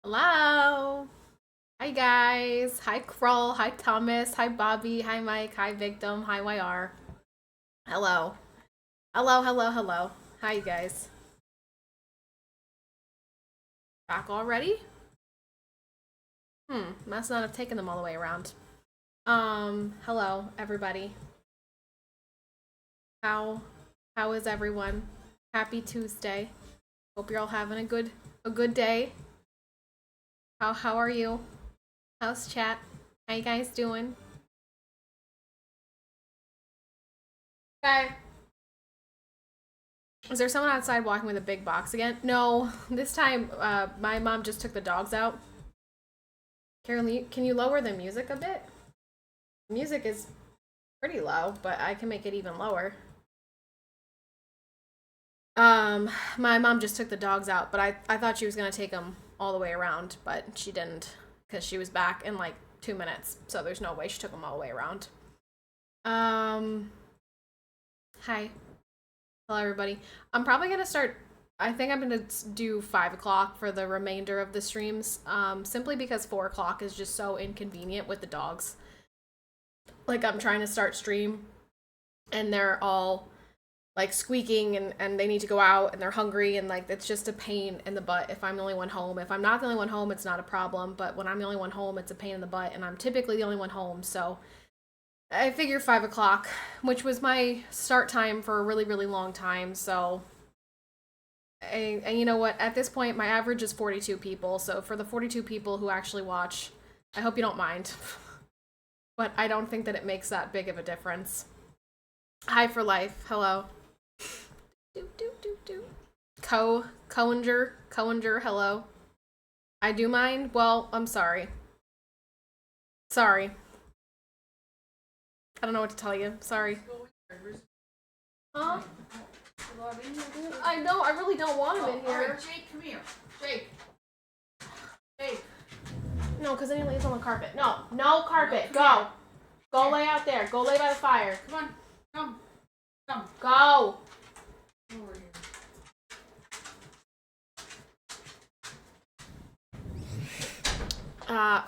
Hello. Hi guys. Hi Kroll. Hi Thomas. Hi Bobby. Hi Mike. Hi Victim. Hi YR. Hello. Hello, hello, hello. Hi you guys. Back already? Must not have taken them all the way around. Hello everybody. How how is everyone? Happy Tuesday. Hope you're all having a good day. How are you? How's chat? How you guys doing? Okay. Is there someone outside walking with a big box again? No, this time my mom just took the dogs out. Carolyn, can you lower the music a bit? Music is pretty low, but I can make it even lower. My mom just took the dogs out, but I thought she was gonna take them all the way around, but she didn't because she was back in like 2 minutes. So there's no way she took them all the way around. Um, Hi, hello everybody. I'm probably gonna start. I think I'm gonna do 5 o'clock for the remainder of the streams. Simply because 4 o'clock is just so inconvenient with the dogs. Like I'm trying to start stream, and they're all like squeaking and they need to go out and they're hungry and like it's just a pain in the butt if I'm the only one home. If I'm not the only one home, it's not a problem, but when I'm the only one home, it's a pain in the butt and I'm typically the only one home. So I figure 5 o'clock, which was my start time for a really, really long time. So and you know what? At this point, my average is 42 people. So for the 42 people who actually watch, I hope you don't mind. But I don't think that it makes that big of a difference. Hi for life. Hello. Do do do do. Coinger. Hello. I do mind. Well, I'm sorry. Sorry. I don't know what to tell you. Sorry. Huh? I know. I really don't want him in here. All right, Jake, come here. Jake. Jake. No, because then he lays on the carpet. No, no carpet. Go. Go lay out there. Go lay by the fire. Come on. Come. Go. Over here.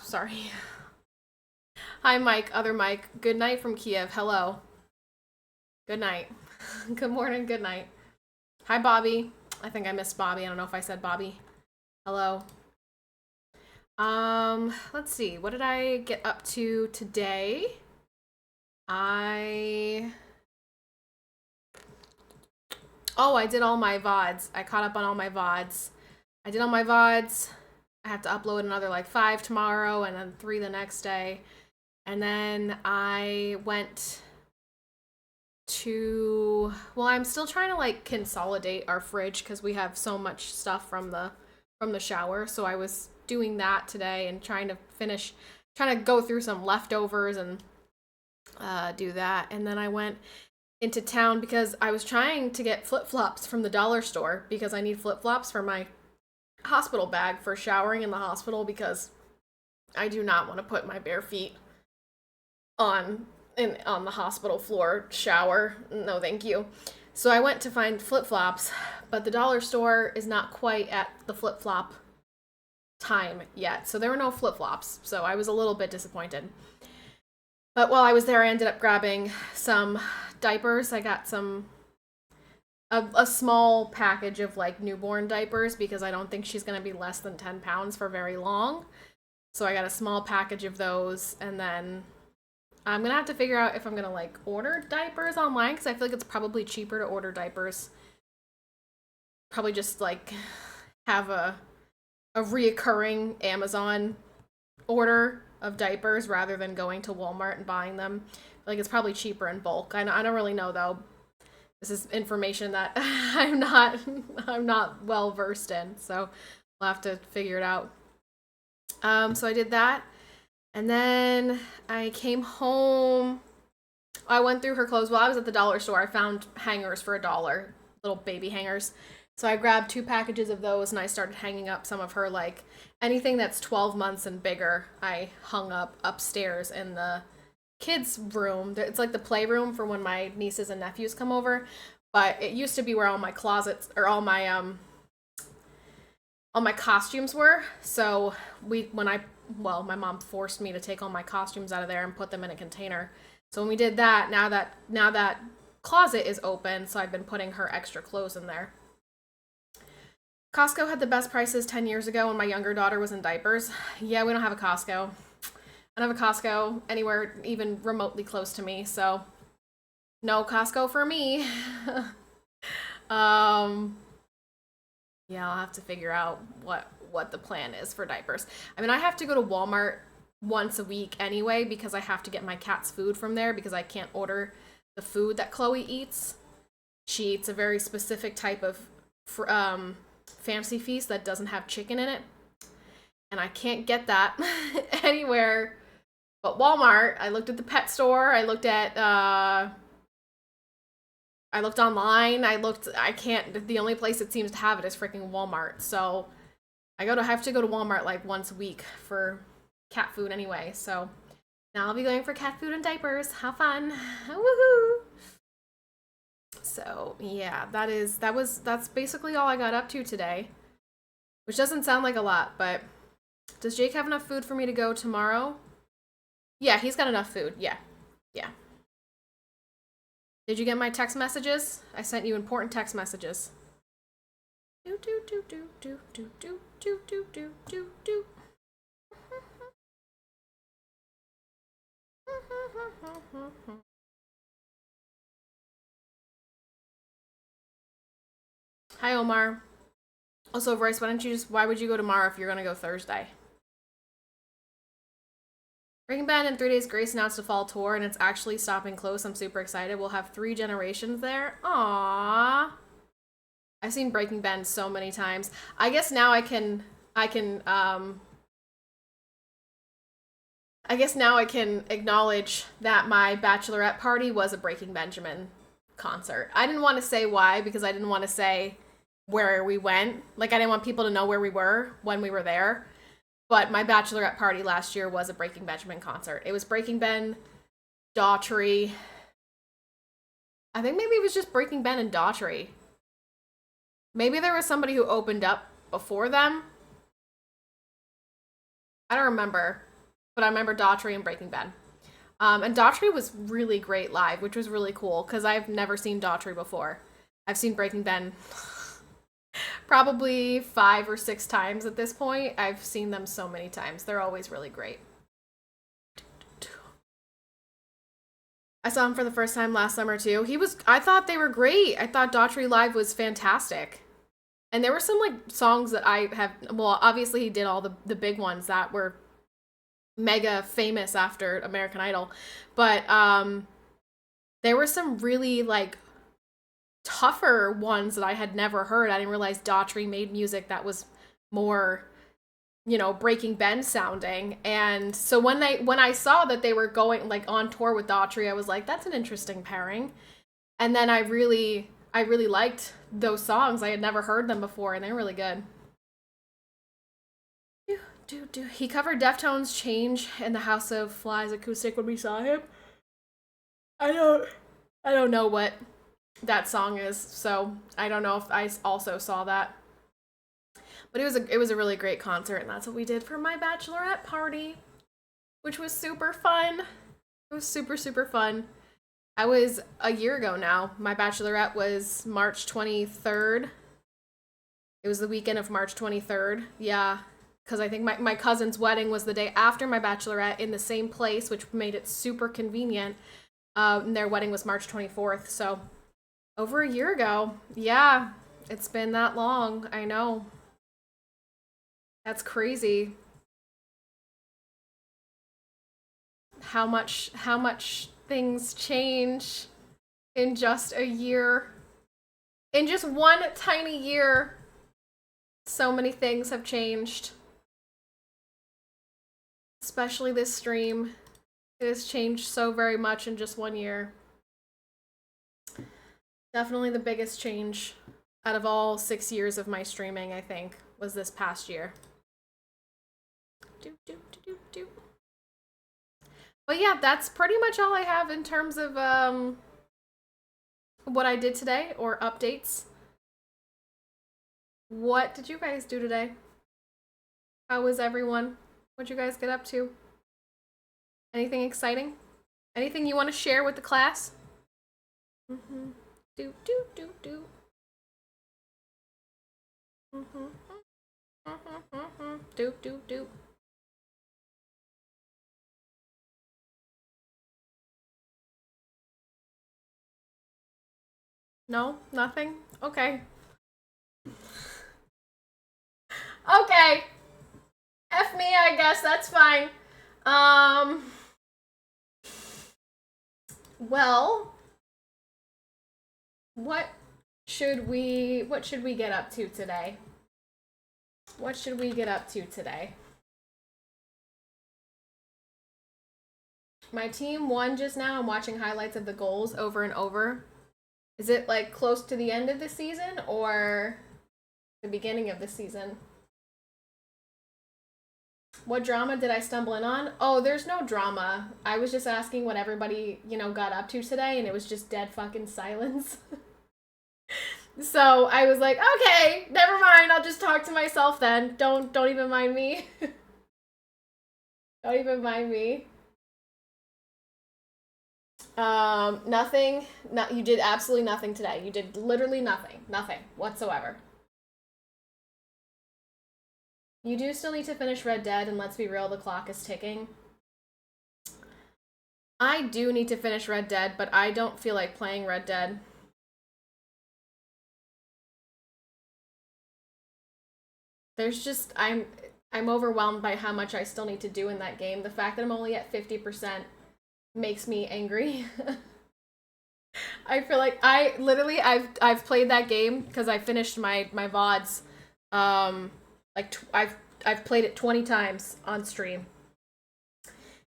Sorry. Hi, Mike. Other Mike. Good night from Kiev. Hello. Good night. Good morning. Good night. Hi, Bobby. I think I missed Bobby. I don't know if I said Bobby. Hello. Let's see. What did I get up to today? I did all my VODs. I caught up on all my VODs. I did all my VODs. I have to upload another like 5 tomorrow and then 3 the next day. And then I went to I'm still trying to like consolidate our fridge because we have so much stuff from the shower. So I was doing that today and trying to go through some leftovers and do that. And then I went into town because I was trying to get flip-flops from the dollar store because I need flip-flops for my hospital bag for showering in the hospital because I do not want to put my bare feet on the hospital floor shower. No, thank you. So I went to find flip-flops, but the dollar store is not quite at the flip-flop time yet. So there were no flip-flops. So I was a little bit disappointed. But while I was there, I ended up grabbing some diapers. I got a small package of like newborn diapers because I don't think she's going to be less than 10 pounds for very long. So I got a small package of those, and then I'm going to have to figure out if I'm going to like order diapers online because I feel like it's probably cheaper to order diapers. Probably just like have a reoccurring Amazon order of diapers rather than going to Walmart and buying them. Like it's probably cheaper in bulk. I don't really know though. This is information that I'm not well versed in, so we'll have to figure it out. So I did that, and then I came home. I went through her clothes while I was at the dollar store. I found hangers for $1, little baby hangers. So I grabbed 2 packages of those and I started hanging up some of her, like, anything that's 12 months and bigger. I hung up upstairs in the kids' room. It's like the playroom for when my nieces and nephews come over. But it used to be where all my closets, or all my, all my costumes were. So my mom forced me to take all my costumes out of there and put them in a container. So when we did that, now that closet is open, so I've been putting her extra clothes in there. Costco had the best prices 10 years ago when my younger daughter was in diapers. Yeah, we don't have a Costco. I don't have a Costco anywhere even remotely close to me, so no Costco for me. Yeah, I'll have to figure out what the plan is for diapers. I mean, I have to go to Walmart once a week anyway because I have to get my cat's food from there because I can't order the food that Chloe eats. She eats a very specific type of Fancy Feast that doesn't have chicken in it, and I can't get that anywhere but Walmart. I looked at the pet store. I looked online. I can't. The only place that seems to have it is freaking Walmart. So I have to go to Walmart like once a week for cat food anyway. So now I'll be going for cat food and diapers. How fun! Woohoo! So yeah, that's basically all I got up to today, which doesn't sound like a lot, but does Jake have enough food for me to go tomorrow? Yeah, he's got enough food. Yeah. Did you get my text messages? I sent you important text messages. Do do do do do do do do do do do do. Hi, Omar. Also, Royce, why would you go tomorrow if you're gonna go Thursday? Breaking Bad and 3 Days Grace announced a fall tour, and it's actually stopping close. I'm super excited. We'll have 3 generations there. Aww. I've seen Breaking Bad so many times. I guess now I can acknowledge that my bachelorette party was a Breaking Benjamin concert. I didn't want to say why because I didn't want to say where we went. Like, I didn't want people to know where we were when we were there. But my bachelorette party last year was a Breaking Benjamin concert. It was Breaking Ben, Daughtry. I think maybe it was just Breaking Ben and Daughtry. Maybe there was somebody who opened up before them. I don't remember. But I remember Daughtry and Breaking Ben. And Daughtry was really great live, which was really cool, because I've never seen Daughtry before. I've seen Breaking Ben probably 5 or 6 times at this point. I've seen them so many times. They're always really great. I saw him for the first time last summer too. I thought they were great. I thought Daughtry Live was fantastic. And there were some like songs that obviously he did all the big ones that were mega famous after American Idol. But there were some really like tougher ones that I had never heard. I didn't realize Daughtry made music that was more, Breaking Ben sounding. And so when I saw that they were going like on tour with Daughtry, I was like, that's an interesting pairing. And then I really liked those songs. I had never heard them before, and they're really good. He covered Deftones' Change in the House of Flies acoustic when we saw him. I don't know what that song is, so I don't know if I also saw that. But it was a really great concert, and that's what we did for my bachelorette party, which was super fun. It was super, super fun. I was a year ago now. My bachelorette was March 23rd. It was the weekend of March 23rd. Yeah, because I think my cousin's wedding was the day after my bachelorette in the same place, which made it super convenient. And their wedding was March 24th, so over a year ago. Yeah, it's been that long. I know. That's crazy. How much things change in just a year. In just one tiny year, so many things have changed. Especially this stream. It has changed so very much in just 1 year. Definitely the biggest change out of all 6 years of my streaming, I think, was this past year. But yeah, that's pretty much all I have in terms of what I did today or updates. What did you guys do today? How was everyone? What'd you guys get up to? Anything exciting? Anything you want to share with the class? Mm-hmm. Do, do, do, do. Mm-hmm. Mm-hmm. Mm-hmm. Do, do, do. No? Nothing? Okay. Okay. F me, I guess. That's fine. Well, what should we get up to today? What should we get up to today? My team won just now. I'm watching highlights of the goals over and over. Is it like close to the end of the season or the beginning of the season? What drama did I stumble in on? Oh, there's no drama. I was just asking what everybody, got up to today, and it was just dead fucking silence. So I was like, okay, never mind. I'll just talk to myself then. Don't even mind me. Don't even mind me. Nothing. You did absolutely nothing today. You did literally nothing. Nothing whatsoever. You do still need to finish Red Dead, and let's be real, the clock is ticking. I do need to finish Red Dead, but I don't feel like playing Red Dead. There's just, I'm overwhelmed by how much I still need to do in that game. The fact that I'm only at 50% makes me angry. I feel like I've played that game because I finished my VODs. I've played it 20 times on stream.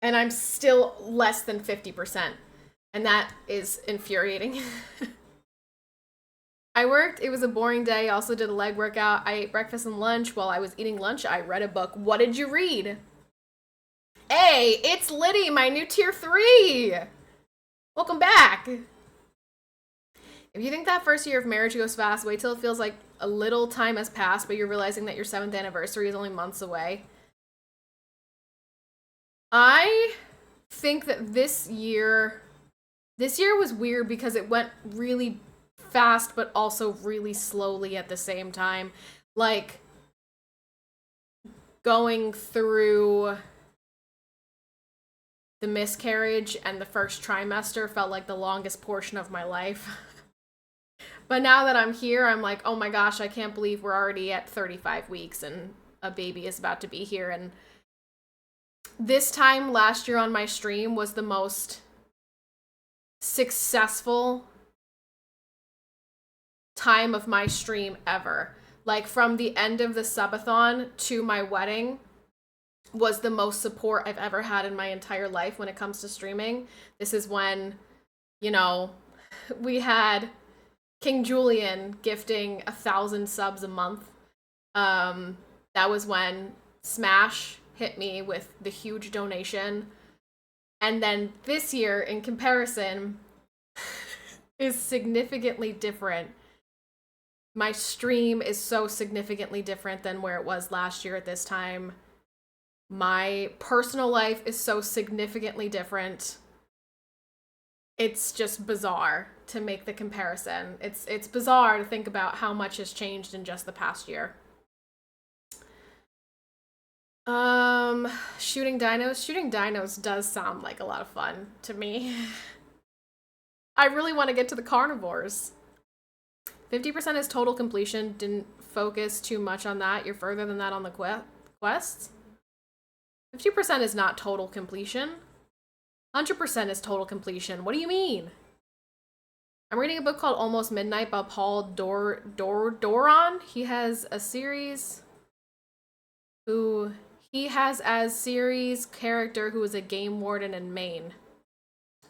And I'm still less than 50%. And that is infuriating. I worked. It was a boring day. I also did a leg workout. I ate breakfast and lunch. While I was eating lunch, I read a book. What did you read? Hey, it's Liddy, my new tier 3. Welcome back. If you think that first year of marriage goes fast, wait till it feels like a little time has passed, but you're realizing that your 7th anniversary is only months away. I think that this year was weird because it went really fast, but also really slowly at the same time. Like, going through the miscarriage and the first trimester felt like the longest portion of my life. But now that I'm here, I'm like, oh my gosh, I can't believe we're already at 35 weeks and a baby is about to be here. And this time last year on my stream was the most successful time of my stream ever. Like, from the end of the subathon to my wedding was the most support I've ever had in my entire life when it comes to streaming. This is when, we had King Julian gifting 1,000 subs a month. That was when Smash hit me with the huge donation. And then this year, in comparison, is significantly different. My stream is so significantly different than where it was last year at this time. My personal life is so significantly different. It's just bizarre to make the comparison. It's bizarre to think about how much has changed in just the past year. Shooting dinos. Shooting dinos does sound like a lot of fun to me. I really want to get to the carnivores. 50% is total completion. Didn't focus too much on that. You're further than that on the quests. 50% is not total completion. 100% is total completion. What do you mean? I'm reading a book called Almost Midnight by Paul Doron. He has a series he has as series character who is a game warden in Maine.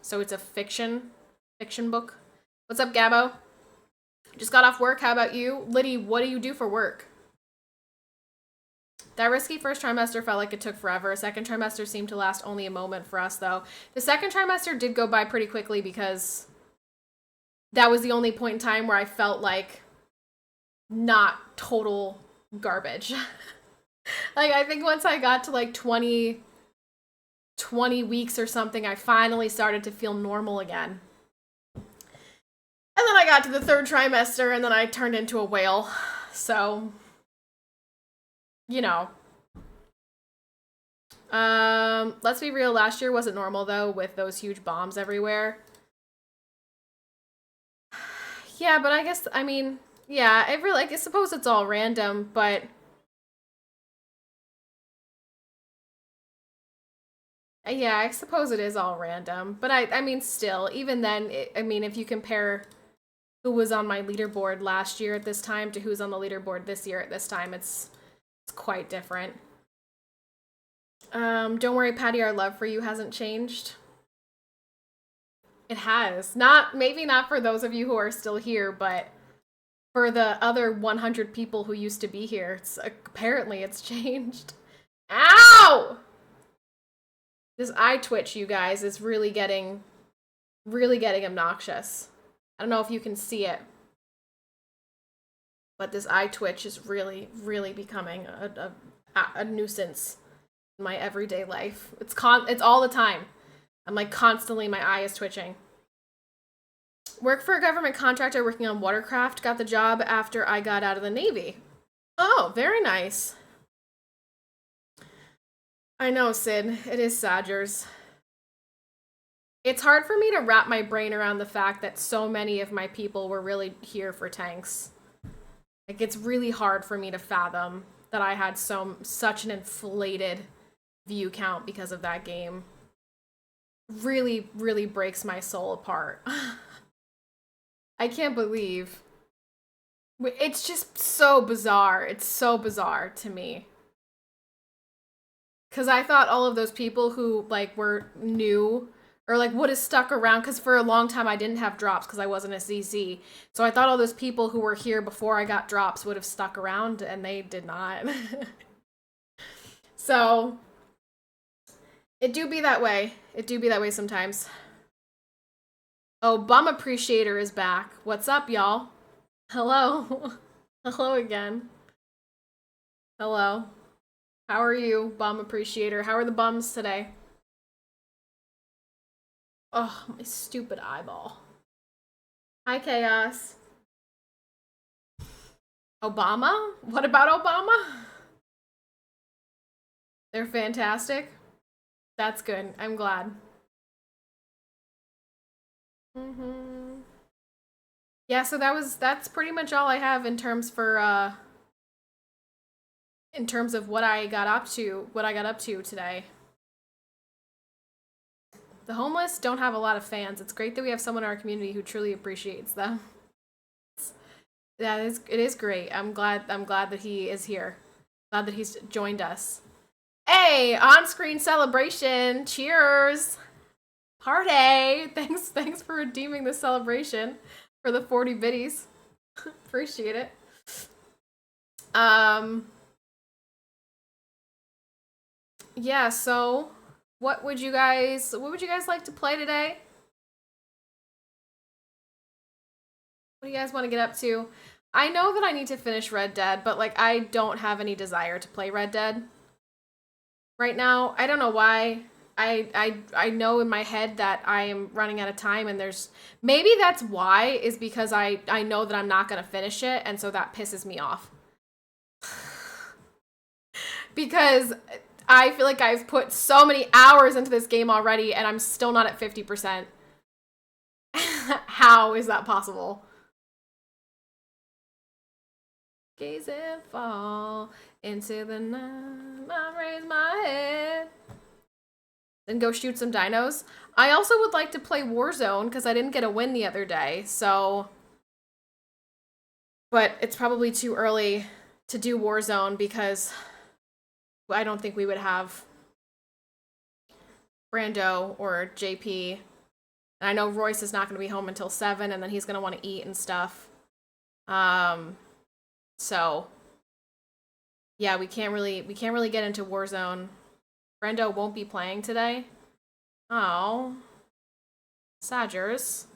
So it's a fiction book. What's up, Gabbo? Just got off work. How about you? Liddy, what do you do for work? That risky first trimester felt like it took forever. Second trimester seemed to last only a moment for us, though. The second trimester did go by pretty quickly because that was the only point in time where I felt like not total garbage. Like, I think once I got to like 20 weeks or something, I finally started to feel normal again. And then I got to the 3rd trimester, and then I turned into a whale. So, you know. Let's be real, last year wasn't normal, though, with those huge bombs everywhere. Yeah, but I guess, I mean, yeah, I suppose it's all random, but... Yeah, I suppose it is all random. But I mean, still, even then, I mean, if you compare who was on my leaderboard last year at this time to who's on the leaderboard this year at this time, it's quite different. Don't worry, Patty, our love for you hasn't changed. It has. Maybe not for those of you who are still here, but for the other 100 people who used to be here, apparently it's changed. Ow! This eye twitch, you guys, is really getting obnoxious. I don't know if you can see it, but this eye twitch is really, really becoming a nuisance in my everyday life. It's all the time. I'm like constantly, my eye is twitching. Work for a government contractor working on watercraft. Got the job after I got out of the Navy. Oh, very nice. I know, Sid. It is Sadgers. It's hard for me to wrap my brain around the fact that so many of my people were really here for tanks. Like, it's really hard for me to fathom that I had such an inflated view count because of that game. Really, really breaks my soul apart. I can't believe. It's just so bizarre. It's so bizarre to me. Because I thought all of those people who, like, were new or, like, would have stuck around, because for a long time I didn't have drops because I wasn't a CC. So I thought all those people who were here before I got drops would have stuck around, and they did not. So, it do be that way. It do be that way sometimes. Oh, Bum Appreciator is back. What's up, y'all? Hello. Hello again. Hello. How are you, Bum Appreciator? How are the bums today? Oh, my stupid eyeball. Hi, Chaos. Obama? What about Obama? They're fantastic. That's good. I'm glad. Yeah, so that's pretty much all I have in terms of what I got up to today. The homeless don't have a lot of fans. It's great that we have someone in our community who truly appreciates them. It is great. I'm glad that he is here. Glad that he's joined us. Hey, on-screen celebration. Cheers. Party. Thanks for redeeming the celebration for the 40 biddies. Appreciate it. Yeah, so what would you guys like to play today? What do you guys want to get up to? I know that I need to finish Red Dead, but like I don't have any desire to play Red Dead right now. I don't know why. I know in my head that I am running out of time, and maybe that's why, is because I know that I'm not gonna finish it, and so that pisses me off. Because I feel like I've put so many hours into this game already, and I'm still not at 50%. How is that possible? Gaze and fall into the night, I raise my head. Then go shoot some dinos. I also would like to play Warzone, because I didn't get a win the other day, so... But it's probably too early to do Warzone, because I don't think we would have Brando or JP. And I know Royce is not going to be home until 7, and then he's going to want to eat and stuff. So yeah, we can't really get into Warzone. Brendo won't be playing today. Oh, Sadgers.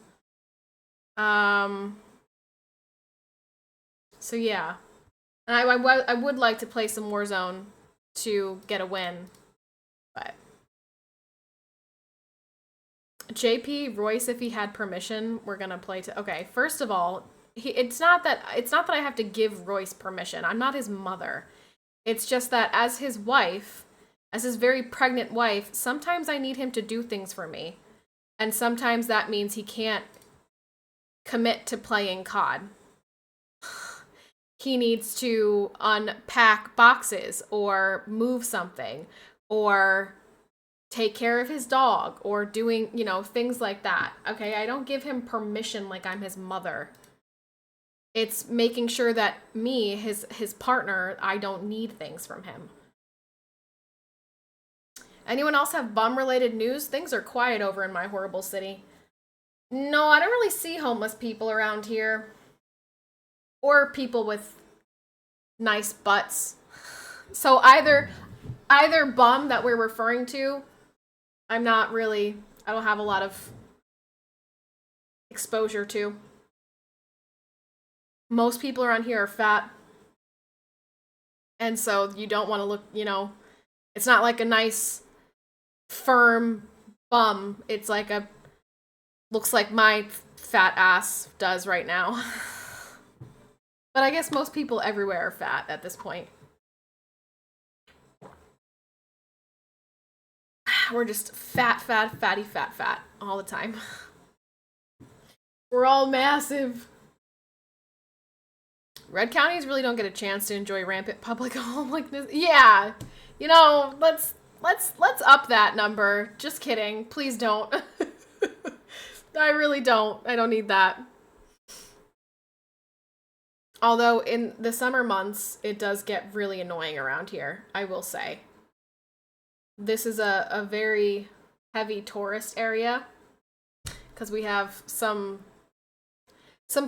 So yeah. And I would like to play some Warzone to get a win. But JP Royce, if he had permission, we're gonna play to. Okay, first of all, it's not that I have to give Royce permission. I'm not his mother. It's just that as his wife, as his very pregnant wife, sometimes I need him to do things for me, and sometimes that means he can't commit to playing COD. He needs to unpack boxes or move something or take care of his dog or doing, things like that. Okay, I don't give him permission like I'm his mother. It's making sure that me, his partner, I don't need things from him. Anyone else have bum-related news? Things are quiet over in my horrible city. No, I don't really see homeless people around here. Or people with nice butts. So either bum that we're referring to, I don't have a lot of exposure to. Most people around here are fat. And so you don't want to look, it's not like a nice, firm bum. It's like looks like my fat ass does right now. But I guess most people everywhere are fat at this point. We're just fat all the time. We're all massive. Red counties really don't get a chance to enjoy rampant public homelessness. Yeah, let's up that number. Just kidding. Please don't. I really don't. I don't need that. Although in the summer months, it does get really annoying around here, I will say. This is a very heavy tourist area because we have some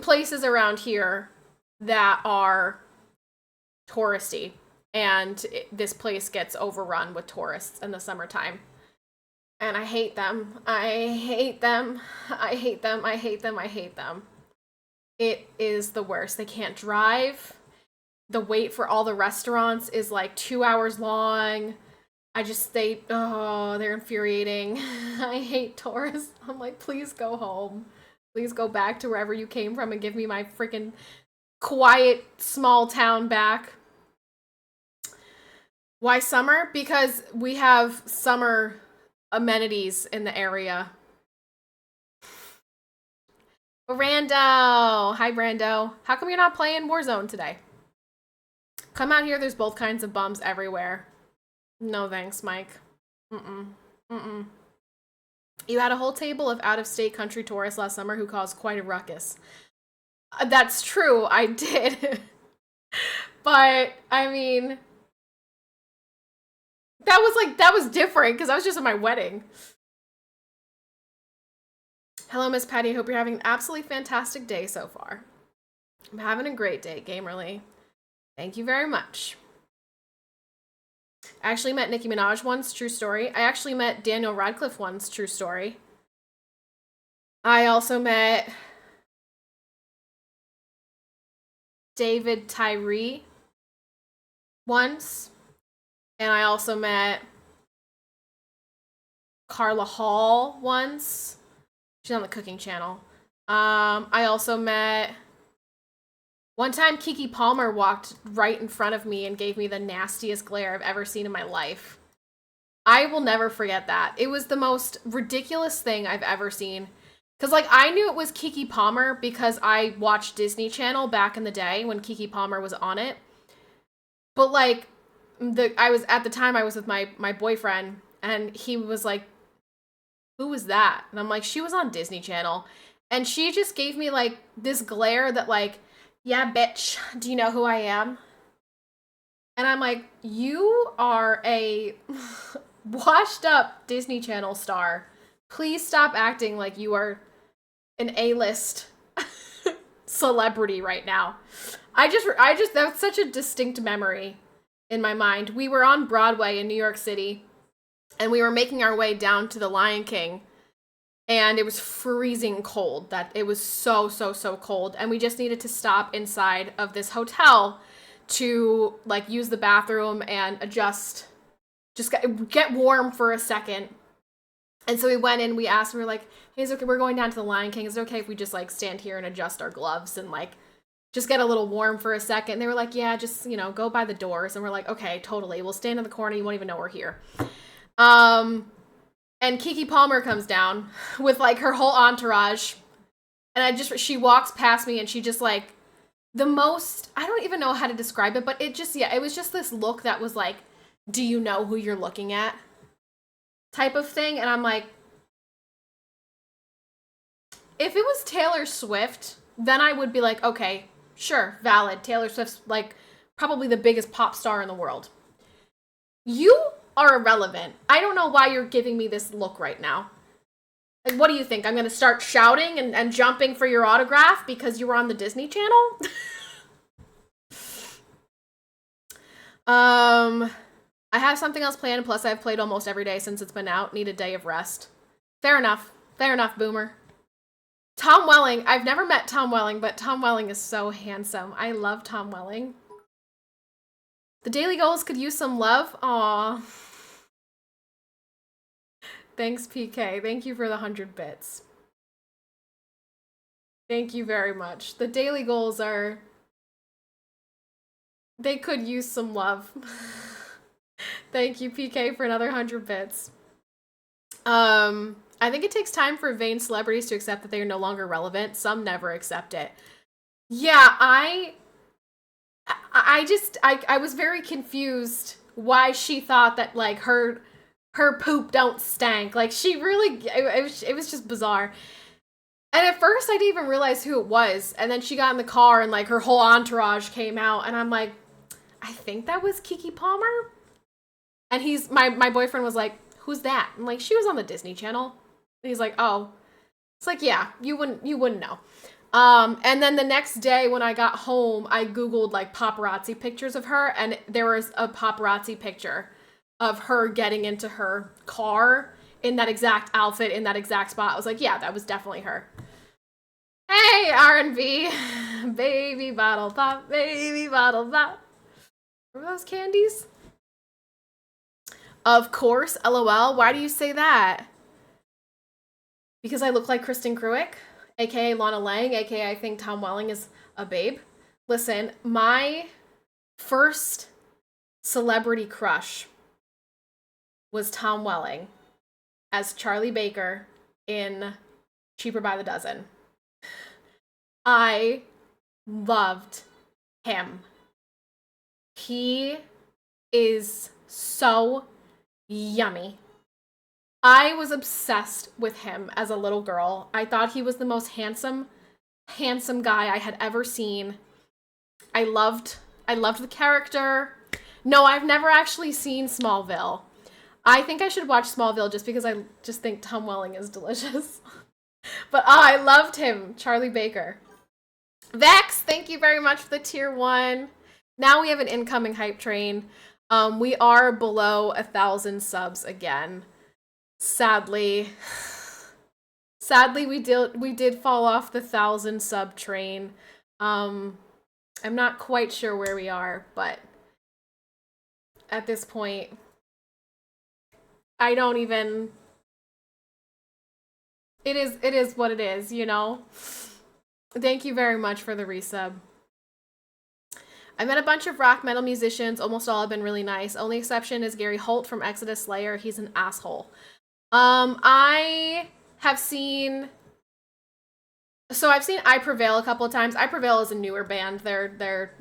places around here that are touristy, and this place gets overrun with tourists in the summertime. And I hate them. I hate them. I hate them. I hate them. I hate them. It is the worst. They can't drive. The wait for all the restaurants is like 2 hours long. They're infuriating. I hate tourists. I'm like, please go home. Please go back to wherever you came from and give me my freaking quiet small town back. Why summer? Because we have summer amenities in the area. Brando! Hi, Brando. How come you're not playing Warzone today? Come out here, there's both kinds of bums everywhere. No thanks, Mike. Mm-mm. You had a whole table of out-of-state country tourists last summer who caused quite a ruckus. That's true, I did. But, I mean, that was different because I was just at my wedding. Hello, Miss Patty. Hope you're having an absolutely fantastic day so far. I'm having a great day, Gamerly. Thank you very much. I actually met Nicki Minaj once, true story. I actually met Daniel Radcliffe once, true story. I also met David Tyree once. And I also met Carla Hall once. She's on the cooking channel. I also met... One time, Kiki Palmer walked right in front of me and gave me the nastiest glare I've ever seen in my life. I will never forget that. It was the most ridiculous thing I've ever seen. Because, I knew it was Kiki Palmer because I watched Disney Channel back in the day when Kiki Palmer was on it. But, I was with my boyfriend, and he was like, who was that? And I'm like, she was on Disney Channel. And she just gave me, this glare that, yeah, bitch, do you know who I am? And I'm like, you are a washed up Disney Channel star. Please stop acting like you are an A-list celebrity right now. That's such a distinct memory in my mind. We were on Broadway in New York City, and we were making our way down to the Lion King. and it was freezing cold. That it was so cold, and we just needed to stop inside of this hotel to like use the bathroom and adjust, just get warm for a second. And so we went in, we asked, we were like, hey, is it okay? We're going down to the Lion King. Is it okay if we just like stand here and adjust our gloves and like just get a little warm for a second? And they were like, yeah, just, you know, go by the doors. And we're like, okay, totally. We'll stand in the corner. You won't even know we're here. And Keke Palmer comes down with like her whole entourage. And she walks past me and she just like the most, I don't even know how to describe it, but it was just this look that was like, do you know who you're looking at? Type of thing. And I'm like, if it was Taylor Swift, then I would be like, okay, sure, valid. Taylor Swift's like probably the biggest pop star in the world. You are irrelevant. I don't know why you're giving me this look right now. Like, what do you think? I'm going to start shouting and jumping for your autograph because you were on the Disney Channel? I have something else planned, plus I've played almost every day since it's been out. Need a day of rest. Fair enough, boomer. Tom Welling. I've never met Tom Welling, but Tom Welling is so handsome. I love Tom Welling. The Daily Goals could use some love. Aww. Thanks, PK. Thank you for the 100 bits. Thank you very much. The Daily Goals they could use some love. Thank you, PK, for another 100 bits. I think it takes time for vain celebrities to accept that they are no longer relevant. Some never accept it. Yeah, I was very confused why she thought that like her poop don't stank. Like she really, it was just bizarre. And at first I didn't even realize who it was. And then she got in the car and like her whole entourage came out and I'm like, I think that was Keke Palmer. And my boyfriend was like, who's that? I'm like, she was on the Disney Channel. And he's like, oh. It's like, yeah, you wouldn't know. And then the next day when I got home, I Googled like paparazzi pictures of her, and there was a paparazzi picture of her getting into her car in that exact outfit, in that exact spot. I was like, yeah, that was definitely her. Hey, R&B. Baby bottle pop, baby bottle pop. Remember those candies? Of course, LOL. Why do you say that? Because I look like Kristen Cruick, aka Lana Lang, aka I think Tom Welling is a babe. Listen, my first celebrity crush was Tom Welling as Charlie Baker in Cheaper by the Dozen. I loved him. He is so yummy. I was obsessed with him as a little girl. I thought he was the most handsome guy I had ever seen. I loved the character. No, I've never actually seen Smallville. I think I should watch Smallville just because I just think Tom Welling is delicious. But I loved him, Charlie Baker. Vex, thank you very much for the tier 1. Now we have an incoming hype train. We are below 1,000 subs again. Sadly, we did fall off the 1,000 sub train. I'm not quite sure where we are, but at this point, I don't even. It is what it is, you know. Thank you very much for the resub. I met a bunch of rock metal musicians. Almost all have been really nice. Only exception is Gary Holt from Exodus Slayer. He's an asshole. I have seen. So I've seen I Prevail a couple of times. I Prevail is a newer band. They're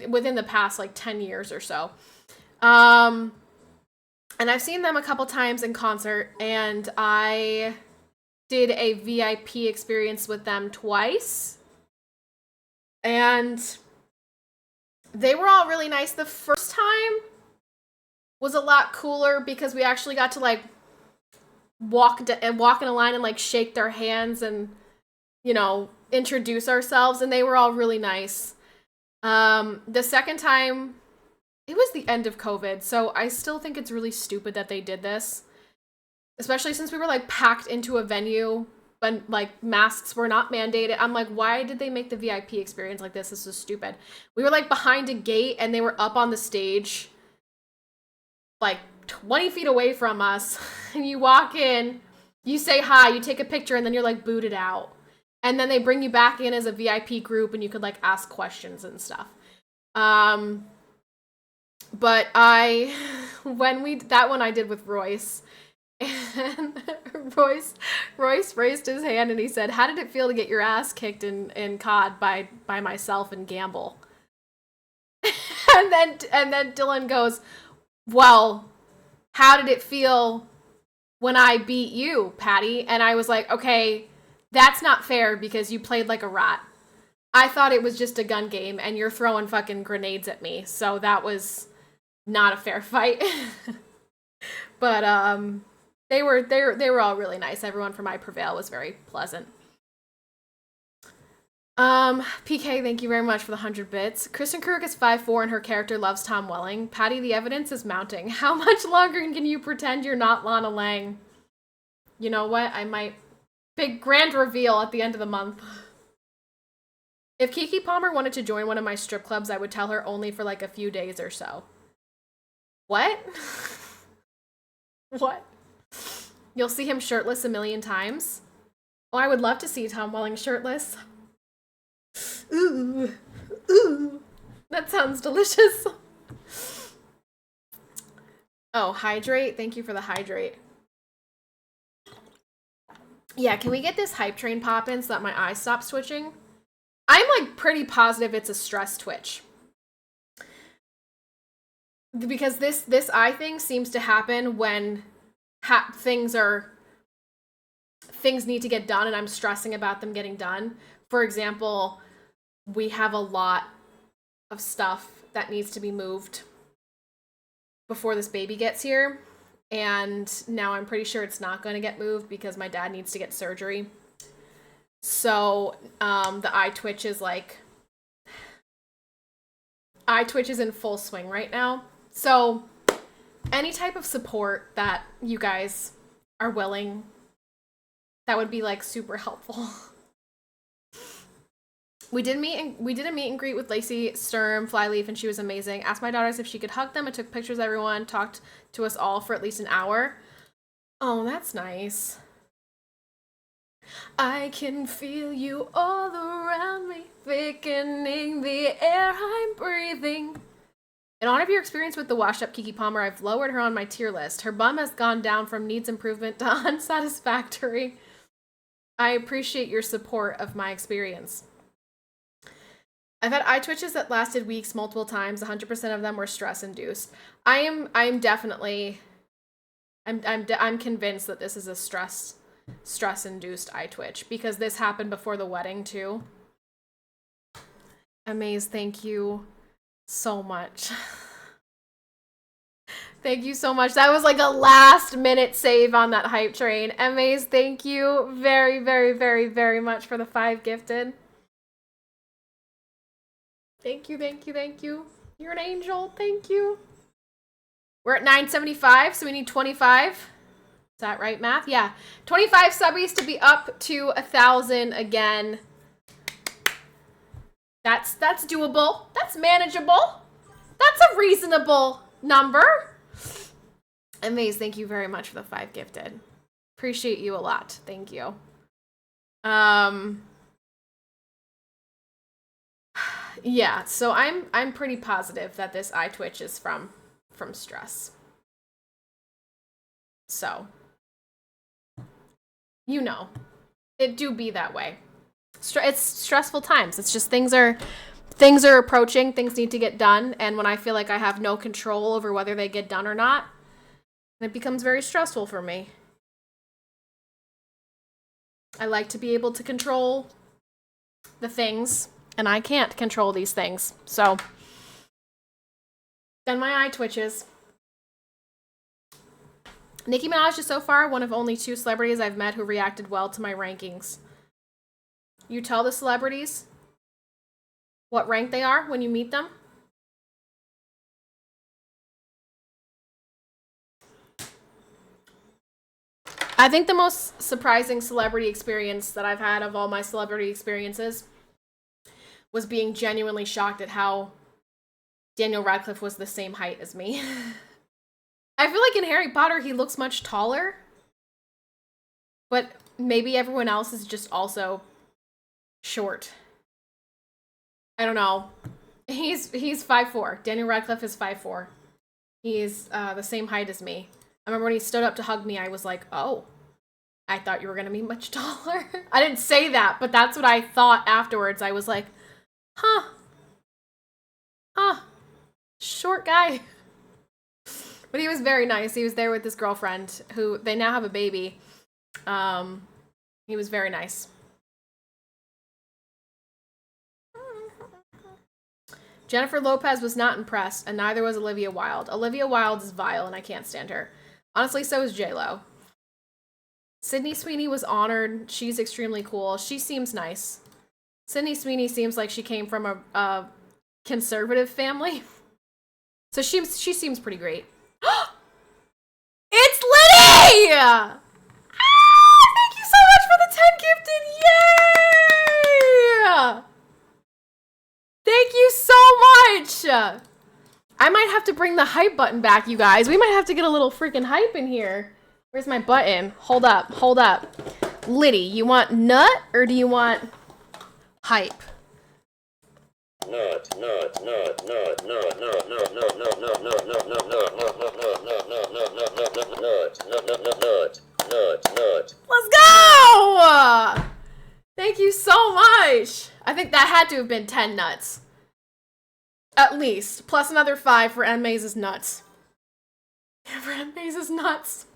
within the past like 10 years or so. And I've seen them a couple times in concert, and I did a VIP experience with them twice. And they were all really nice. The first time was a lot cooler because we actually got to like walk in a line and like shake their hands and, you know, introduce ourselves, and they were all really nice. The second time, it was the end of COVID, so I still think it's really stupid that they did this. especially since we were like packed into a venue, but like masks were not mandated. I'm like, why did they make the VIP experience like this? This is stupid. We were like behind a gate and they were up on the stage like 20 feet away from us. And you walk in, you say hi, you take a picture, and then you're like booted out. And then they bring you back in as a VIP group and you could like ask questions and stuff. But that one I did with Royce. And Royce raised his hand and he said, "How did it feel to get your ass kicked in COD by myself and Gamble?" and then Dylan goes, "Well, how did it feel when I beat you, Patty?" And I was like, "Okay, that's not fair because you played like a rat. I thought it was just a gun game and you're throwing fucking grenades at me. So that was not a fair fight." But they were all really nice. Everyone from I Prevail was very pleasant. PK, thank you very much for the 100 bits. Kristen Kirk is 5'4" and her character loves Tom Welling. Patty, the evidence is mounting. How much longer can you pretend you're not Lana Lang? You know what? I might... Big grand reveal at the end of the month. If Kiki Palmer wanted to join one of my strip clubs, I would tell her only for like a few days or so. What? What? You'll see him shirtless a million times? Oh, I would love to see Tom Welling shirtless. Ooh. Ooh. That sounds delicious. Oh, hydrate. Thank you for the hydrate. Yeah, can we get this hype train poppin' so that my eyes stop twitching? I'm like pretty positive it's a stress twitch. Because this eye thing seems to happen when things need to get done and I'm stressing about them getting done. For example, we have a lot of stuff that needs to be moved before this baby gets here. And now I'm pretty sure it's not going to get moved because my dad needs to get surgery. So the eye twitch is in full swing right now. So any type of support that you guys are willing, that would be like super helpful. We did a meet and greet with Lacey Sturm, Flyleaf, and she was amazing. Asked my daughters if she could hug them and took pictures of everyone, talked to us all for at least an hour. Oh, that's nice. I can feel you all around me, thickening the air I'm breathing. In honor of your experience with the washed-up Kiki Palmer, I've lowered her on my tier list. Her bum has gone down from needs improvement to unsatisfactory. I appreciate your support of my experience. I've had eye twitches that lasted weeks multiple times. 100% of them were stress-induced. I'm convinced that this is a stress-induced eye twitch because this happened before the wedding too. Amaze, thank you so much. Thank you so much. That was like a last minute save on that hype train. Amaze, thank you very, very, very, very much for the 5 gifted. Thank you, thank you, thank you. You're an angel. Thank you. We're at 975, so we need 25. Is that right, math? Yeah. 25 subbies to be up to 1,000 again. That's doable. That's manageable. That's a reasonable number. Amaze, thank you very much for the 5 gifted. Appreciate you a lot. Thank you. Yeah, so I'm pretty positive that this eye twitch is from stress. So, you know, it do be that way. It's stressful times. It's just things are approaching, things need to get done, and when I feel like I have no control over whether they get done or not, it becomes very stressful for me. I like to be able to control the things, and I can't control these things. So, then my eye twitches. Nicki Minaj is so far one of only 2 celebrities I've met who reacted well to my rankings. You tell the celebrities what rank they are when you meet them? I think the most surprising celebrity experience that I've had of all my celebrity experiences was being genuinely shocked at how Daniel Radcliffe was the same height as me. I feel like in Harry Potter he looks much taller, but maybe everyone else is just also short. I don't know. He's 5'4". Daniel Radcliffe is 5'4". He is the same height as me. I remember when he stood up to hug me, I was like, oh, I thought you were going to be much taller. I didn't say that, but that's what I thought afterwards. I was like, huh, short guy. But he was very nice. He was there with his girlfriend, who they now have a baby. He was very nice. Jennifer Lopez was not impressed, and neither was Olivia Wilde. Olivia Wilde is vile, and I can't stand her. Honestly, so is J-Lo. Sydney Sweeney was honored. She's extremely cool. She seems nice. Sydney Sweeney seems like she came from a conservative family. So she seems pretty great. It's Liddy! Ah, thank you so much for the 10 gifted. Yay! Thank you so much. I might have to bring the hype button back, you guys. We might have to get a little freaking hype in here. Where's my button? Hold up. Liddy, you want nut or do you want hype? Nut. Let's go! Thank you so much. I think that had to have been 10 nuts. At least. Plus another 5 for M. Maze's nuts. For M. Maze's nuts.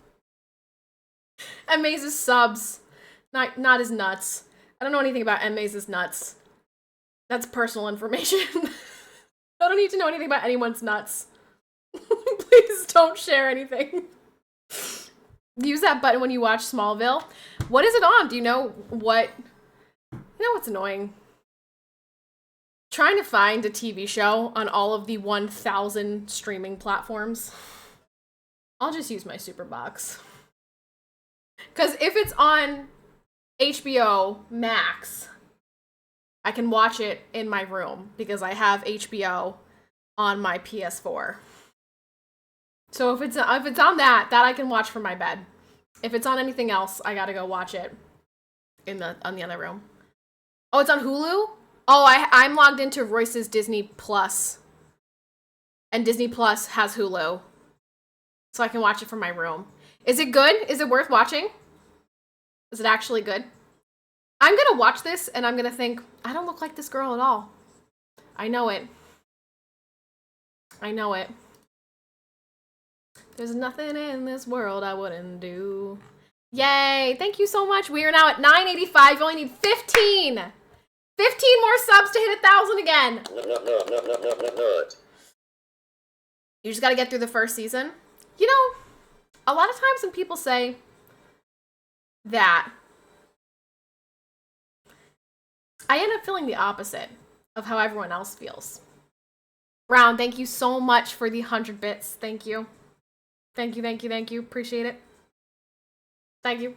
M. Maze's subs. Not his nuts. I don't know anything about M. Maze's nuts. That's personal information. I don't need to know anything about anyone's nuts. Please don't share anything. Use that button when you watch Smallville. What is it on? Do you know what? You know what's annoying? Trying to find a TV show on all of the 1,000 streaming platforms. I'll just use my super box. Because if it's on HBO Max, I can watch it in my room because I have HBO on my PS4. So if it's on that I can watch from my bed. If it's on anything else, I gotta go watch it on the other room. Oh, it's on Hulu? Oh, I'm logged into Royce's Disney Plus. And Disney Plus has Hulu. So I can watch it from my room. Is it good? Is it worth watching? Is it actually good? I'm gonna watch this and I'm gonna think, I don't look like this girl at all. I know it. There's nothing in this world I wouldn't do. Yay! Thank you so much. We are now at 985. You only need 15. 15 more subs to hit 1,000 again. You just gotta get through the first season. You know, a lot of times when people say that, I end up feeling the opposite of how everyone else feels. Brown, thank you so much for the 100 bits. Thank you. Thank you. Appreciate it. Thank you.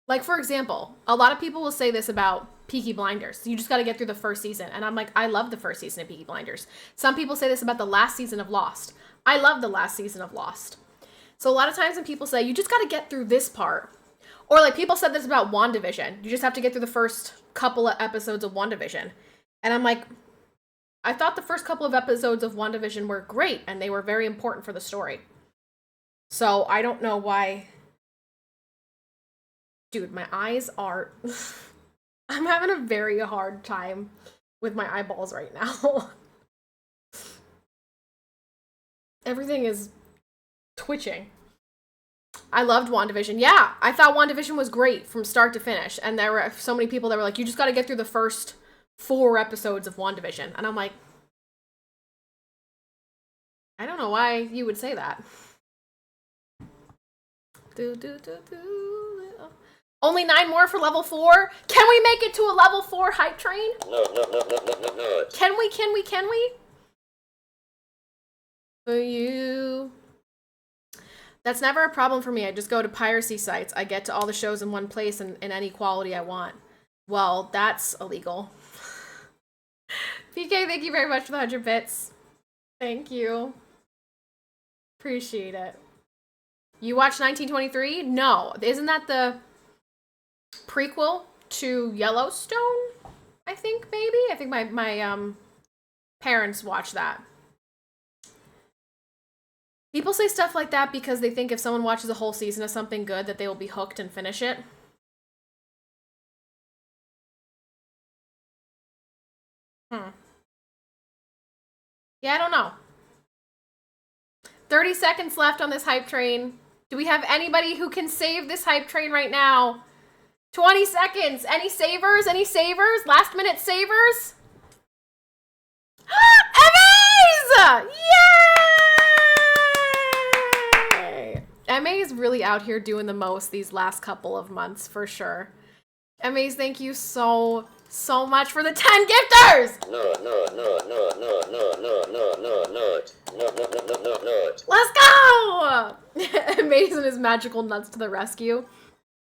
Like, for example, a lot of people will say this about Peaky Blinders. You just got to get through the first season. And I'm like, I love the first season of Peaky Blinders. Some people say this about the last season of Lost. I love the last season of Lost. So a lot of times when people say, you just got to get through this part. Or like people said this about WandaVision. You just have to get through the first couple of episodes of WandaVision. And I'm like, I thought the first couple of episodes of WandaVision were great. And they were very important for the story. So I don't know why. Dude, my eyes are... I'm having a very hard time with my eyeballs right now. Everything is twitching. I loved WandaVision. Yeah, I thought WandaVision was great from start to finish. And there were so many people that were like, you just got to get through the first 4 episodes of WandaVision. And I'm like, I don't know why you would say that. Only 9 more for level 4? Can we make it to a level 4 hype train? No. Can we? For you. That's never a problem for me. I just go to piracy sites. I get to all the shows in one place and in any quality I want. Well, that's illegal. PK, thank you very much for the 100 bits. Thank you. Appreciate it. You watched 1923? No. Isn't that the prequel to Yellowstone? I think, maybe? I think my parents watched that. People say stuff like that because they think if someone watches a whole season of something good that they will be hooked and finish it. Yeah, I don't know. 30 seconds left on this hype train. Do we have anybody who can save this hype train right now? 20 seconds. Any savers? Any savers? Last minute savers? Emmys! Yay! Emma is really out here doing the most these last couple of months, for sure. Emmys, thank you so much for the 10 gifters! No. Let's go! Amazing his magical nuts to the rescue.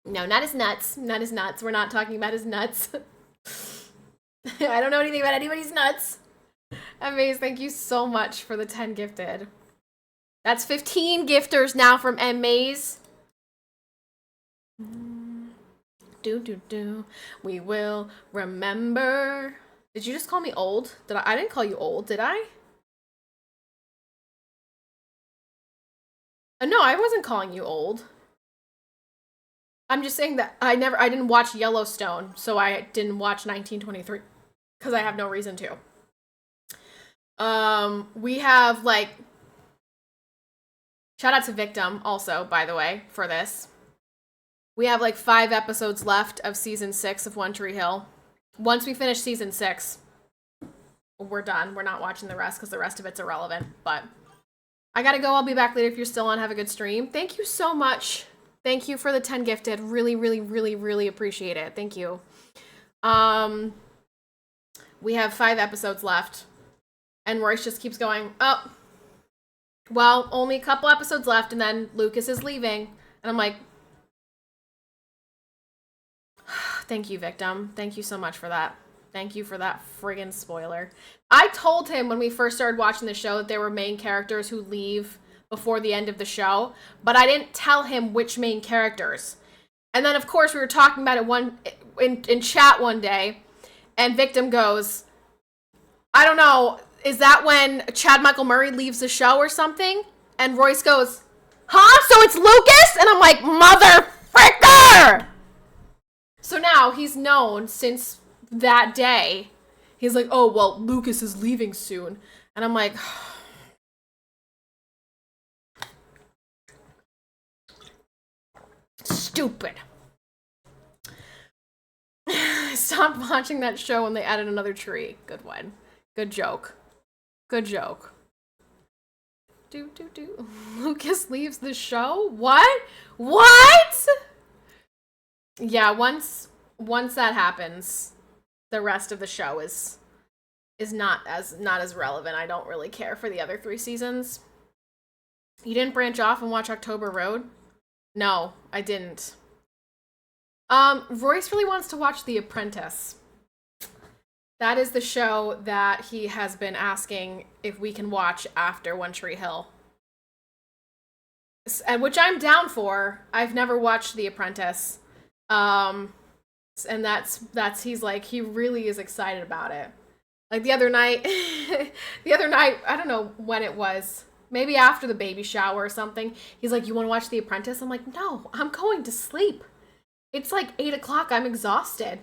No, not his nuts. Not his nuts. We're not talking about his nuts. I don't know anything about anybody's nuts. Amaze, thank you so much for the 10 gifted. That's 15 gifters now from Amaze. We will remember. Did you just call me old? I didn't call you old, did I? No, I wasn't calling you old. I'm just saying that I didn't watch Yellowstone, so I didn't watch 1923 because I have no reason to. We have like, shout out to Victim also, by the way, for this. We have like 5 episodes left of season 6 of One Tree Hill. Once we finish season 6, we're done. We're not watching the rest because the rest of it's irrelevant, but I gotta go. I'll be back later if you're still on. Have a good stream. Thank you so much. Thank you for the 10 gifted. Really, really, really, really appreciate it. Thank you. We have 5 episodes left. And Royce just keeps going, oh, well, only a couple episodes left, and then Lucas is leaving. And I'm like, thank you, Victim. Thank you so much for that. Thank you for that friggin' spoiler. I told him when we first started watching the show that there were main characters who leave before the end of the show, but I didn't tell him which main characters. And then, of course, we were talking about it in chat one day, and Victim goes, I don't know, is that when Chad Michael Murray leaves the show or something? And Royce goes, huh? So it's Lucas? And I'm like, mother fricker! So now he's known since that day. He's like, oh, well, Lucas is leaving soon. And I'm like, stupid. I stopped watching that show when they added another tree. Good one. Good joke. Good joke. Lucas leaves the show? What? What? Yeah, once that happens, the rest of the show is not as relevant. I don't really care for the other 3 seasons. You didn't branch off and watch October Road? No, I didn't. Royce really wants to watch The Apprentice. That is the show that he has been asking if we can watch after One Tree Hill. Which I'm down for. I've never watched The Apprentice. And that's he's like, he really is excited about it. Like the other night, I don't know when it was. Maybe after the baby shower or something. He's like, you want to watch The Apprentice? I'm like, no, I'm going to sleep. It's like 8 o'clock. I'm exhausted.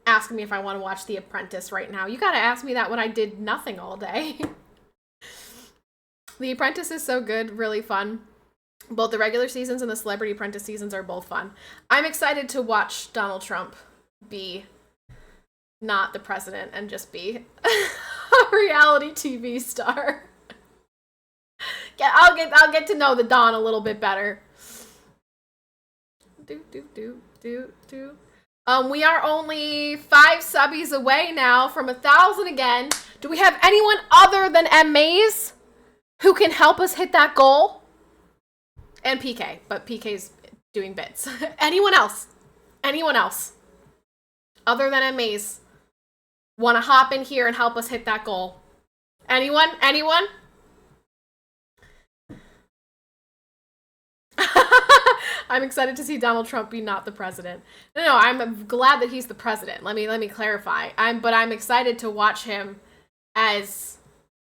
Asking me if I want to watch The Apprentice right now. You gotta ask me that when I did nothing all day. The Apprentice is so good, really fun. Both the regular seasons and the Celebrity Apprentice seasons are both fun. I'm excited to watch Donald Trump be not the president and just be a reality TV star. Yeah, I'll get to know the Don a little bit better. We are only 5 subbies away now from 1,000 again. Do we have anyone other than M. Mays who can help us hit that goal? And PK, but PK's doing bits. Anyone else? Anyone else? Other than Amaze, want to hop in here and help us hit that goal? Anyone? Anyone? I'm excited to see Donald Trump be not the president. No, I'm glad that he's the president. Let me clarify. But I'm excited to watch him as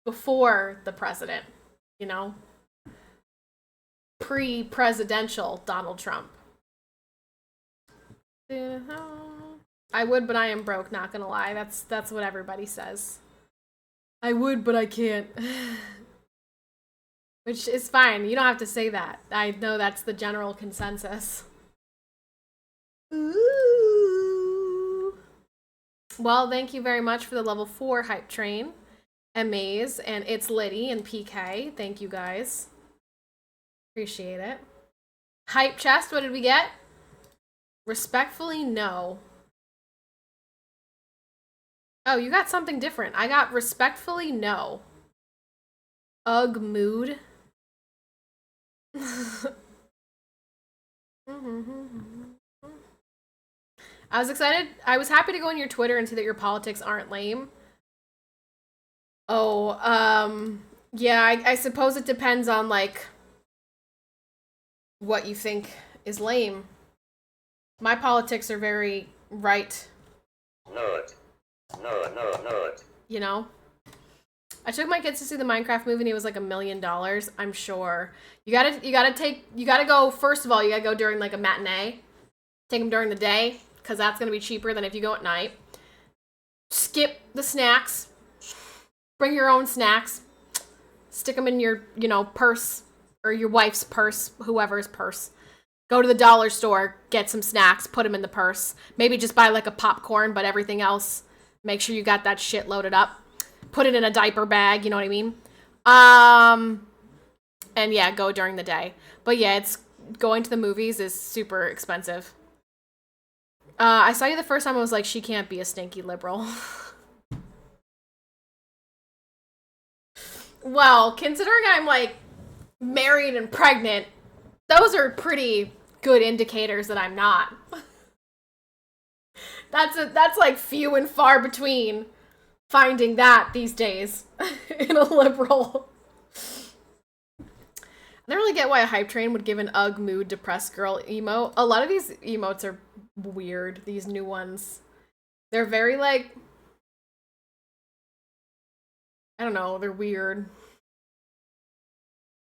before the president, you know? Pre-presidential Donald Trump. I would, but I am broke, not gonna lie. That's what everybody says. I would, but I can't. Which is fine. You don't have to say that. I know that's the general consensus. Ooh. Well, thank you very much for the level 4 hype train. Amaze, and It's Liddy and PK. Thank you guys. Appreciate it. Hype chest, what did we get? Respectfully, no. Oh, you got something different. I got respectfully, no. Ugh, mood. I was excited. I was happy to go on your Twitter and see that your politics aren't lame. Oh, yeah, I suppose it depends on, like, what you think is lame. My politics are very right. Nerd. You know? I took my kids to see the Minecraft movie and it was like $1 million, I'm sure. You gotta go, first of all, you gotta go during like a matinee. Take them during the day, because that's gonna be cheaper than if you go at night. Skip the snacks. Bring your own snacks. Stick them in your, purse, or your wife's purse, whoever's purse. Go to the dollar store, get some snacks, put them in the purse. Maybe just buy like a popcorn, but everything else, make sure you got that shit loaded up. Put it in a diaper bag, you know what I mean? And yeah, go during the day. But yeah, going to the movies is super expensive. I saw you the first time, I was like, she can't be a stinky liberal. Well, considering I'm like married and pregnant, those are pretty good indicators that I'm not. That's like few and far between finding that these days in a liberal. I don't really get why a hype train would give an ugh mood depressed girl emote. A lot of these emotes are weird, these new ones. They're very like, I don't know, they're weird.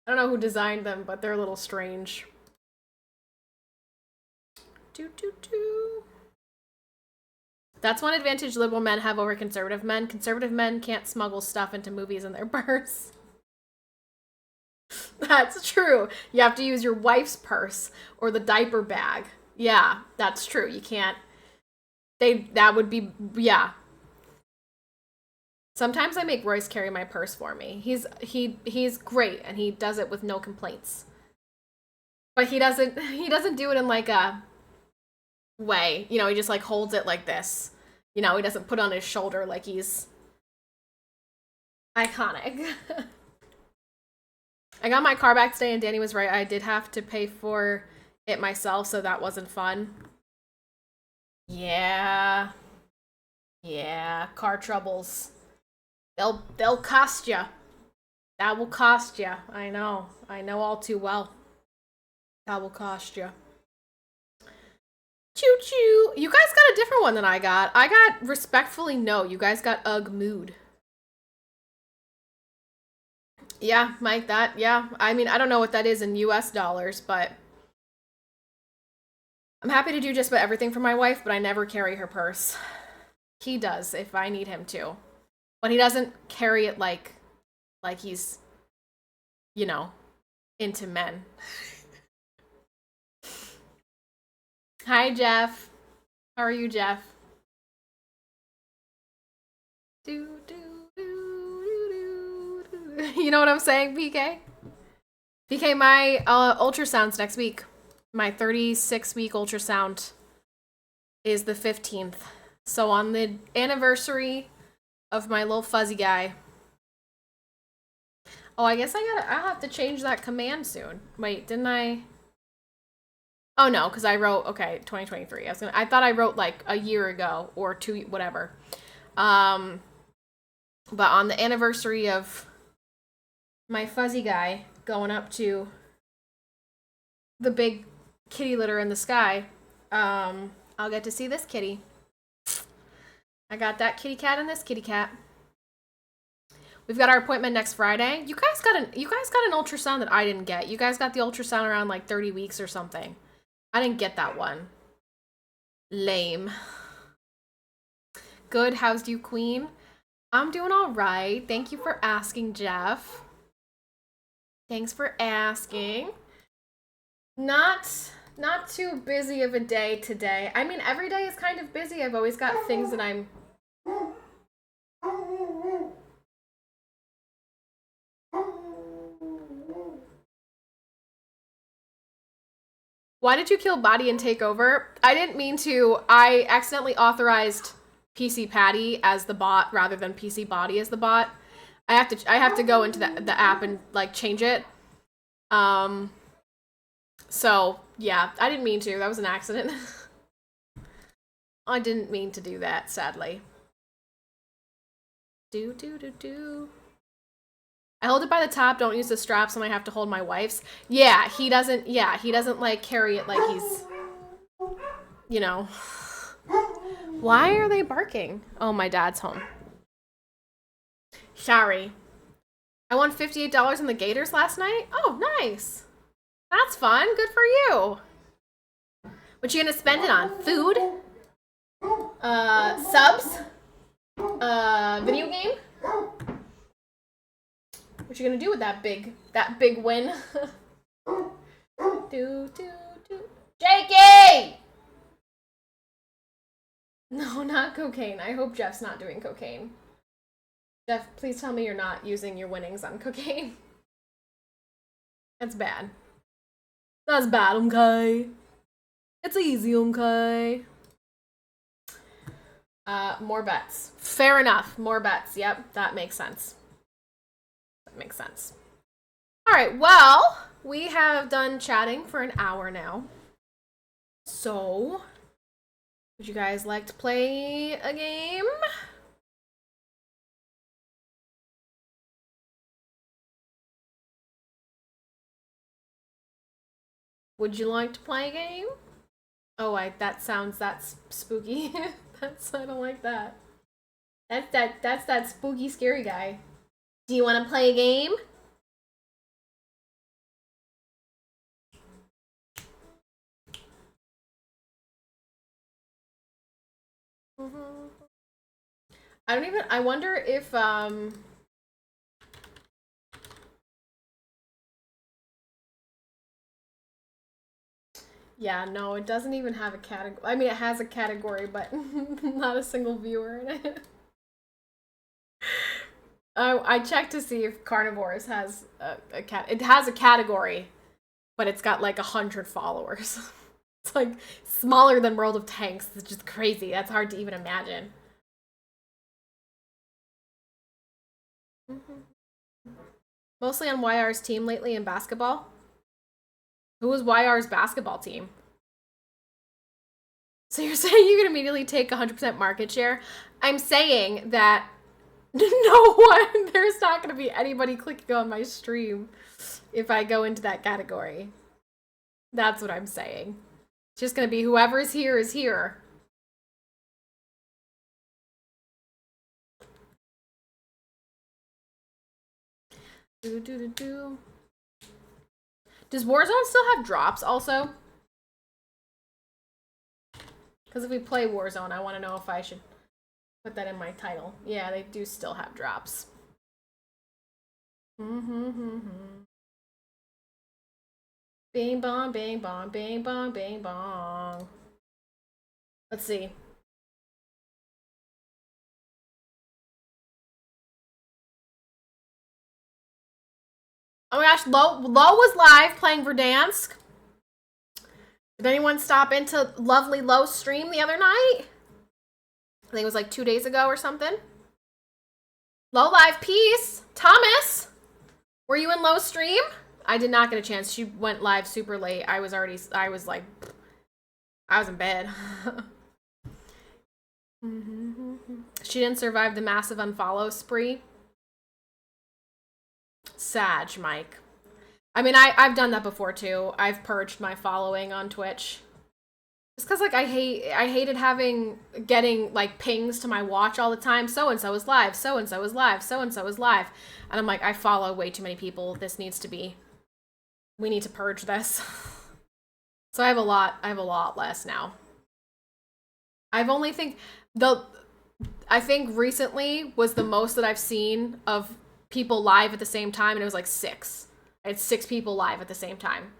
I don't know who designed them, but they're a little strange. That's one advantage liberal men have over conservative men. Conservative men can't smuggle stuff into movies in their purse. That's true. You have to use your wife's purse or the diaper bag. Yeah, that's true. You can't. That would be, yeah. Sometimes I make Royce carry my purse for me. He's great and he does it with no complaints. But he doesn't do it in like a way. He just like holds it like this. He doesn't put it on his shoulder like he's iconic. I got my car back today and Danny was right. I did have to pay for it myself, so that wasn't fun. Yeah. Yeah, car troubles. They'll cost you. That will cost you. I know all too well. That will cost you. Choo choo. You guys got a different one than I got. I got respectfully no. You guys got ugh mood. Yeah, Mike, yeah. I mean, I don't know what that is in US dollars, but I'm happy to do just about everything for my wife, but I never carry her purse. He does if I need him to. But he doesn't carry it like he's, into men. Hi, Jeff. How are you, Jeff? You know what I'm saying, PK? PK, my ultrasound's next week. My 36-week ultrasound is the 15th. So on the anniversary of my little fuzzy guy, Oh, I guess I'll have to change that command soon. Wait, didn't I? Oh no, because I wrote, okay, 2023. I thought I wrote like a year ago or two, whatever. But on the anniversary of my fuzzy guy going up to the big kitty litter in the sky, I'll get to see this kitty. I got that kitty cat and this kitty cat. We've got our appointment next Friday. You guys got an ultrasound that I didn't get. You guys got the ultrasound around like 30 weeks or something. I didn't get that one. Lame. Good. How's you, Queen? I'm doing all right. Thank you for asking, Jeff. Thanks for asking. Not too busy of a day today. I mean, every day is kind of busy. I've always got things that I'm... Why did you kill Body and take over? I didn't mean to. I accidentally authorized PCPatty as the bot rather than PCBody as the bot. I have to go into the app and like change it. So yeah, I didn't mean to. That was an accident. I didn't mean to do that, sadly. I hold it by the top, don't use the straps when I have to hold my wife's. Yeah, he doesn't like carry it like he's, you know. Why are they barking? Oh, my dad's home. Sorry. I won $58 in the Gators last night. Oh, nice. That's fun. Good for you. What you gonna spend it on? Food? Subs? Video game? What you gonna do with that big win? Jakey! No, not cocaine. I hope Jeff's not doing cocaine. Jeff, please tell me you're not using your winnings on cocaine. That's bad. That's bad, okay? It's easy, okay? More bets. Fair enough. More bets. Yep, that makes sense. Makes sense. All right, well, we have done chatting for an hour now. So, would you guys like to play a game? Would you like to play a game? Oh, that's spooky. I don't like that. That's that spooky, scary guy. Do you want to play a game? I wonder if, yeah, no, it doesn't even have a category. I mean, it has a category, but not a single viewer in it. I checked to see if Carnivores has it has a category, but it's got like 100 followers. It's like smaller than World of Tanks. It's just crazy. That's hard to even imagine. Mostly on YR's team lately in basketball. Who was YR's basketball team? So you're saying you can immediately take 100% market share? I'm saying that there's not going to be anybody clicking on my stream if I go into that category. That's what I'm saying. It's just going to be whoever's here is here. Does Warzone still have drops also? Because if we play Warzone, I want to know if I should put that in my title. Yeah, they do still have drops. Bing bong, bing bong, bing bong, bing bong. Let's see. Oh my gosh, Lo was live playing Verdansk. Did anyone stop into lovely Lo's stream the other night? I think it was like 2 days ago or something. Lo live, peace. Thomas. Were you in Low stream? I did not get a chance. She went live super late. I was in bed. She didn't survive the massive unfollow spree. Sag, Mike. I mean, I've done that before too. I've purged my following on Twitch. Just cause like I hated getting like pings to my watch all the time. So and so is live. So and so is live. So and so is live. And I'm like, I follow way too many people. We need to purge this. So I have a lot less now. I think recently was the most that I've seen of people live at the same time, and it was like 6. I had 6 people live at the same time.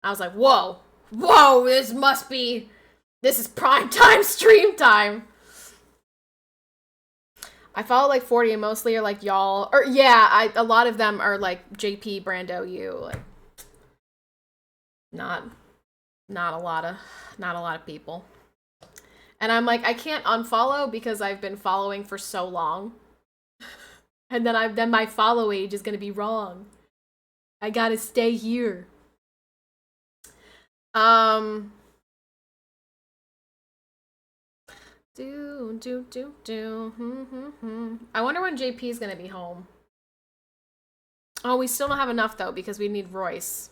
I was like, whoa, this is prime time stream time. I follow like 40 and mostly are like y'all, or yeah, a lot of them are like JP, Brando, you, like not a lot of people. And I'm like, I can't unfollow because I've been following for so long. And then my follow age is gonna be wrong. I gotta stay here. I wonder when JP is gonna be home. Oh, we still don't have enough though because we need Royce.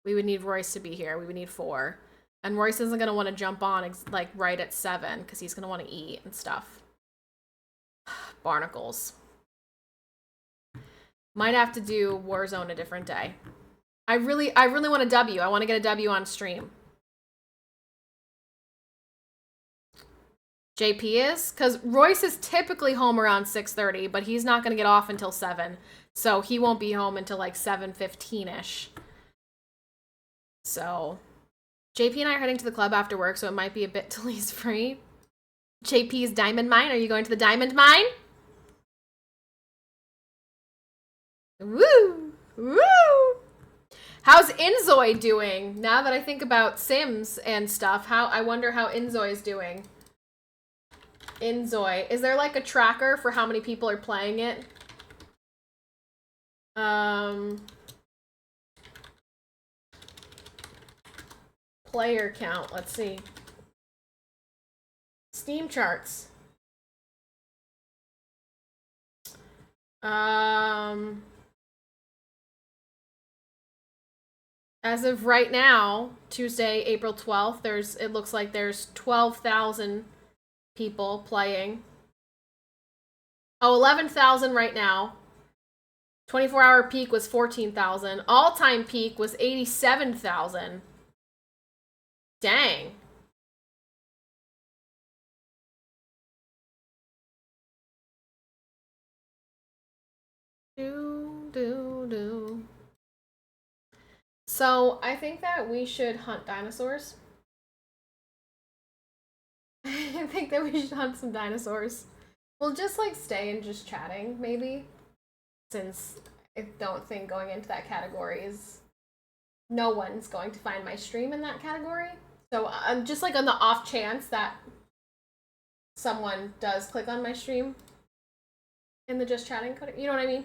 We would need Royce to be here. We would need 4. And Royce isn't gonna want to jump on like right at 7 because he's gonna want to eat and stuff. Barnacles. Might have to do Warzone a different day. I really want a W. I want to get a W on stream. JP is? Because Royce is typically home around 6:30, but he's not going to get off until 7. So he won't be home until like 7:15-ish. So JP and I are heading to the club after work, so it might be a bit till he's free. JP's diamond mine. Are you going to the diamond mine? Woo! Woo! How's Inzoy doing? Now that I think about Sims and stuff, I wonder how Inzoy's doing. Inzoy. Is there like a tracker for how many people are playing it? Player count. Let's see. Steam charts. As of right now, Tuesday, April 12th, it looks like there's 12,000 people playing. Oh, 11,000 right now. 24-hour peak was 14,000. All-time peak was 87,000. Dang. Do. So, I think that we should hunt dinosaurs. I think that we should hunt some dinosaurs. We'll just like stay and just chatting, maybe. Since I don't think going into that category is... No one's going to find my stream in that category. So I'm just like on the off chance that someone does click on my stream in the just chatting code. You know what I mean?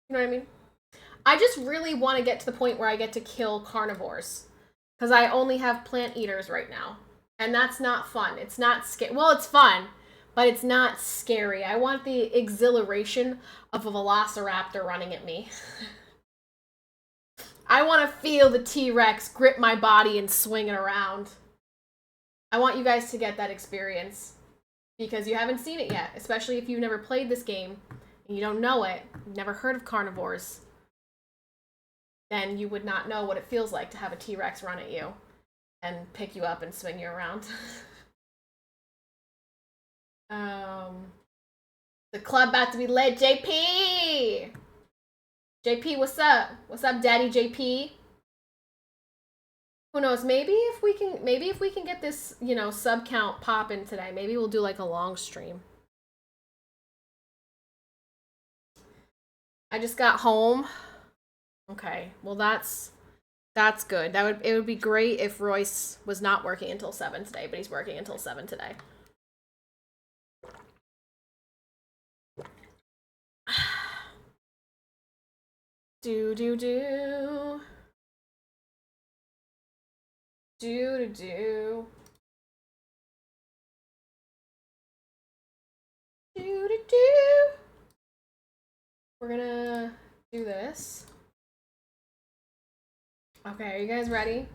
You know what I mean? I just really want to get to the point where I get to kill carnivores. Because I only have plant eaters right now. And that's not fun. It's not scary. Well, it's fun, but it's not scary. I want the exhilaration of a velociraptor running at me. I want to feel the T-Rex grip my body and swing it around. I want you guys to get that experience. Because you haven't seen it yet. Especially if you've never played this game and you don't know it. You've never heard of carnivores. Then you would not know what it feels like to have a T-Rex run at you and pick you up and swing you around. The club about to be lit. JP! JP, what's up? What's up, Daddy JP? Who knows? Maybe if we can get this, you know, sub count popping today, maybe we'll do like a long stream. I just got home. Okay, well that's good. It would be great if Royce was not working until 7 today, but he's working until 7 today. Do do do. Do do do. Do do do. We're gonna do this. Okay, are you guys ready?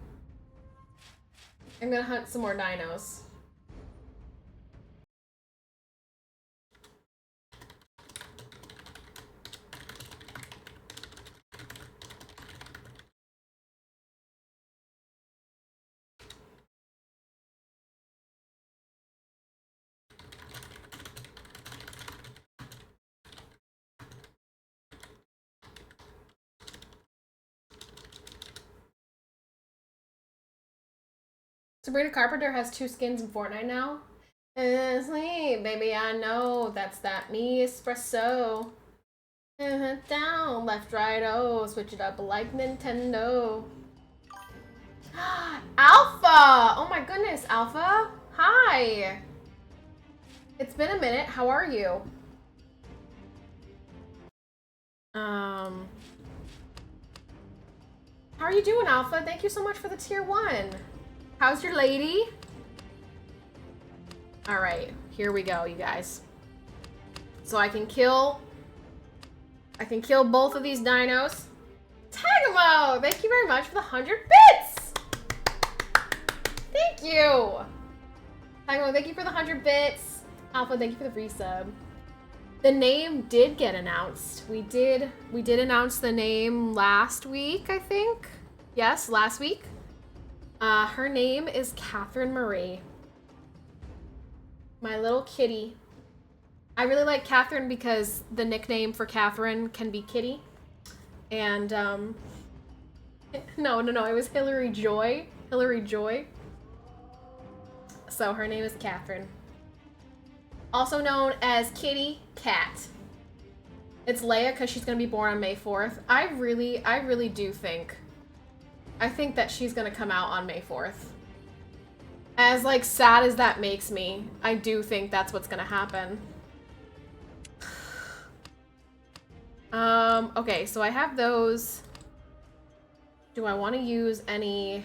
I'm gonna hunt some more dinos. Sabrina Carpenter has 2 skins in Fortnite now. Sleep, baby, I know that's that me espresso. Down, left, right, oh, switch it up like Nintendo. Alpha! Oh my goodness, Alpha. Hi. It's been a minute. How are you? How are you doing, Alpha? Thank you so much for the tier 1. How's your lady? All right, here we go, you guys. So I can kill both of these dinos. Tagamo, thank you very much for the 100 bits. Thank you. Tagamo, thank you for the 100 bits. Alpha, thank you for the resub. The name did get announced. We did announce the name last week, I think. Yes, last week. Her name is Catherine Marie. My little kitty. I really like Catherine because the nickname for Catherine can be Kitty. And, no, it was Hillary Joy. Hillary Joy. So her name is Catherine. Also known as Kitty Cat. It's Leia because she's going to be born on May 4th. I really do think. I think that she's going to come out on May 4th. As, like, sad as that makes me, I do think that's what's going to happen. Okay, so I have those. Do I want to use any...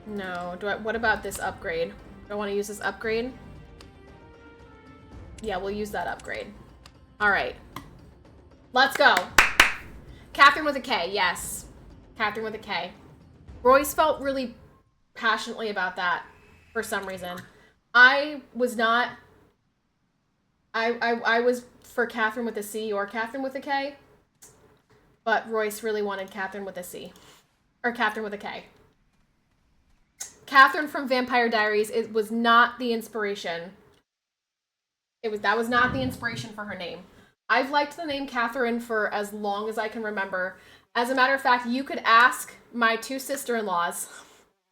No. What about this upgrade? Do I want to use this upgrade? Yeah, we'll use that upgrade. All right. Let's go. Catherine with a K, yes. Catherine with a K. Royce felt really passionately about that for some reason. I was not... I was for Catherine with a C or Catherine with a K. But Royce really wanted Catherine with a C. Or Catherine with a K. Catherine from Vampire Diaries, it was not the inspiration. That was not the inspiration for her name. I've liked the name Catherine for as long as I can remember. As a matter of fact, you could ask my 2 sister-in-laws,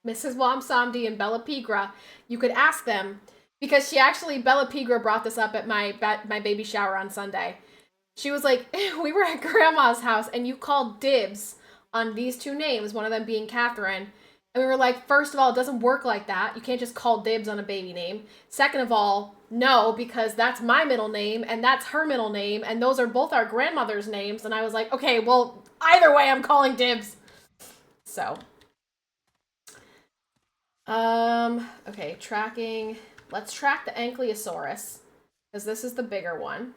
Mrs. Wamsamdi and Bella Pigra, you could ask them, because Bella Pigra brought this up at my baby shower on Sunday. She was like, we were at Grandma's house and you called dibs on these 2 names, one of them being Catherine. And we were like, first of all, it doesn't work like that. You can't just call dibs on a baby name. Second of all, no, because that's my middle name and that's her middle name and those are both our grandmother's names. And I was like, okay, well, either way, I'm calling dibs. So. Okay, tracking. Let's track the Ankylosaurus because this is the bigger one.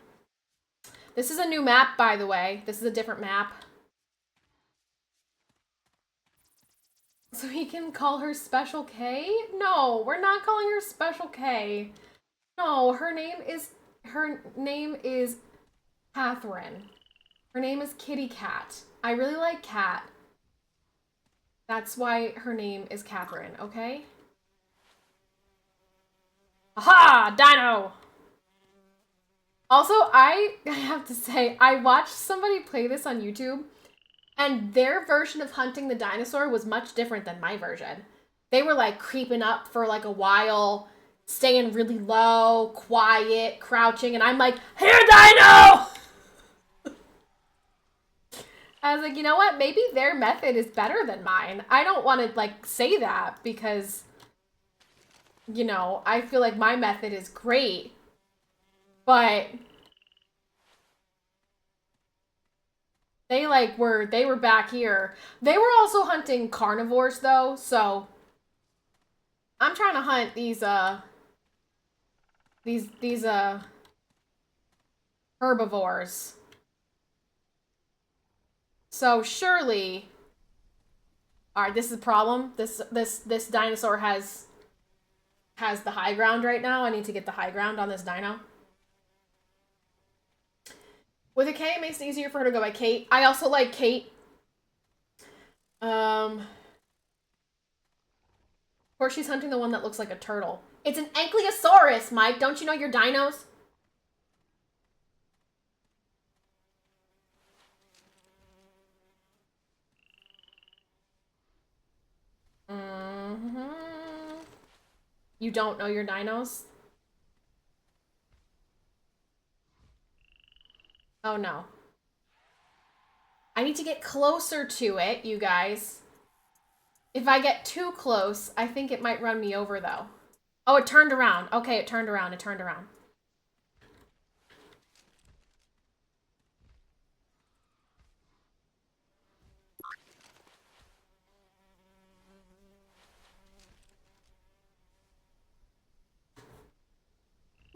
This is a new map, by the way. This is a different map. So he can call her Special K? No, we're not calling her Special K. No, her name is Catherine. Her name is Kitty Cat. I really like cat. That's why her name is Catherine, okay? Aha! Dino! Also, I have to say, I watched somebody play this on YouTube, and their version of hunting the dinosaur was much different than my version. They were like creeping up for like a while, staying really low, quiet, crouching, and I'm like, here, Dino! I was like, you know what? Maybe their method is better than mine. I don't want to like say that because, you know, I feel like my method is great, but They were back here. They were also hunting carnivores though, so I'm trying to hunt these herbivores. So surely, all right, this is a problem. This dinosaur has the high ground right now. I need to get the high ground on this dino. With a K, it makes it easier for her to go by Kate. I also like Kate. Of course, she's hunting the one that looks like a turtle. It's an Ankylosaurus, Mike. Don't you know your dinos? You don't know your dinos? Oh no. I need to get closer to it, you guys. If I get too close, I think it might run me over though. Oh, it turned around. Okay, it turned around. It turned around.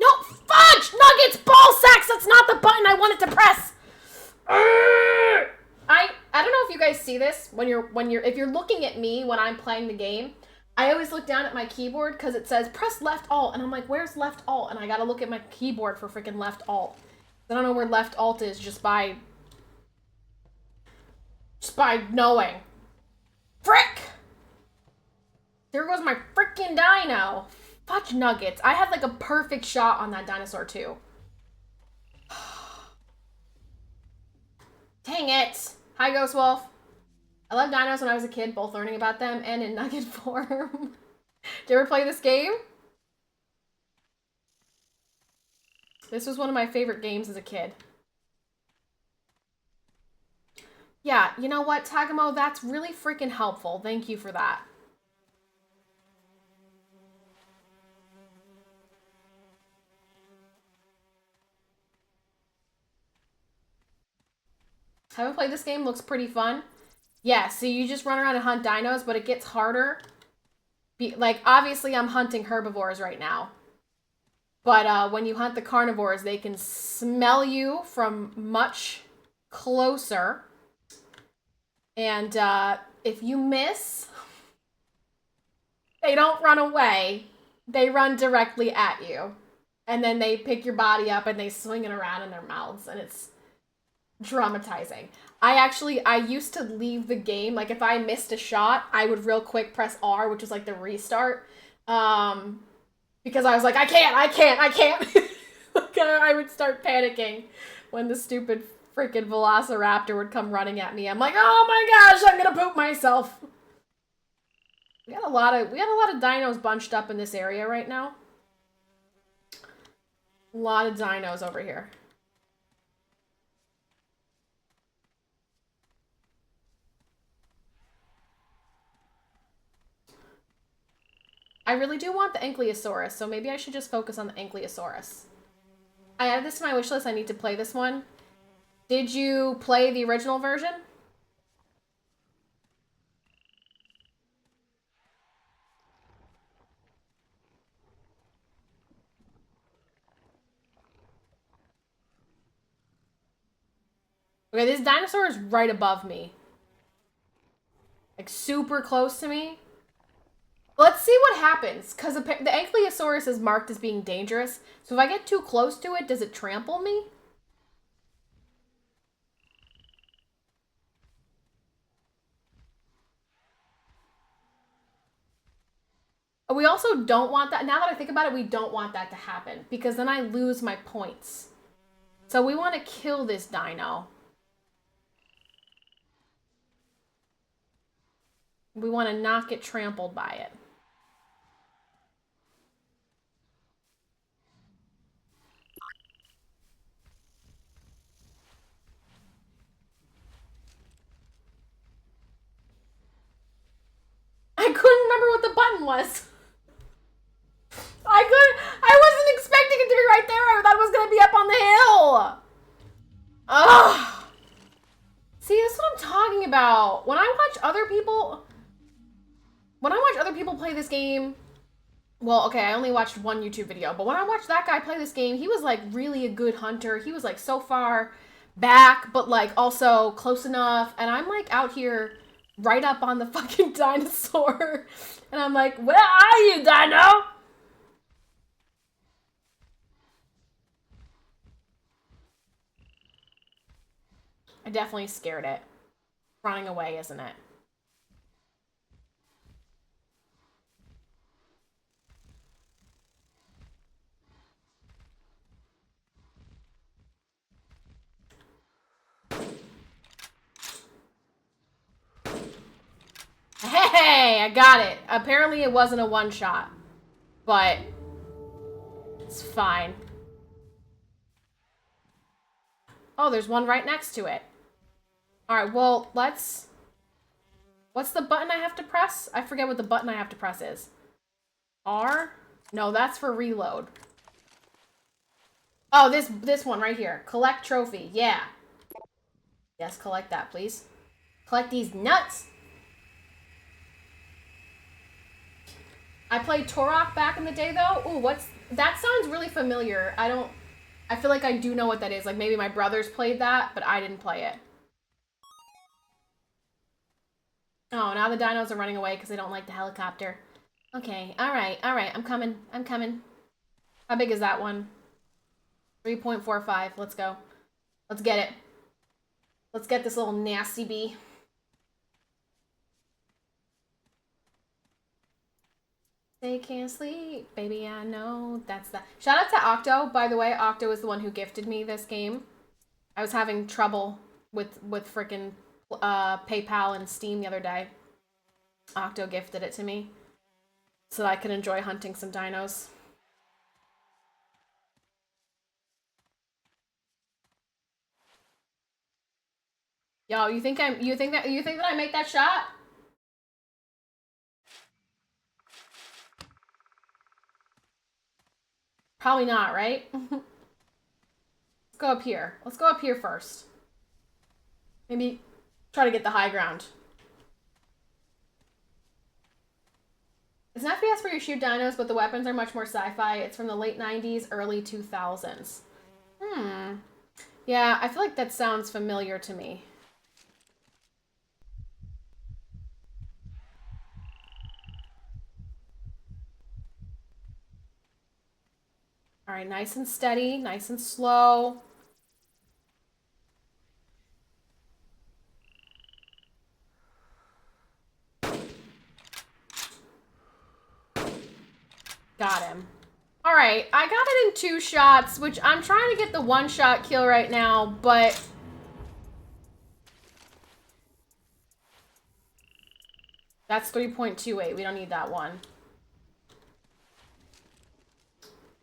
No, fudge! Nuggets, ball sacks! That's not the button I wanted to press! I don't know if you guys see this if you're looking at me when I'm playing the game. I always look down at my keyboard because it says press left alt, and I'm like, where's left alt? And I gotta look at my keyboard for freaking left alt. I don't know where left alt is just by knowing. Frick! There goes my freaking dino. Fudge nuggets. I had like a perfect shot on that dinosaur too. Dang it. Hi, Ghost Wolf. I loved dinos when I was a kid, both learning about them and in nugget form. Did you ever play this game? This was one of my favorite games as a kid. Yeah, you know what, Tagamo? That's really freaking helpful. Thank you for that. Haven't played this game. Looks pretty fun. Yeah, so you just run around and hunt dinos, but it gets harder. Like, obviously I'm hunting herbivores right now. But when you hunt the carnivores, they can smell you from much closer. And if you miss, they don't run away. They run directly at you. And then they pick your body up and they swing it around in their mouths. And it's traumatizing. I used to leave the game. Like, if I missed a shot, I would real quick press R, which is like the restart. Because I was like, I can't. Like, I would start panicking when the stupid freaking velociraptor would come running at me. I'm like, oh my gosh, I'm gonna poop myself. We got a lot of dinos bunched up in this area right now. A lot of dinos over here. I really do want the Ankylosaurus, so maybe I should just focus on the Ankylosaurus. I added this to my wish list. I need to play this one. Did you play the original version? Okay, this dinosaur is right above me. Like, super close to me. Let's see what happens, because the Ankylosaurus is marked as being dangerous. So if I get too close to it, does it trample me? We also don't want that. Now that I think about it, we don't want that to happen, because then I lose my points. So we want to kill this dino. We want to not get trampled by it. I couldn't remember what the button was. I wasn't expecting it to be right there. I thought it was going to be up on the hill. Ugh. See, about when I watch other people play this game. Well, okay, I only watched one YouTube video, but when I watched that guy play this game, he was like really a good hunter. He was like so far back, but like also close enough. And I'm like out here right up on the fucking dinosaur. And I'm like, where are you, Dino? I definitely scared it. Running away, isn't it? Hey, I got it. Apparently it wasn't a one-shot, but it's fine. Oh, there's one right next to it. All right, well, let's... What's the button I have to press? I forget what the button I have to press is. R? No, that's for reload. Oh, this one right here. Collect trophy. Yeah. Yes, collect that, please. Collect these nuts. I played Turok back in the day, though. Ooh, what's... That sounds really familiar. I feel like I do know what that is. Like, maybe my brothers played that, but I didn't play it. Oh, now the dinos are running away because they don't like the helicopter. Okay, alright, I'm coming. How big is that one? 3.45. Let's go. Let's get it. Let's get this little nasty bee. They can't sleep, baby, I know. That's that. Shout out to Octo, by the way. Octo is the one who gifted me this game. I was having trouble with frickin' PayPal and Steam the other day. Octo gifted it to me so that I could enjoy hunting some dinos. Yo, you think that I make that shot? Probably not, right? Let's go up here. Let's go up here first. Maybe try to get the high ground. It's an FPS where you shoot dinos, but the weapons are much more sci-fi. It's from the late 90s, early 2000s. Yeah, I feel like that sounds familiar to me. All right, nice and steady, nice and slow. Got him. All right, I got it in 2 shots, which I'm trying to get the 1-shot kill right now, but... That's 3.28. We don't need that one.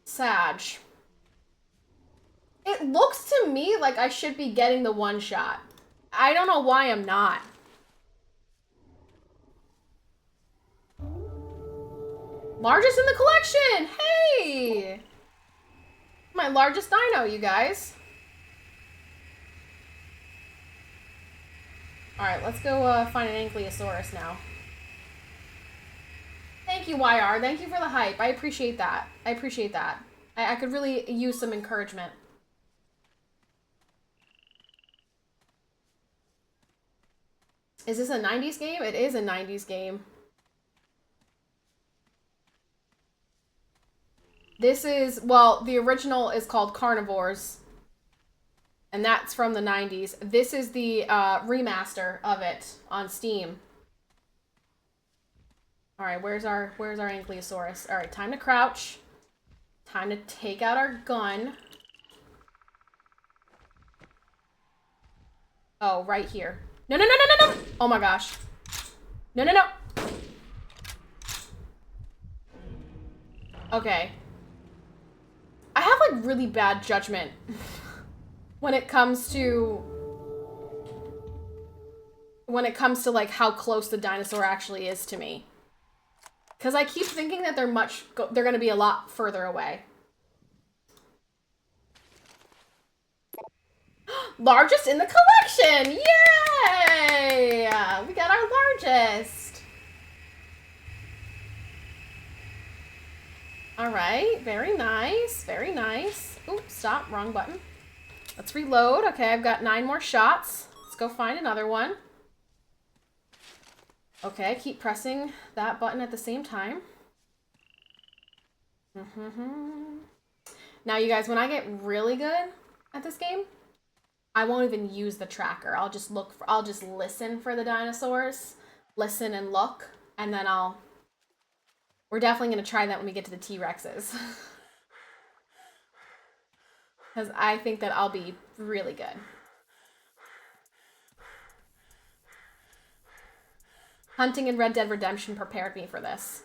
Sag. It looks to me like I should be getting the 1-shot. I don't know why I'm not. Largest in the collection! Hey! My largest dino, you guys. Alright, let's go find an Ankylosaurus now. Thank you, YR. Thank you for the hype. I appreciate that. I appreciate that. I could really use some encouragement. Is this a 90s game? It is a 90s game. This is, well, the original is called Carnivores. And that's from the 90s. This is the remaster of it on Steam. Alright, where's our Ankylosaurus? Alright, time to crouch. Time to take out our gun. Oh, right here. No, no, no, no, no, no! Oh my gosh. No, no, no! Okay. I have, like, really bad judgment when it comes to... like, how close the dinosaur actually is to me. Because I keep thinking that they're gonna be a lot further away. Largest in the collection! Yay! right, very nice, very nice. Oops, stop, wrong button. Let's reload. Okay, I've got 9 more shots. Let's go find another one. Okay, keep pressing that button at the same time. Now, you guys, when I get really good at this game, I won't even use the tracker. I'll just listen for the dinosaurs, listen and look, and then we're definitely going to try that when we get to the T-Rexes. Because I think that I'll be really good. Hunting in Red Dead Redemption prepared me for this.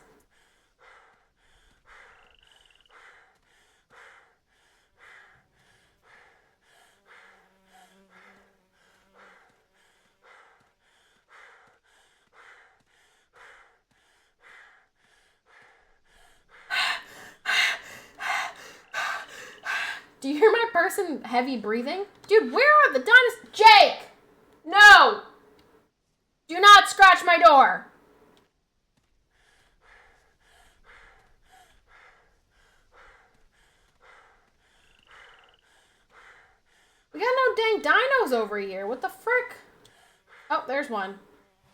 Do you hear my person heavy breathing? Dude, where are the dinosaurs? Jake! No! Do not scratch my door! We got no dang dinos over here. What the frick? Oh, there's one.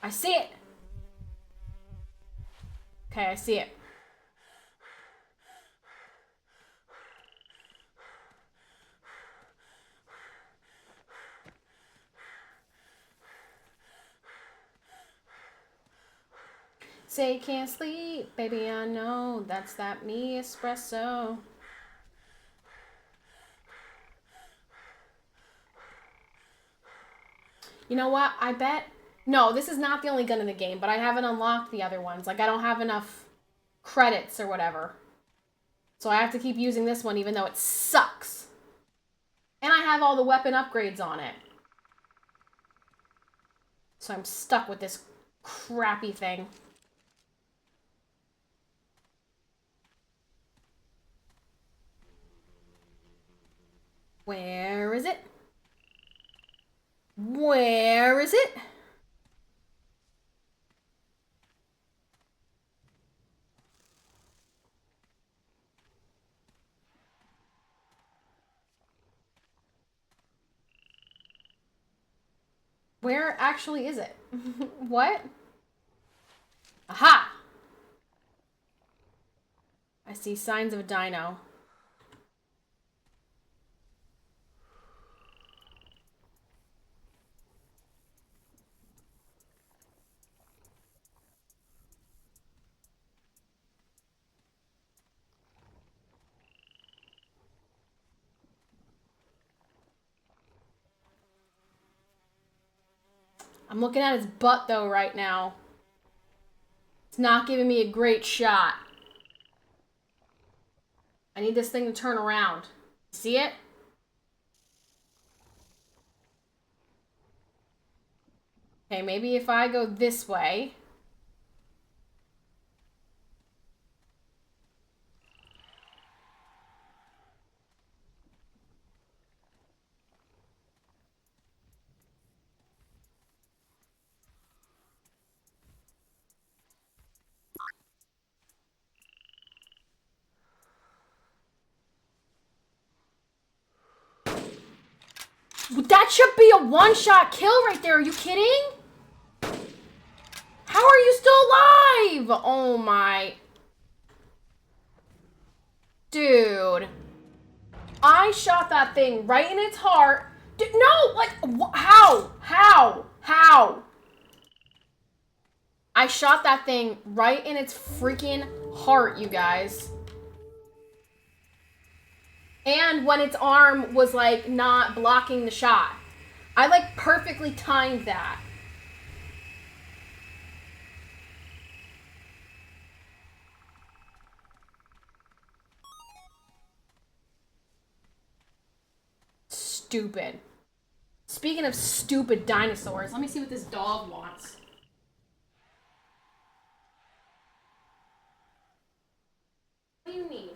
I see it. Okay, I see it. Say you can't sleep, baby, I know. That's that me espresso. You know what? I bet... No, this is not the only gun in the game, but I haven't unlocked the other ones. Like, I don't have enough credits or whatever. So I have to keep using this one even though it sucks. And I have all the weapon upgrades on it. So I'm stuck with this crappy thing. Where is it? Where is it? Where actually is it? What? Aha! I see signs of a dino. I'm looking at his butt, though, right now. It's not giving me a great shot. I need this thing to turn around. See it? Okay, maybe if I go this way. That should be a one-shot kill right there. Are you kidding? How are you still alive? Oh my. Dude. I shot that thing right in its heart. Dude, no, like, how? How? I shot that thing right in its freaking heart, you guys. And when its arm was, like, not blocking the shot. I, like, perfectly timed that. Stupid. Speaking of stupid dinosaurs, let me see what this dog wants. What do you need?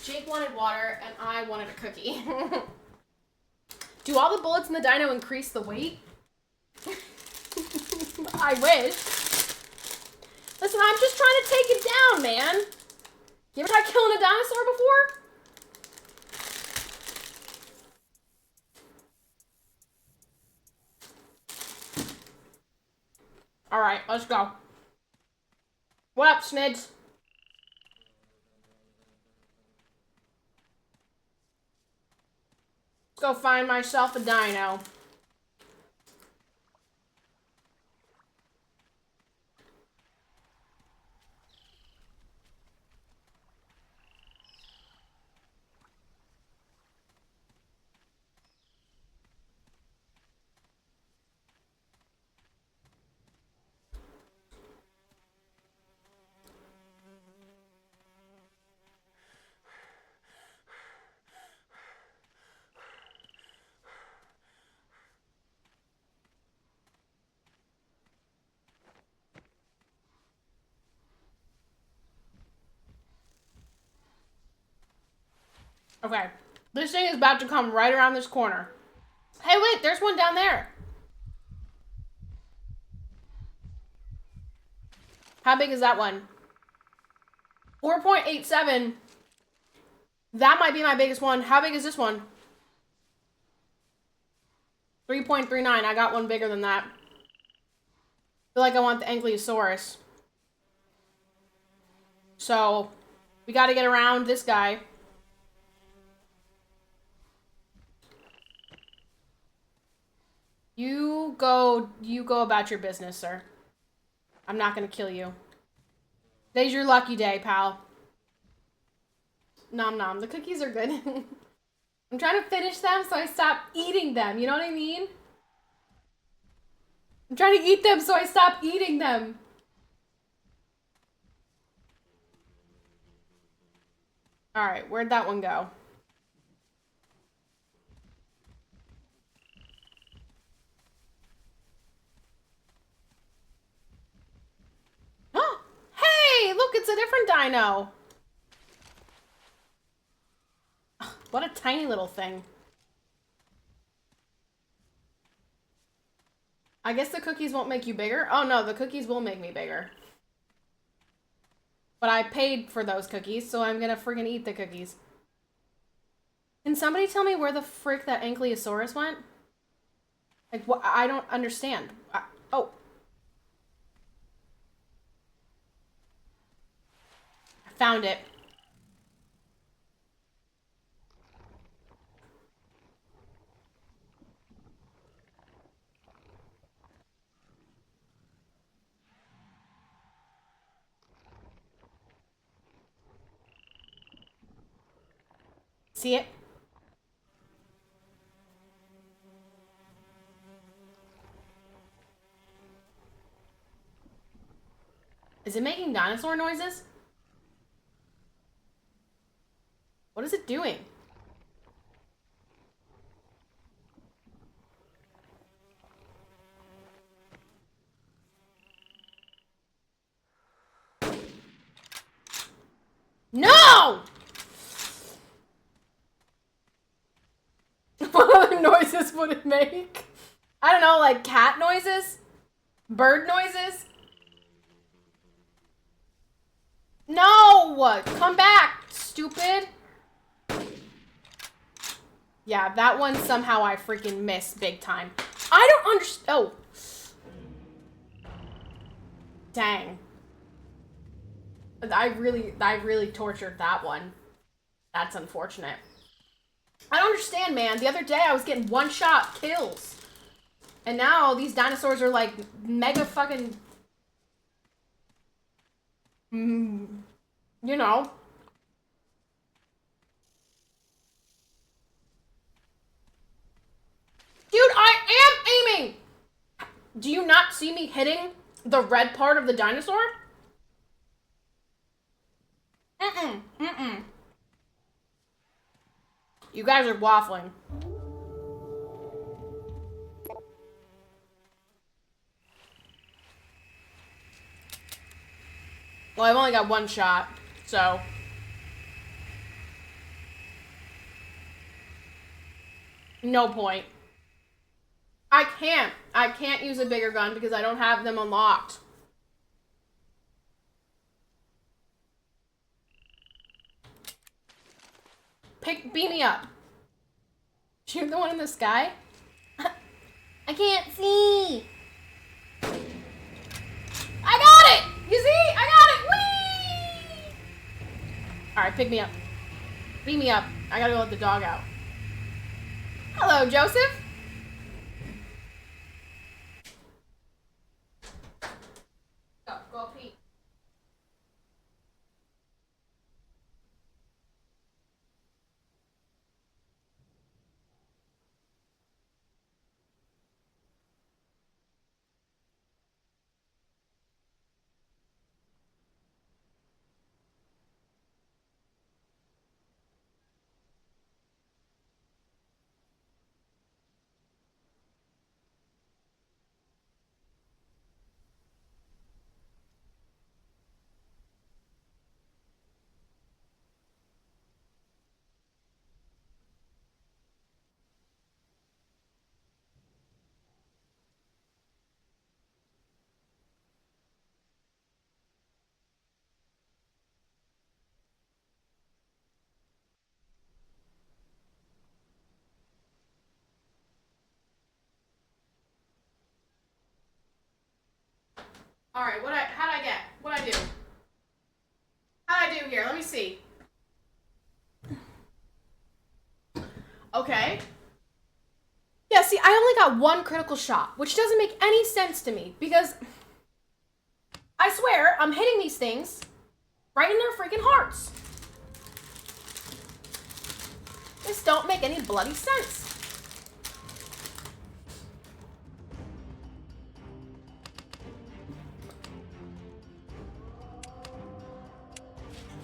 Jake wanted water, and I wanted a cookie. Do all the bullets in the dino increase the weight? I wish. Listen, I'm just trying to take it down, man. You ever tried killing a dinosaur before? Alright, let's go. What up, Snids? Let's go find myself a dino. Okay, this thing is about to come right around this corner. Hey, wait, there's one down there. How big is that one? 4.87. That might be my biggest one. How big is this one? 3.39. I got one bigger than that. I feel like I want the Ankylosaurus. So, we gotta get around this guy. You go about your business, sir. I'm not gonna kill you. Today's your lucky day, pal. Nom nom. The cookies are good. I'm trying to finish them so I stop eating them. You know what I mean? I'm trying to eat them so I stop eating them. Alright, where'd that one go? Hey, look, it's a different dino. What a tiny little thing. I guess the cookies won't make you bigger. Oh no, the cookies will make me bigger. But I paid for those cookies, so I'm gonna friggin' eat the cookies. Can somebody tell me where the frick that Ankylosaurus went? Like, what? I don't understand. Oh. I found it. See it? Is it making dinosaur noises? What is it doing? No! What other noises would it make? I don't know, like cat noises? Bird noises? No! Come back, stupid! Yeah, that one somehow I freaking missed big time. I don't understand. Oh. Dang. I really tortured that one. That's unfortunate. I don't understand, man. The other day I was getting one-shot kills. And now these dinosaurs are like mega fucking... you know. Dude, I am aiming! Do you not see me hitting the red part of the dinosaur? You guys are waffling. Well, I've only got one shot, so... No point. I can't use a bigger gun because I don't have them unlocked. Beam me up. Shoot the one in the sky? I can't see. I got it! You see? I got it! Whee! Alright, pick me up. Beam me up. I gotta go let the dog out. Hello, Joseph. Go pee. Alright, how'd I get? What'd I do? How'd I do here? Let me see. Okay. Yeah, see, I only got one critical shot, which doesn't make any sense to me, because I swear I'm hitting these things right in their freaking hearts. This don't make any bloody sense.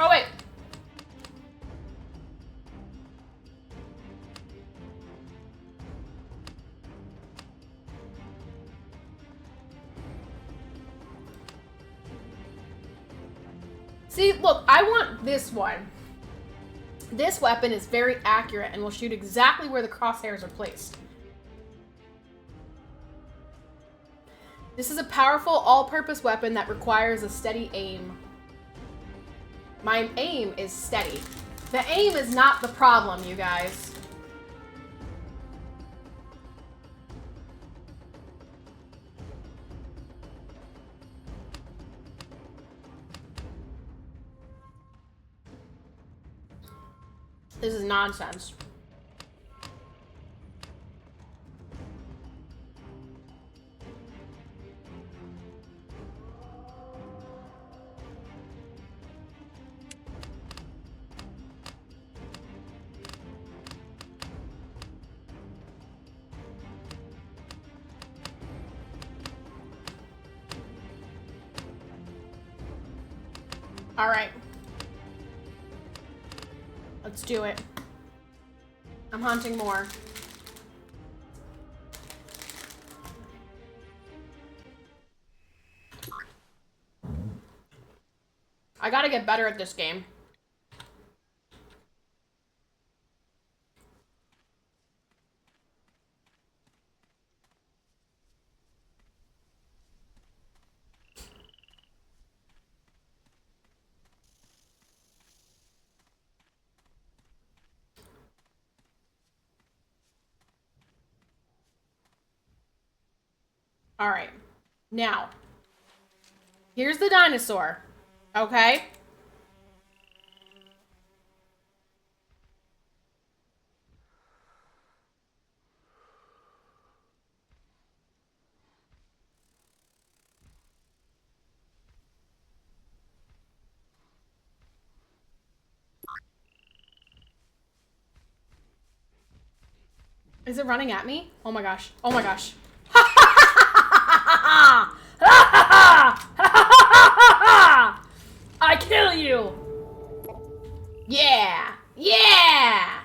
Oh, wait. See, look, I want this one. This weapon is very accurate and will shoot exactly where the crosshairs are placed. This is a powerful, all-purpose weapon that requires a steady aim. My aim is steady. The aim is not the problem, you guys. This is nonsense. All right. Let's do it. I'm hunting more. I gotta get better at this game. All right. Now, here's the dinosaur. Okay? Is it running at me? Oh my gosh. Oh my gosh. I kill you! Yeah! Yeah!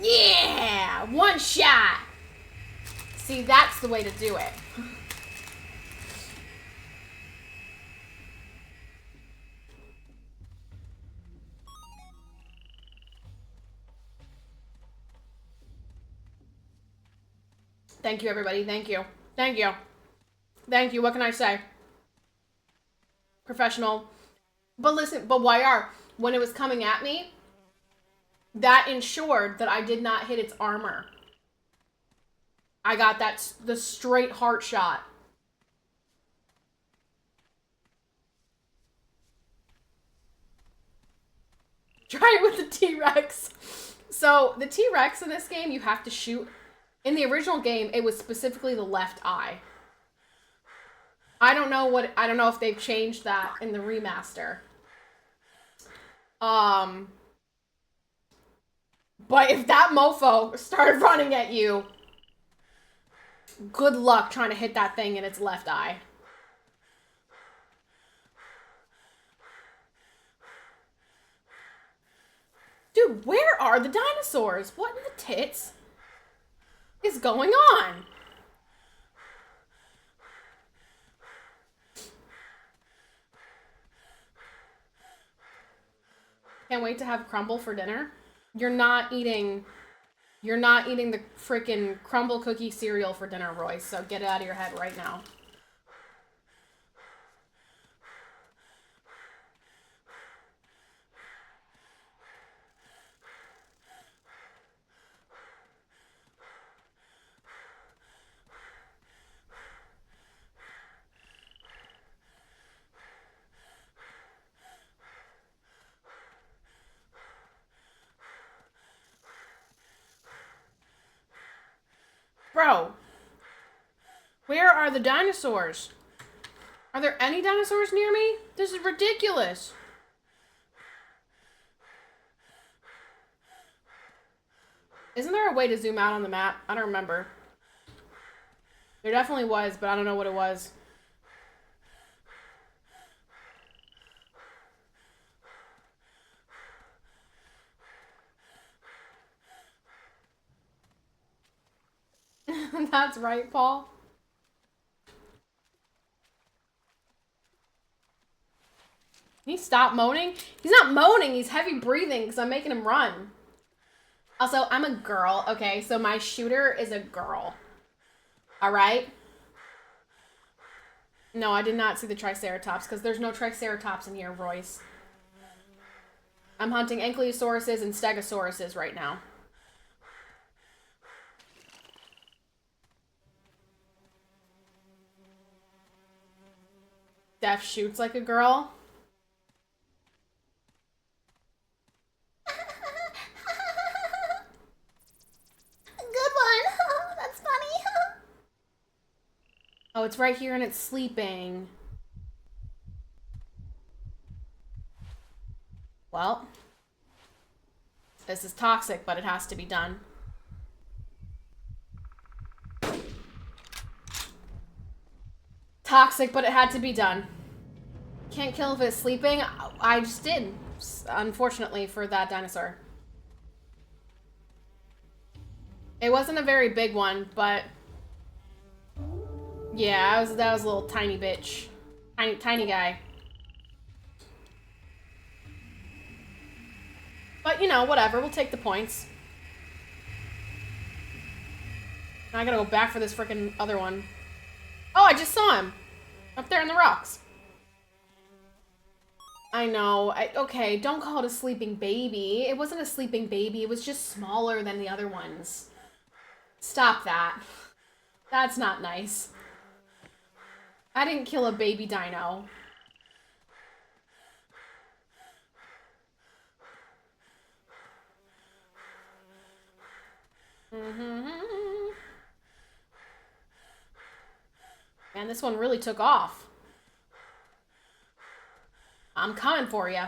Yeah! One shot! See, that's the way to do it. Thank you, everybody. Thank you. Thank you. Thank you. What can I say? Professional. But listen, but YR, when it was coming at me, that ensured that I did not hit its armor. I got the straight heart shot. Try it with the T-Rex. So, the T-Rex in this game, you have to shoot. In the original game, it was specifically the left eye. I don't know if they've changed that in the remaster. But if that mofo started running at you, good luck trying to hit that thing in its left eye. Dude, where are the dinosaurs? What in the tits is going on? Can't wait to have crumble for dinner. You're not eating the freaking crumble cookie cereal for dinner, Royce, so get it out of your head right now. Bro, where are the dinosaurs? Are there any dinosaurs near me? This is ridiculous. Isn't there a way to zoom out on the map? I don't remember. There definitely was, but I don't know what it was. That's right, Paul. Can he stop moaning? He's not moaning, he's heavy breathing because I'm making him run. Also, I'm a girl, okay? So my shooter is a girl. Alright? No, I did not see the Triceratops because there's no Triceratops in here, Royce. I'm hunting Ankylosauruses and Stegosauruses right now. Def shoots like a girl. Good one. That's funny. Oh, it's right here and it's sleeping. Well, this is toxic, but it has to be done. Toxic, but it had to be done. Can't kill if it's sleeping. I just did, unfortunately, for that dinosaur. It wasn't a very big one, but yeah, that was a little tiny bitch. Tiny guy. But, you know, whatever. We'll take the points. Now I gotta go back for this freaking other one. Oh, I just saw him. Up there in the rocks. I know. Okay, don't call it a sleeping baby. It wasn't a sleeping baby. It was just smaller than the other ones. Stop that. That's not nice. I didn't kill a baby dino. Man, this one really took off. I'm coming for you.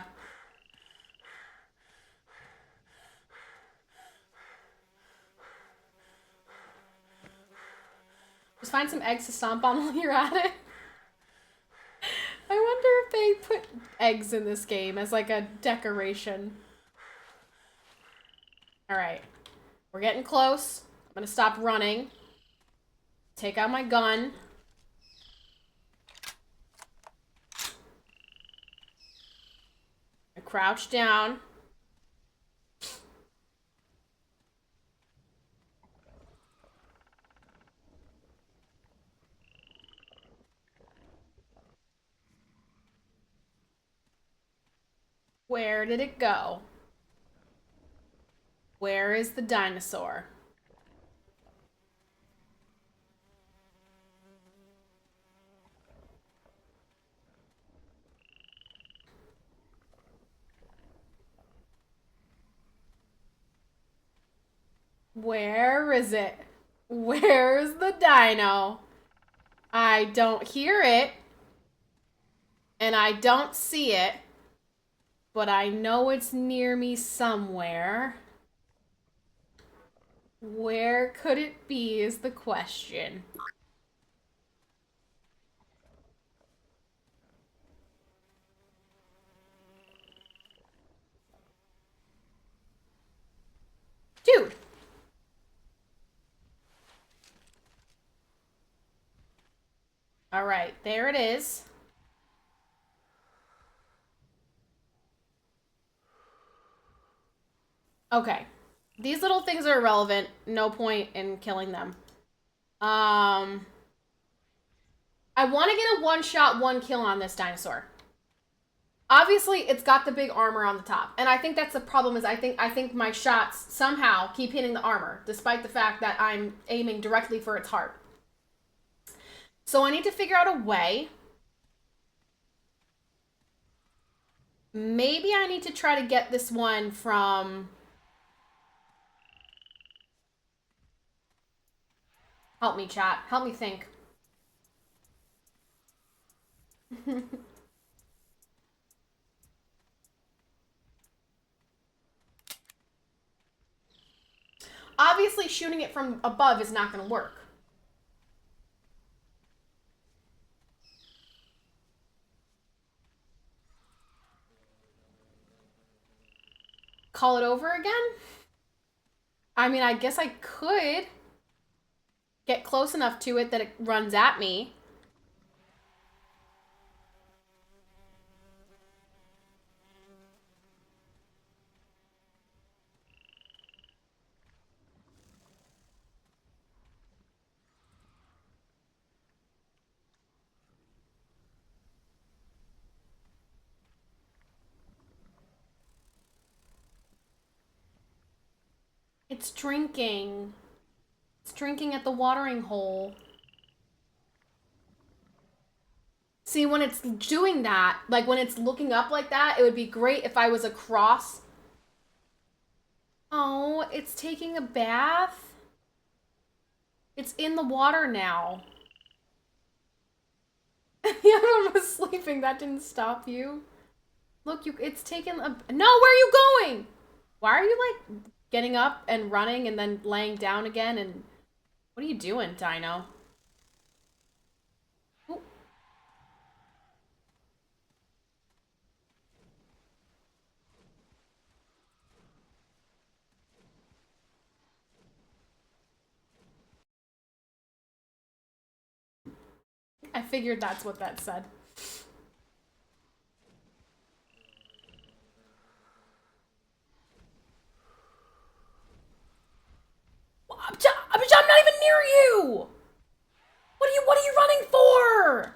Just find some eggs to stomp on while you're at it. I wonder if they put eggs in this game as like a decoration. Alright. We're getting close. I'm gonna stop running. Take out my gun. I crouch down. Where did it go? Where is the dinosaur? Where is it? Where's the dino? I don't hear it. And I don't see it. But I know it's near me somewhere. Where could it be is the question. Dude. All right, there it is. Okay. These little things are irrelevant. No point in killing them. I want to get a one-shot, one kill on this dinosaur. Obviously, it's got the big armor on the top. And I think that's the problem is I think my shots somehow keep hitting the armor, despite the fact that I'm aiming directly for its heart. So I need to figure out a way. Maybe I need to try to get this one from... Help me, chat. Help me think. Obviously, shooting it from above is not going to work. Call it over again? I mean, I guess I could get close enough to it that it runs at me. It's drinking. It's drinking at the watering hole. See, when it's doing that, like when it's looking up like that, it would be great if I was across. Oh, it's taking a bath? It's in the water now. The other one was sleeping. That didn't stop you. Look, it's taken a... No, where are you going? Why are you, like, getting up and running and then laying down again? And what are you doing, Dino? Ooh. I figured that's what that said. I'm not even near you! What are you running for?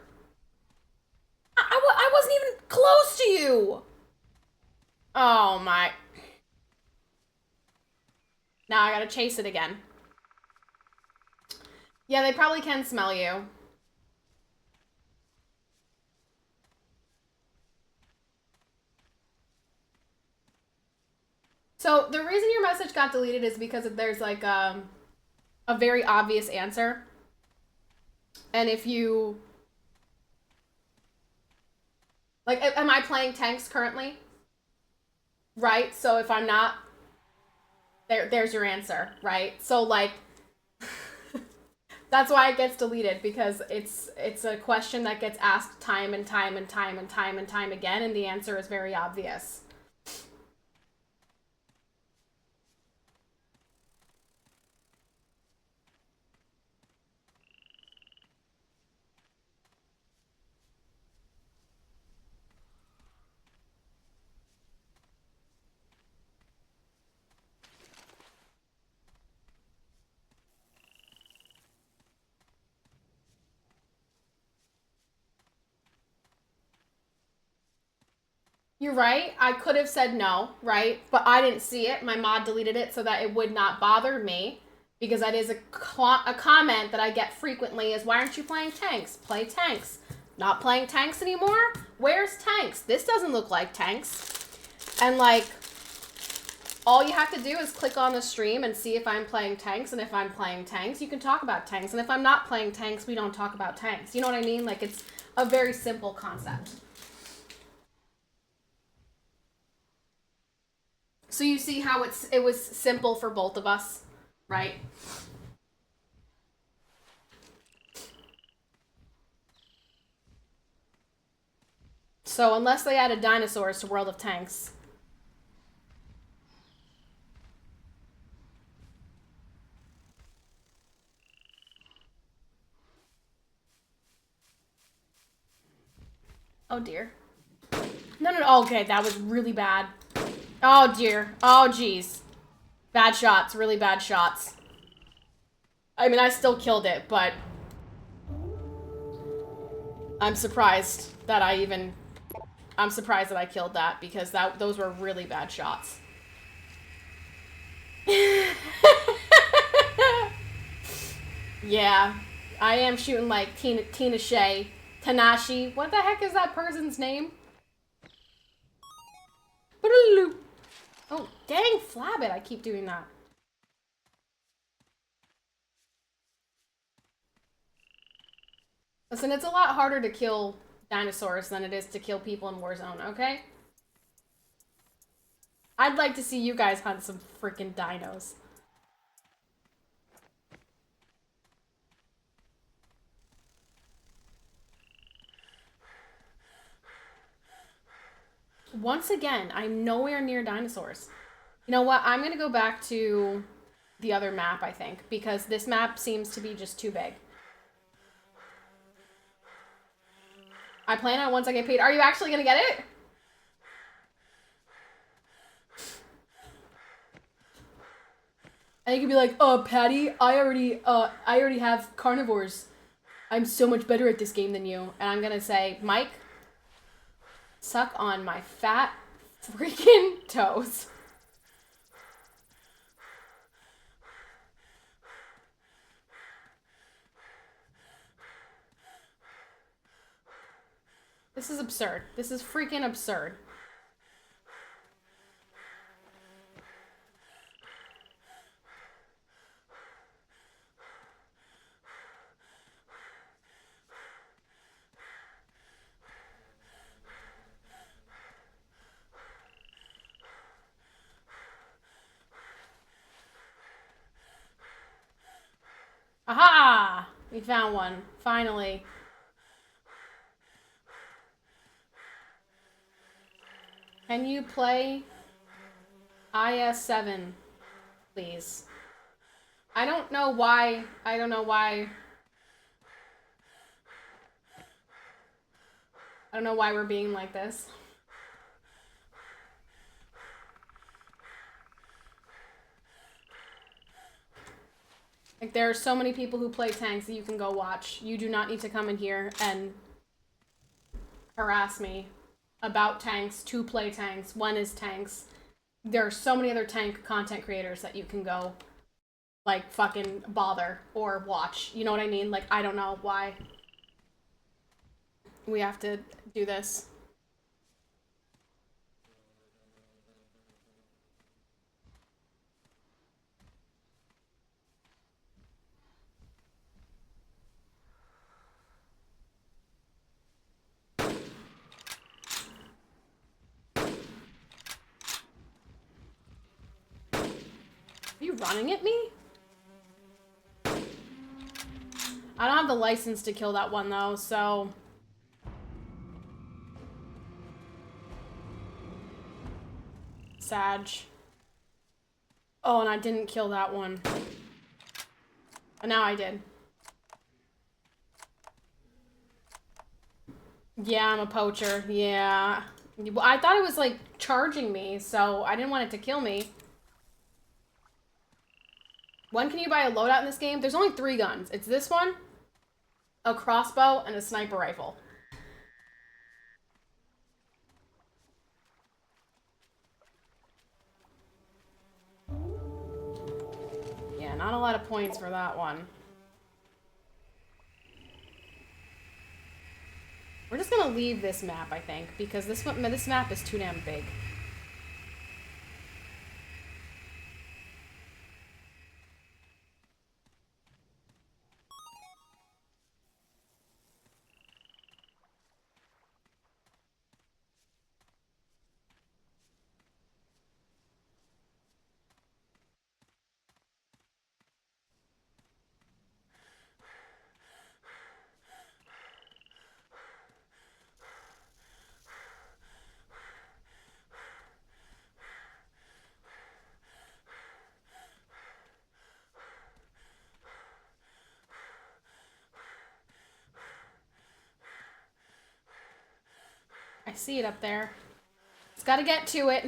I wasn't even close to you! Oh my... Now I gotta chase it again. Yeah, they probably can smell you. So the reason your message got deleted is because there's like a very obvious answer. And if you... Like, am I playing tanks currently? Right? So if I'm not... There's your answer, right? So like... That's why it gets deleted, because it's a question that gets asked time and time and time and time and time again, and the answer is very obvious. You're right. I could have said no, right? But I didn't see it. My mod deleted it so that it would not bother me. Because that is a comment that I get frequently is, why aren't you playing tanks? Play tanks. Not playing tanks anymore? Where's tanks? This doesn't look like tanks. And like, all you have to do is click on the stream and see if I'm playing tanks. And if I'm playing tanks, you can talk about tanks. And if I'm not playing tanks, we don't talk about tanks. You know what I mean? Like, it's a very simple concept. So you see how it was simple for both of us, right? So unless they added dinosaurs to World of Tanks. Oh dear. No. Okay, that was really bad. Oh dear. Oh geez. Bad shots. Really bad shots. I mean, I still killed it, but I'm surprised that I'm surprised that I killed that because those were really bad shots. Yeah, I am shooting like Tina Shay, Tanashi. What the heck is that person's name? Oh, dang, Flabbit, I keep doing that. Listen, it's a lot harder to kill dinosaurs than it is to kill people in Warzone, okay? I'd like to see you guys hunt some freaking dinos. Once again, I'm nowhere near dinosaurs. You know what? I'm gonna go back to the other map, I think, because this map seems to be just too big. I plan on once I get paid. Are you actually gonna get it? And you could be like, Patty, I already have Carnivores. I'm so much better at this game than you. And I'm gonna say, Mike, suck on my fat freaking toes. This is absurd. This is freaking absurd. Aha! We found one. Finally. Can you play IS7, please? I don't know why. I don't know why we're being like this. Like, there are so many people who play tanks that you can go watch. You do not need to come in here and harass me about tanks, to play tanks, one is tanks. There are so many other tank content creators that you can go, like, fucking bother or watch. You know what I mean? Like, I don't know why we have to do this. Are you running at me? I don't have the license to kill that one though, so... Sag. Oh, and I didn't kill that one. And now I did. Yeah, I'm a poacher. Yeah. I thought it was, like, charging me, so I didn't want it to kill me. When can you buy a loadout in this game? There's only 3 guns. It's this one, a crossbow, and a sniper rifle. hell out of points for that one. We're just gonna leave this map, I think, because this map is too damn big. I see it up there. Just gotta get to it.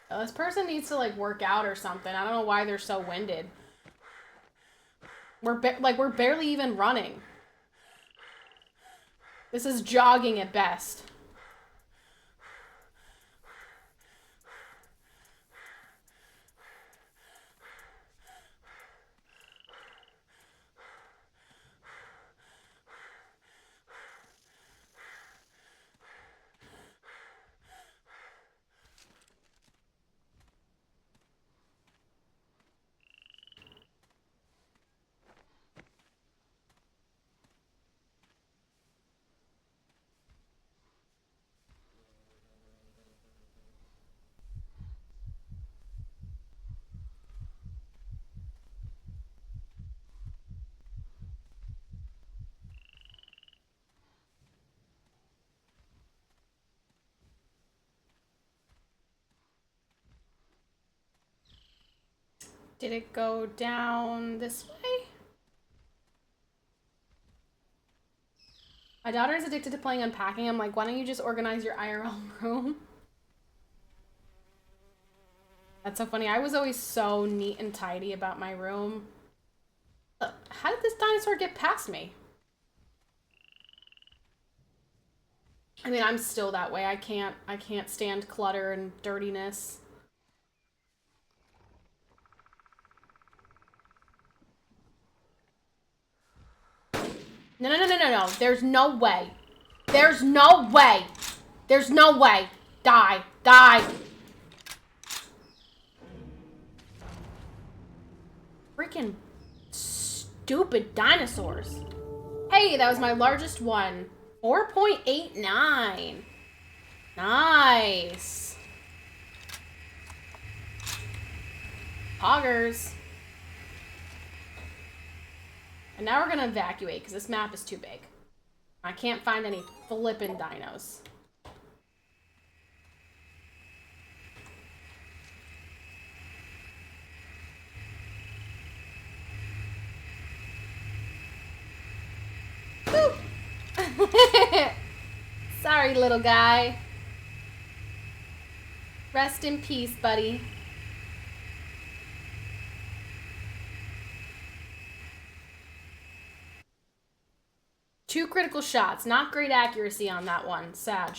Oh, this person needs to, like, work out or something. I don't know why they're so winded. We're barely even running. This is jogging at best. Did it go down this way? My daughter is addicted to playing unpacking. I'm like, why don't you just organize your IRL room? That's so funny. I was always so neat and tidy about my room. How did this dinosaur get past me? I mean, I'm still that way. I can't stand clutter and dirtiness. No. There's no way. There's no way. There's no way. Die. Freaking stupid dinosaurs. Hey, that was my largest one. 4.89. Nice. Poggers. And now we're gonna evacuate because this map is too big. I can't find any flippin' dinos. Sorry, little guy. Rest in peace, buddy. Two critical shots. Not great accuracy on that one. Sag.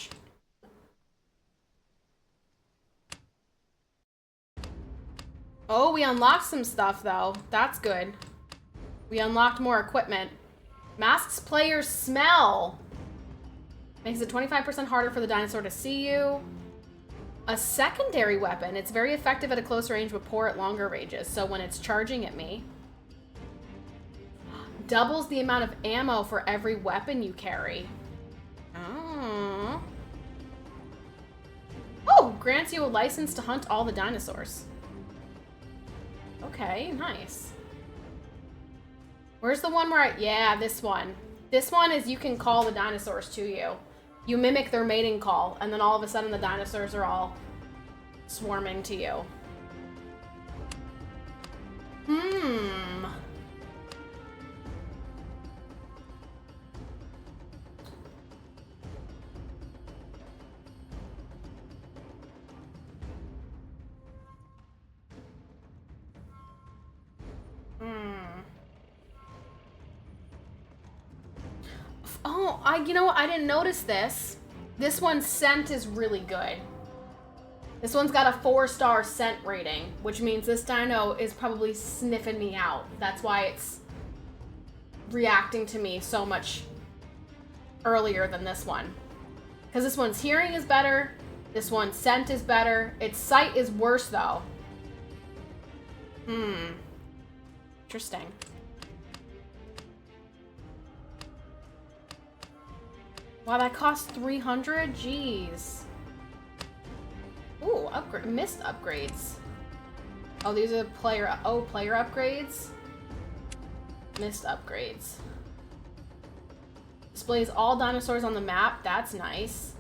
Oh, we unlocked some stuff, though. That's good. We unlocked more equipment. Masks players smell. Makes it 25% harder for the dinosaur to see you. A secondary weapon. It's very effective at a close range, but poor at longer ranges. So when it's charging at me, doubles the amount of ammo for every weapon you carry. Oh, grants you a license to hunt all the dinosaurs. Okay, nice. Where's the one where yeah, this one. This one is you can call the dinosaurs to you. You mimic their mating call, and then all of a sudden the dinosaurs are all swarming to you. Oh, you know what? I didn't notice this. This one's scent is really good. This one's got a 4-star scent rating, which means this dino is probably sniffing me out. That's why it's reacting to me so much earlier than this one. Because this one's hearing is better. This one's scent is better. Its sight is worse, though. Interesting. Wow, that cost 300? Jeez. Ooh, missed upgrades. Oh, these are player upgrades? Missed upgrades. Displays all dinosaurs on the map. That's nice.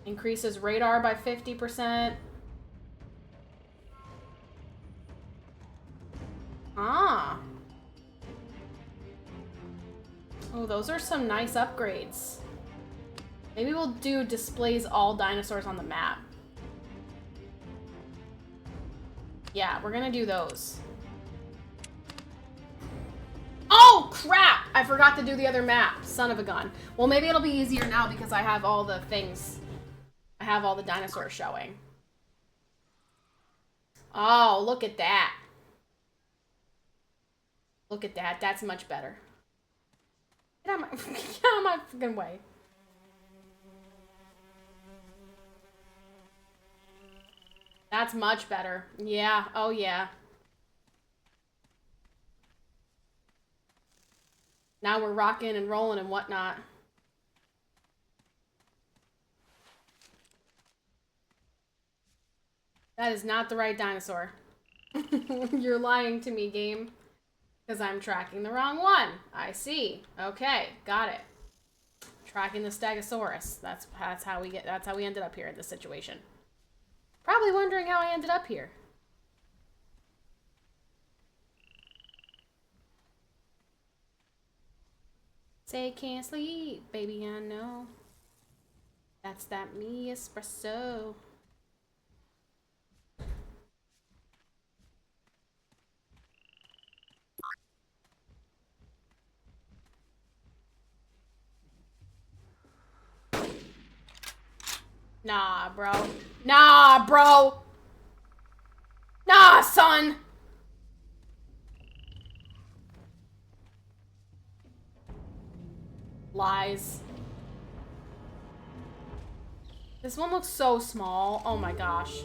Increases radar by 50%. Ah. Oh, those are some nice upgrades. Maybe we'll do displays all dinosaurs on the map. Yeah, we're gonna do those. Oh, crap! I forgot to do the other map. Son of a gun. Well, maybe it'll be easier now because I have all the things. I have all the dinosaurs showing. Oh, look at that. Look at that. That's much better. Get out of my freaking way. That's much better. Yeah. Oh, yeah. Now we're rocking and rolling and whatnot. That is not the right dinosaur. You're lying to me, game. Because I'm tracking the wrong one. I see. Okay, got it. Tracking the Stegosaurus. That's how we ended up here in this situation. Probably wondering how I ended up here. Say can't sleep, baby, I know. That's that me espresso. Nah, bro. Nah, bro. Nah, son. Lies. This one looks so small. Oh my gosh.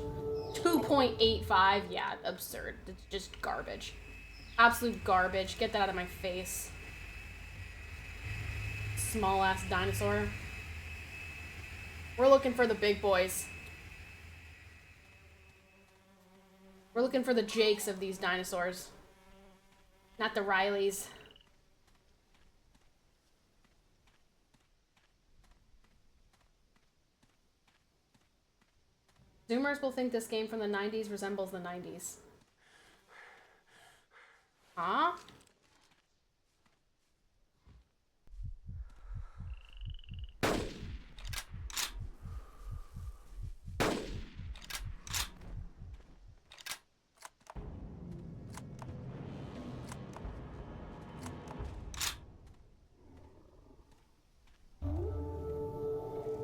2.85. Yeah, absurd. It's just garbage. Absolute garbage. Get that out of my face. Small ass dinosaur. We're looking for the big boys. We're looking for the Jakes of these dinosaurs. Not the Rileys. Zoomers will think this game from the 90s resembles the 90s. Huh?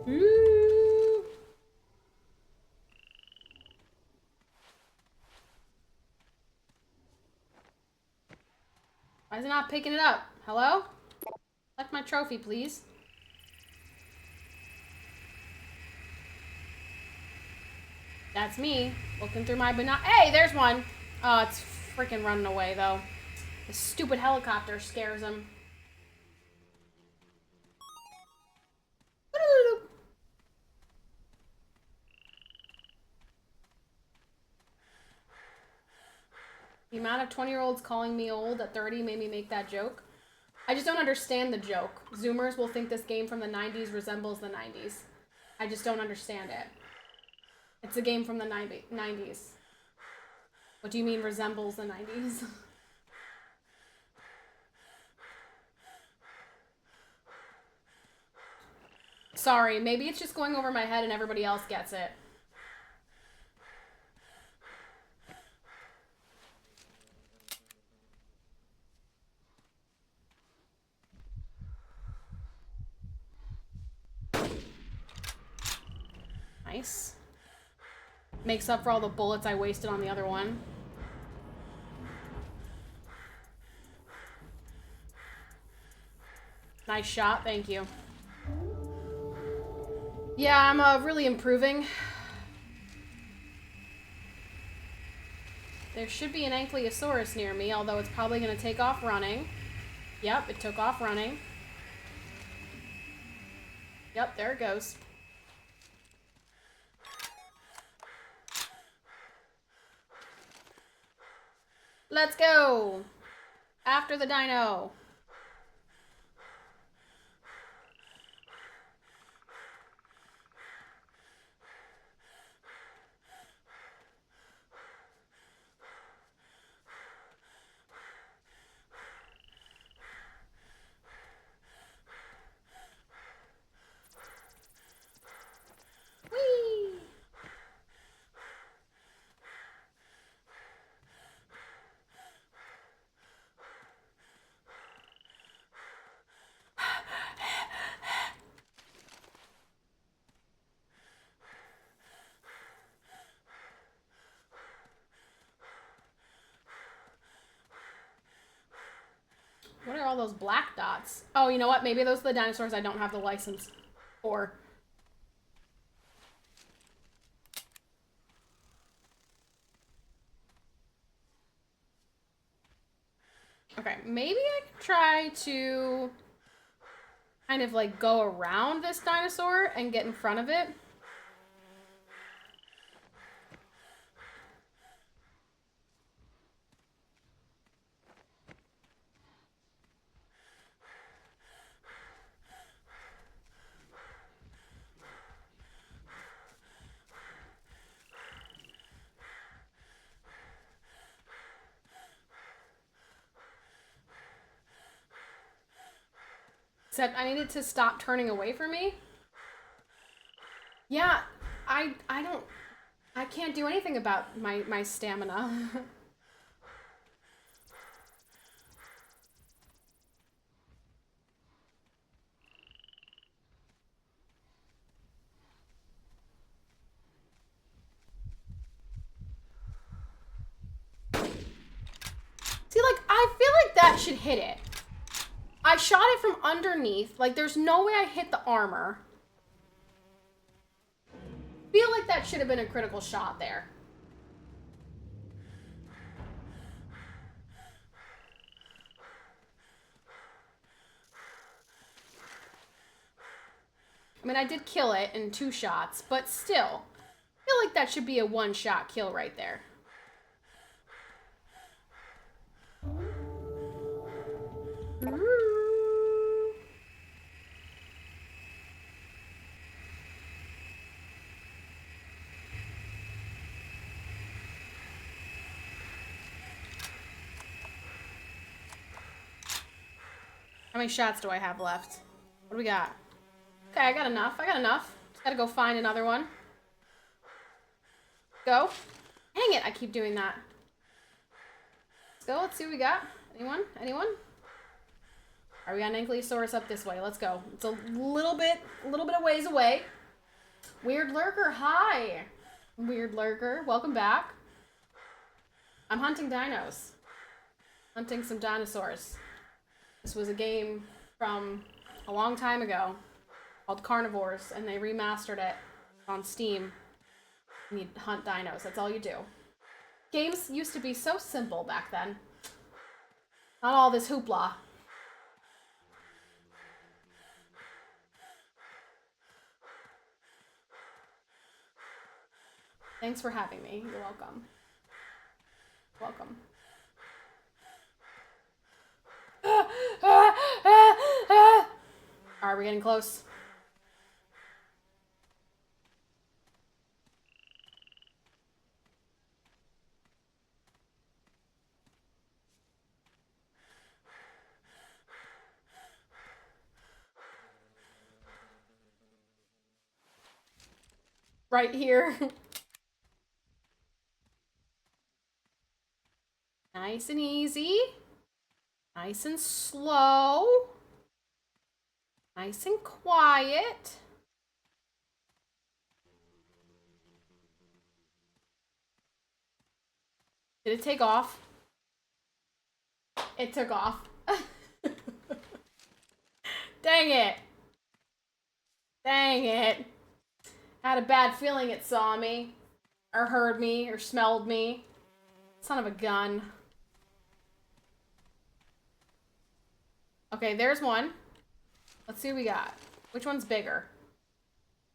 Ooh. Why is it not picking it up? Hello? Collect my trophy, please. That's me, looking through my Hey, there's one! Oh, it's freaking running away, though. The stupid helicopter scares him. The amount of 20-year-olds calling me old at 30 made me make that joke. I just don't understand the joke. Zoomers will think this game from the 90s resembles the 90s. I just don't understand it. It's a game from the 90s. What do you mean resembles the 90s? Sorry, maybe it's just going over my head and everybody else gets it. Nice. Makes up for all the bullets I wasted on the other one. Nice shot, thank you. Yeah, I'm really improving. There should be an Ankylosaurus near me, although it's probably going to take off running. Yep, it took off running. Yep, there it goes. Let's go! After the dino. Whee! What are all those black dots? Oh, you know what? Maybe those are the dinosaurs I don't have the license for. Okay, maybe I can try to kind of like go around this dinosaur and get in front of it. Except I needed to stop turning away from me. Yeah, I can't do anything about my stamina. See, like, I feel like that should hit it. I shot it from underneath. Like, there's no way I hit the armor. Feel like that should have been a critical shot there. I mean, I did kill it in 2 shots, but still. I feel like that should be a 1-shot kill right there. How many shots do I have left? What do we got? Okay, I got enough. Just gotta go find another one. Go. Dang it, I keep doing that. Let's go, let's see what we got. Anyone? Anyone? Alright, we got an Ankylosaurus up this way. Let's go. It's a little bit of ways away. Weird Lurker, hi! Weird Lurker, welcome back. I'm hunting dinos. Hunting some dinosaurs. This was a game from a long time ago called Carnivores, and they remastered it on Steam. You hunt dinos, that's all you do. Games used to be so simple back then. Not all this hoopla. Thanks for having me. You're welcome. Welcome. Alright, we're getting close. Right here. Nice and easy. Nice and slow. Nice and quiet. Did it take off? It took off. Dang it. Dang it. I had a bad feeling it saw me. Or heard me. Or smelled me. Son of a gun. Okay, there's one. Let's see what we got. Which one's bigger?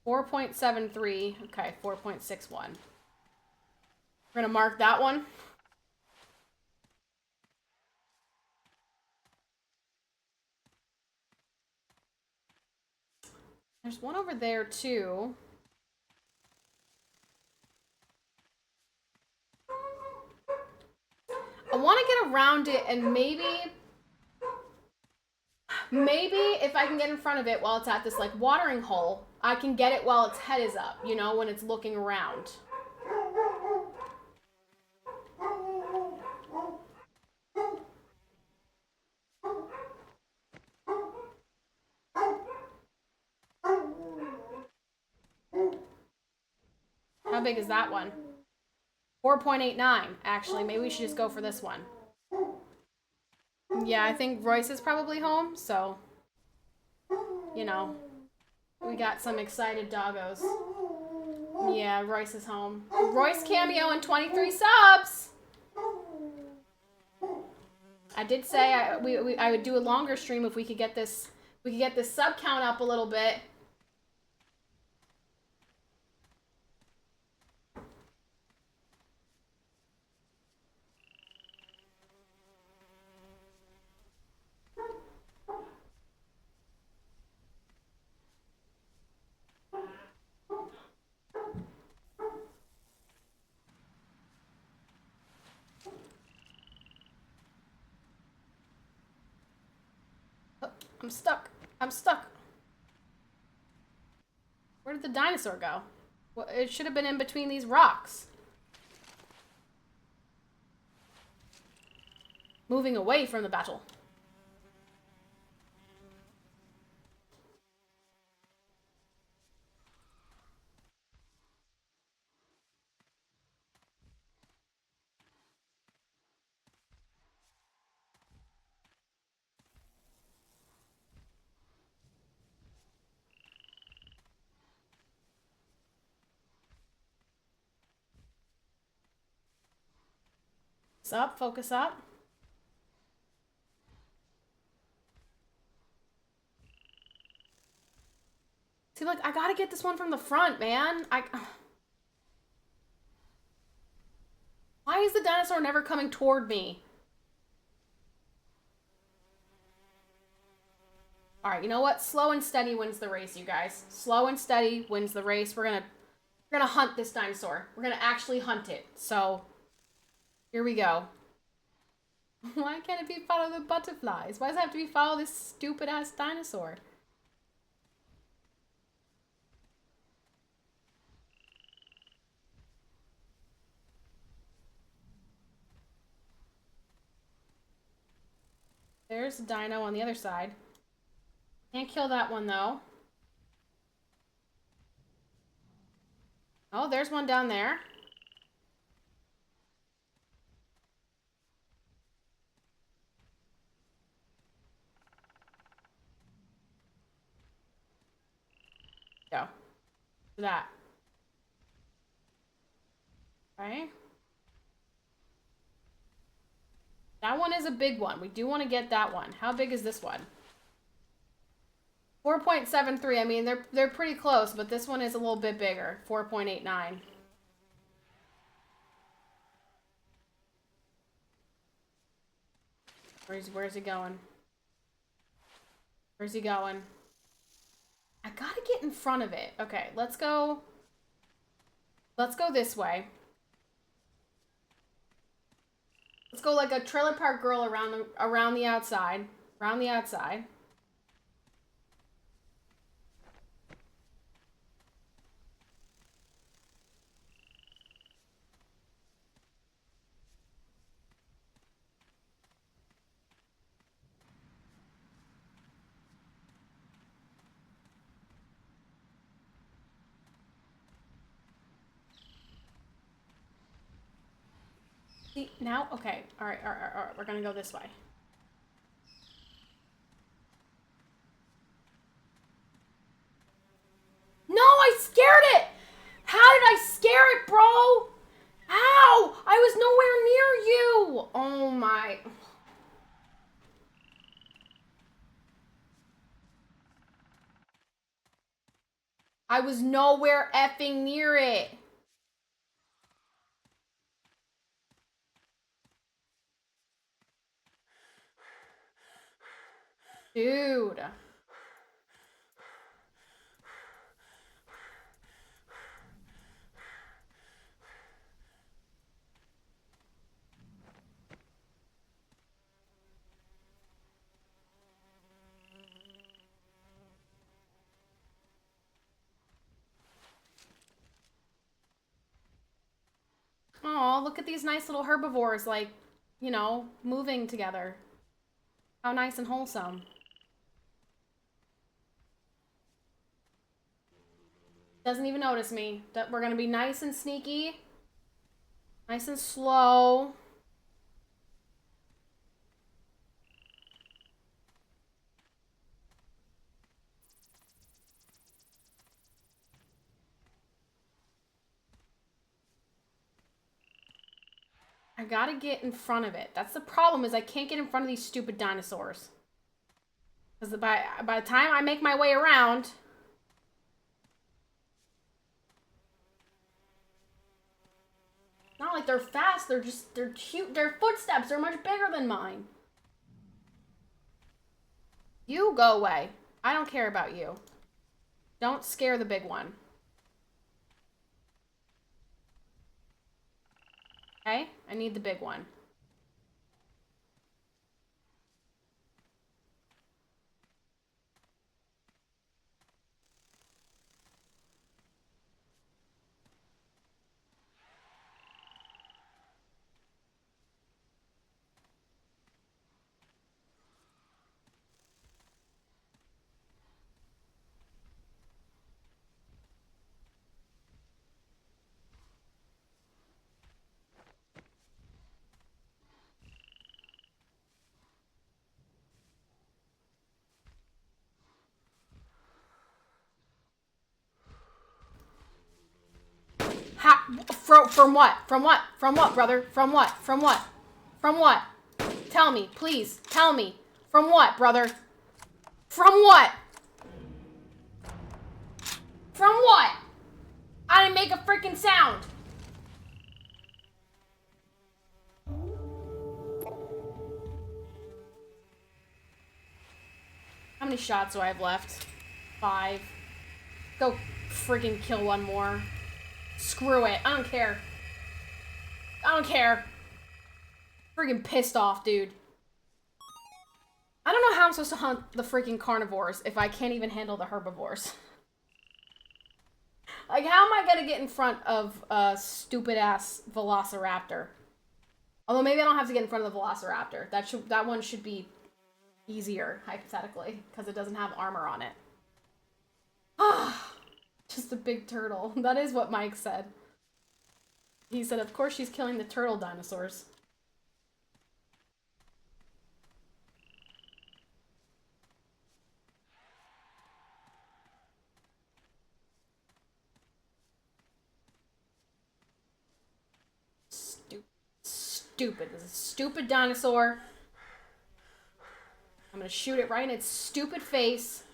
4.73. Okay, 4.61. We're gonna mark that one. There's one over there too. I want to get around it and maybe if I can get in front of it while it's at this like watering hole, I can get it while its head is up, you know, when it's looking around. How big is that one? 4.89. Actually, maybe we should just go for this one. Yeah, I think Royce is probably home, so, you know, we got some excited doggos. Yeah, Royce is home. Royce cameo and 23 subs! I did say I would do a longer stream if we could get this sub count up a little bit. I'm stuck. I'm stuck. Where did the dinosaur go? Well, it should have been in between these rocks. Moving away from the battle. Focus up, focus up. See, like, I gotta get this one from the front, man. Why is the dinosaur never coming toward me? Alright, you know what? Slow and steady wins the race, you guys. Slow and steady wins the race. We're gonna hunt this dinosaur. We're gonna actually hunt it. So, here we go. Why can't it be follow the butterflies? Why does it have to be follow this stupid ass dinosaur? There's a dino on the other side. Can't kill that one though. Oh, there's one down there. Go. That. Okay. That one is a big one. We do want to get that one. How big is this one? 4.73. I mean, they're pretty close, but this one is a little bit bigger. 4.89. Where's he going? Where's he going? I gotta get in front of it. Okay, let's go. Let's go this way. Let's go like a trailer park girl around the outside. Around the outside. See, now? Okay. Alright, alright. We're gonna go this way. No, I scared it! How did I scare it, bro? How? I was nowhere near you! Oh my... I was nowhere effing near it. Dude. Oh, look at these nice little herbivores, like, you know, moving together. How nice and wholesome. Doesn't even notice me. We're gonna be nice and sneaky. Nice and slow. I gotta get in front of it. That's the problem, is I can't get in front of these stupid dinosaurs. Because by the time I make my way around... Not like they're fast, they're cute. Their footsteps are much bigger than mine. You go away. I don't care about you. Don't scare the big one. Okay? I need the big one. From what? From what? From what, brother? From what? From what? From what? Tell me, please. Tell me. From what, brother? From what? From what? I didn't make a freaking sound. How many shots do I have left? 5. Go freaking kill one more. Screw it. I don't care. I don't care. Freaking pissed off, dude. I don't know how I'm supposed to hunt the freaking carnivores if I can't even handle the herbivores. Like, how am I gonna get in front of a stupid-ass velociraptor? Although maybe I don't have to get in front of the velociraptor. That one should be easier, hypothetically, because it doesn't have armor on it. Ah. Just a big turtle. That is what Mike said. He said, of course she's killing the turtle dinosaurs. Stupid. This is a stupid dinosaur. I'm gonna shoot it right in its stupid face.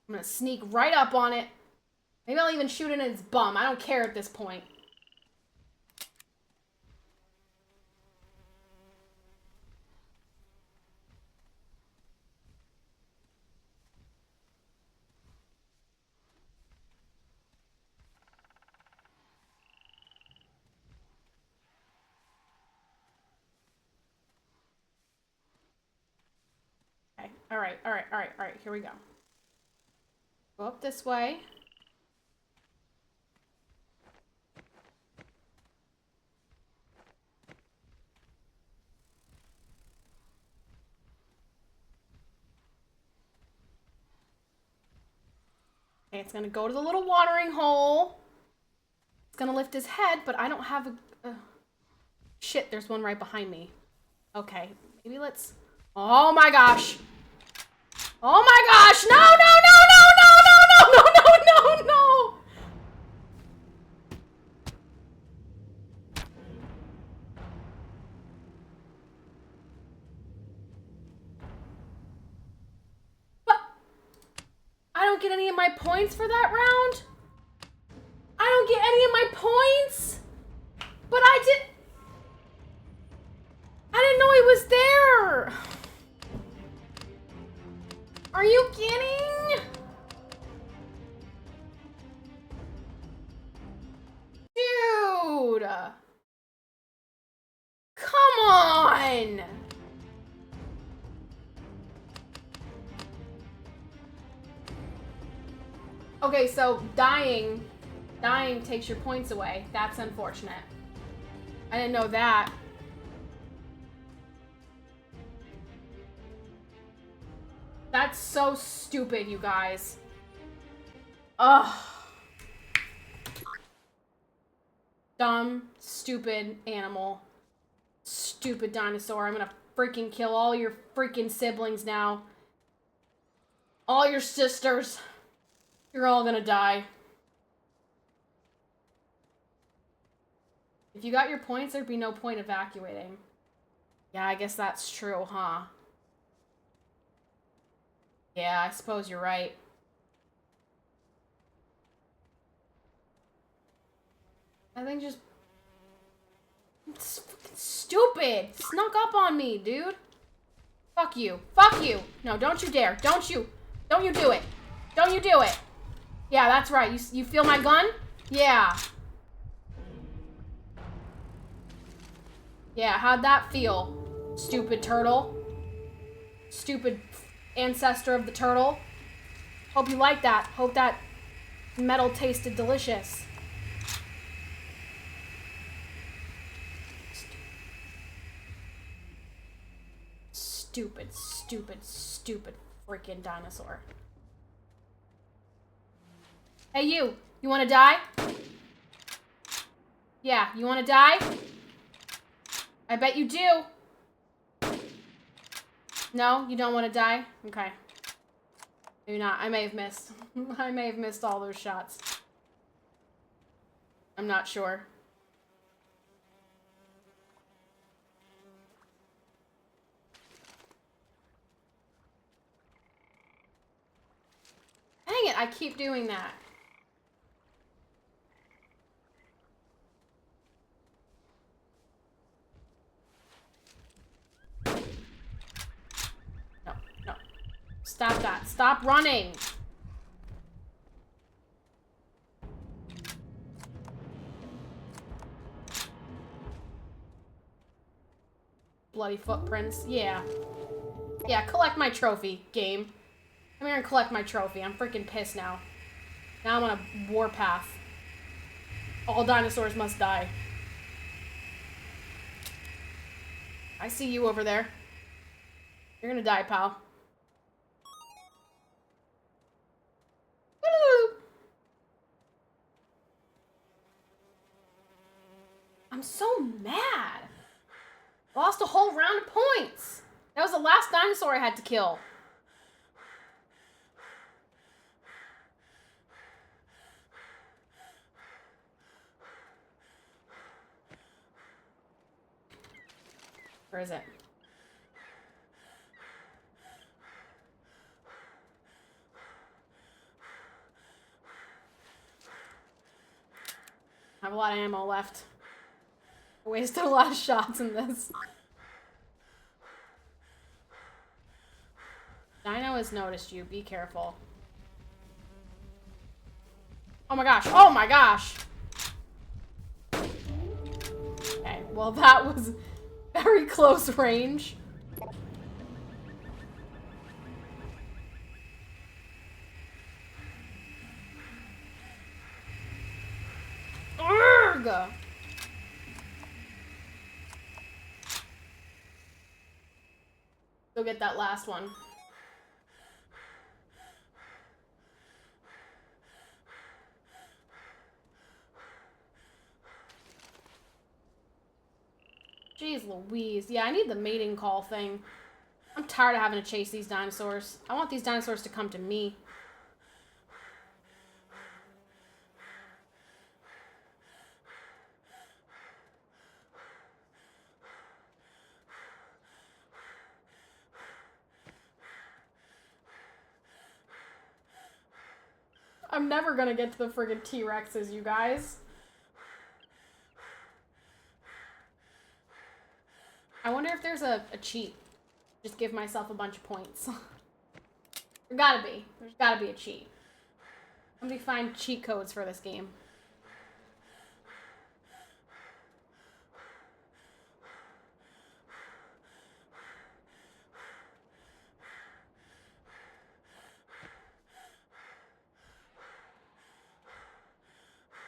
I'm gonna sneak right up on it. Maybe I'll even shoot it in its bum. I don't care at this point. Okay. Alright. Here we go. Go up this way. Okay, it's gonna go to the little watering hole. It's gonna lift his head, but I don't have a... Shit, there's one right behind me. Okay, maybe let's... Oh my gosh! Oh my gosh! No, no, no, no, no, no, no, no, no, no! But I don't get any of my points for that round? I don't get any of my points? But I didn't know he was there! Are you kidding? Dude! Come on! Okay, so dying takes your points away. That's unfortunate. I didn't know that. That's so stupid, you guys. Ugh. Dumb, stupid animal. Stupid dinosaur. I'm gonna freaking kill all your freaking siblings now. All your sisters. You're all gonna die. If you got your points, there'd be no point evacuating. Yeah, I guess that's true, huh? Yeah, I suppose you're right. I think just... It's fucking stupid! Snuck up on me, dude! Fuck you. Fuck you! No, don't you dare. Don't you do it! Don't you do it! Yeah, that's right. You feel my gun? Yeah. Yeah, how'd that feel? Stupid turtle. Stupid ancestor of the turtle. Hope you like that. Hope that metal tasted delicious. Stupid, stupid, stupid freaking dinosaur. Hey, you. You want to die? Yeah, you want to die? I bet you do. No, you don't want to die? Okay. Maybe not. I may have missed. I may have missed all those shots. I'm not sure. Dang it, I keep doing that. No, no. Stop that. Stop running. Bloody footprints. Yeah. Yeah, collect my trophy, game. I'm here and collect my trophy. I'm freaking pissed now. Now I'm on a warpath. All dinosaurs must die. I see you over there. You're gonna die, pal. Woo! I'm so mad. Lost a whole round of points. That was the last dinosaur I had to kill. Where is it? I have a lot of ammo left. I wasted a lot of shots in this. Dino has noticed you. Be careful. Oh my gosh. Oh my gosh. Okay, well that was very close range. Urgh! Go get that last one. Jeez Louise. Yeah, I need the mating call thing. I'm tired of having to chase these dinosaurs. I want these dinosaurs to come to me. I'm never gonna get to the friggin' T-Rexes, you guys. I wonder if there's a cheat. Just give myself a bunch of points. There gotta be. There's gotta be a cheat. Somebody find cheat codes for this game.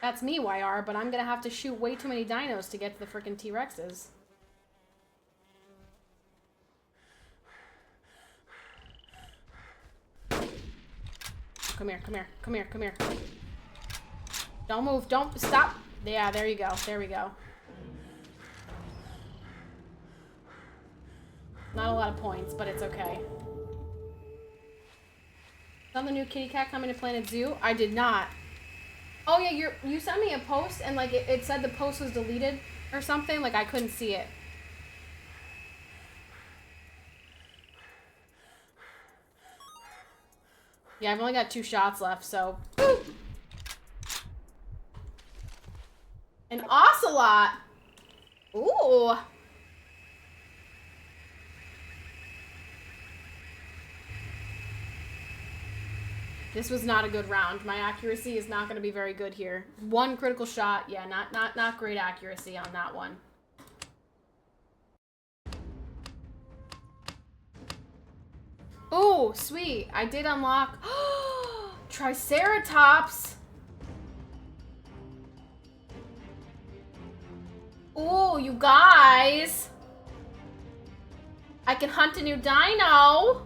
That's me, YR, but I'm gonna have to shoot way too many dinos to get to the frickin' T-Rexes. Come here, come here, come here, come here. Don't move, don't stop. Yeah, there you go, there we go. Not a lot of points, but it's okay. Saw the new kitty cat coming to Planet Zoo? I did not. Oh yeah, you sent me a post and like it said the post was deleted or something, like I couldn't see it. Yeah, I've only got 2 shots left, so. Boop. An ocelot! Ooh! This was not a good round. My accuracy is not going to be very good here. 1 critical shot. Yeah, not great accuracy on that one. Oh, sweet. I did unlock Triceratops. Oh, you guys. I can hunt a new dino.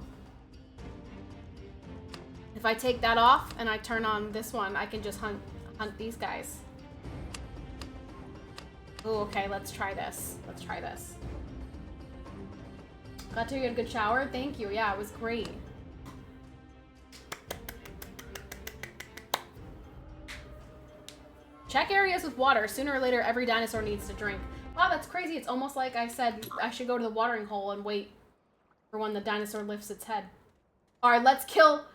If I take that off and I turn on this one, I can just hunt these guys. Oh, okay, let's try this. Let's try this. Got to get a good shower? Thank you. Yeah, it was great. Check areas with water. Sooner or later, every dinosaur needs to drink. Wow, that's crazy. It's almost like I said I should go to the watering hole and wait for when the dinosaur lifts its head. All right, let's kill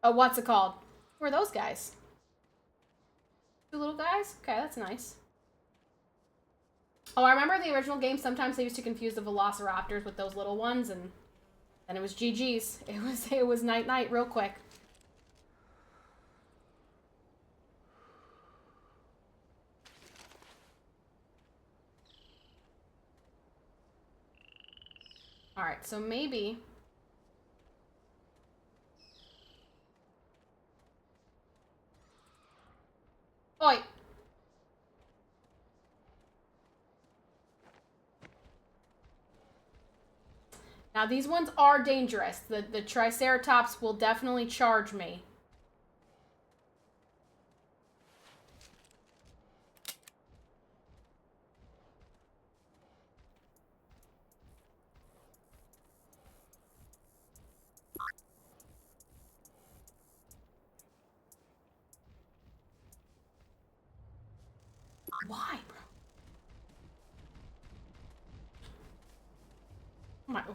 what's it called? Who are those guys? 2 little guys? Okay, that's nice. Oh, I remember the original game, sometimes they used to confuse the velociraptors with those little ones, and then it was GG's. It was night-night real quick. Alright, so maybe... Oi! Now, these ones are dangerous. The Triceratops will definitely charge me. Why, bro?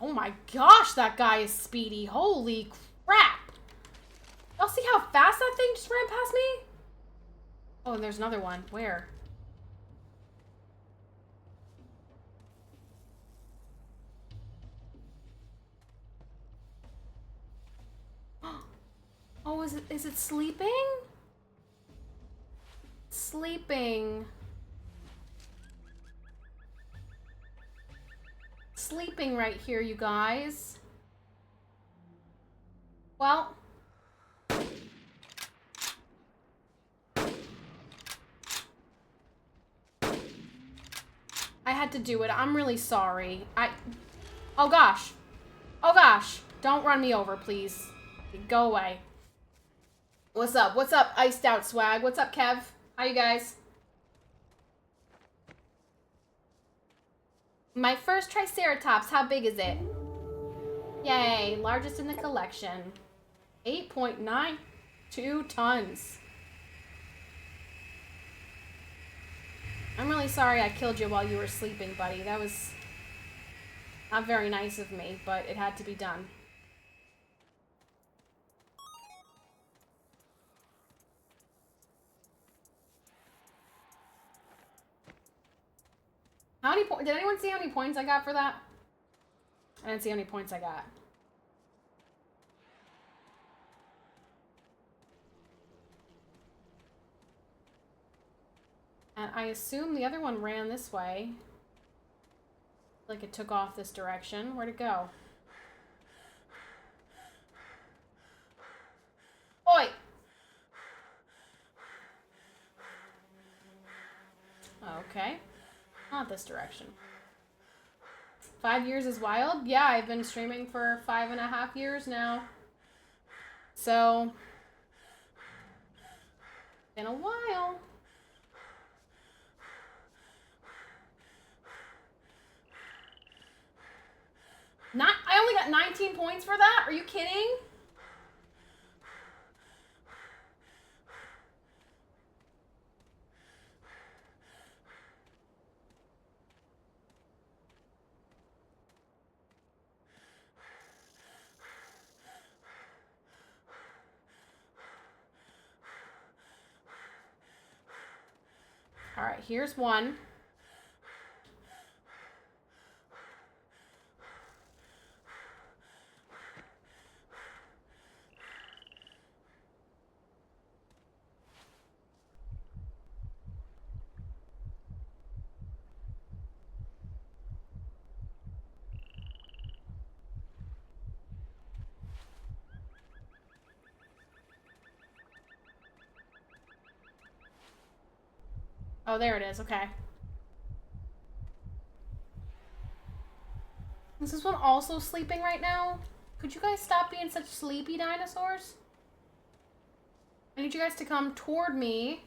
Oh my gosh, that guy is speedy. Holy crap. Y'all see how fast that thing just ran past me? Oh, and there's another one. Where? Oh, is it sleeping? Sleeping. Sleeping right here, you guys. Well. I had to do it. I'm really sorry. Oh gosh. Oh gosh. Don't run me over, please. Go away. What's up? What's up, Iced Out Swag? What's up, Kev? How you guys? My first Triceratops, how big is it? Yay, largest in the collection. 8.92 tons. I'm really sorry I killed you while you were sleeping, buddy. That was not very nice of me, but it had to be done. How many points? Did anyone see how many points I got for that? I didn't see how many points I got. And I assume the other one ran this way. Like it took off this direction. Where'd it go? Oi! Okay. Not this direction. 5 years is wild? Yeah, I've been streaming for 5.5 years now. So, been a while. I only got 19 points for that? Are you kidding? All right, here's one. Oh, there it is. Okay. Is this one also sleeping right now? Could you guys stop being such sleepy dinosaurs? I need you guys to come toward me.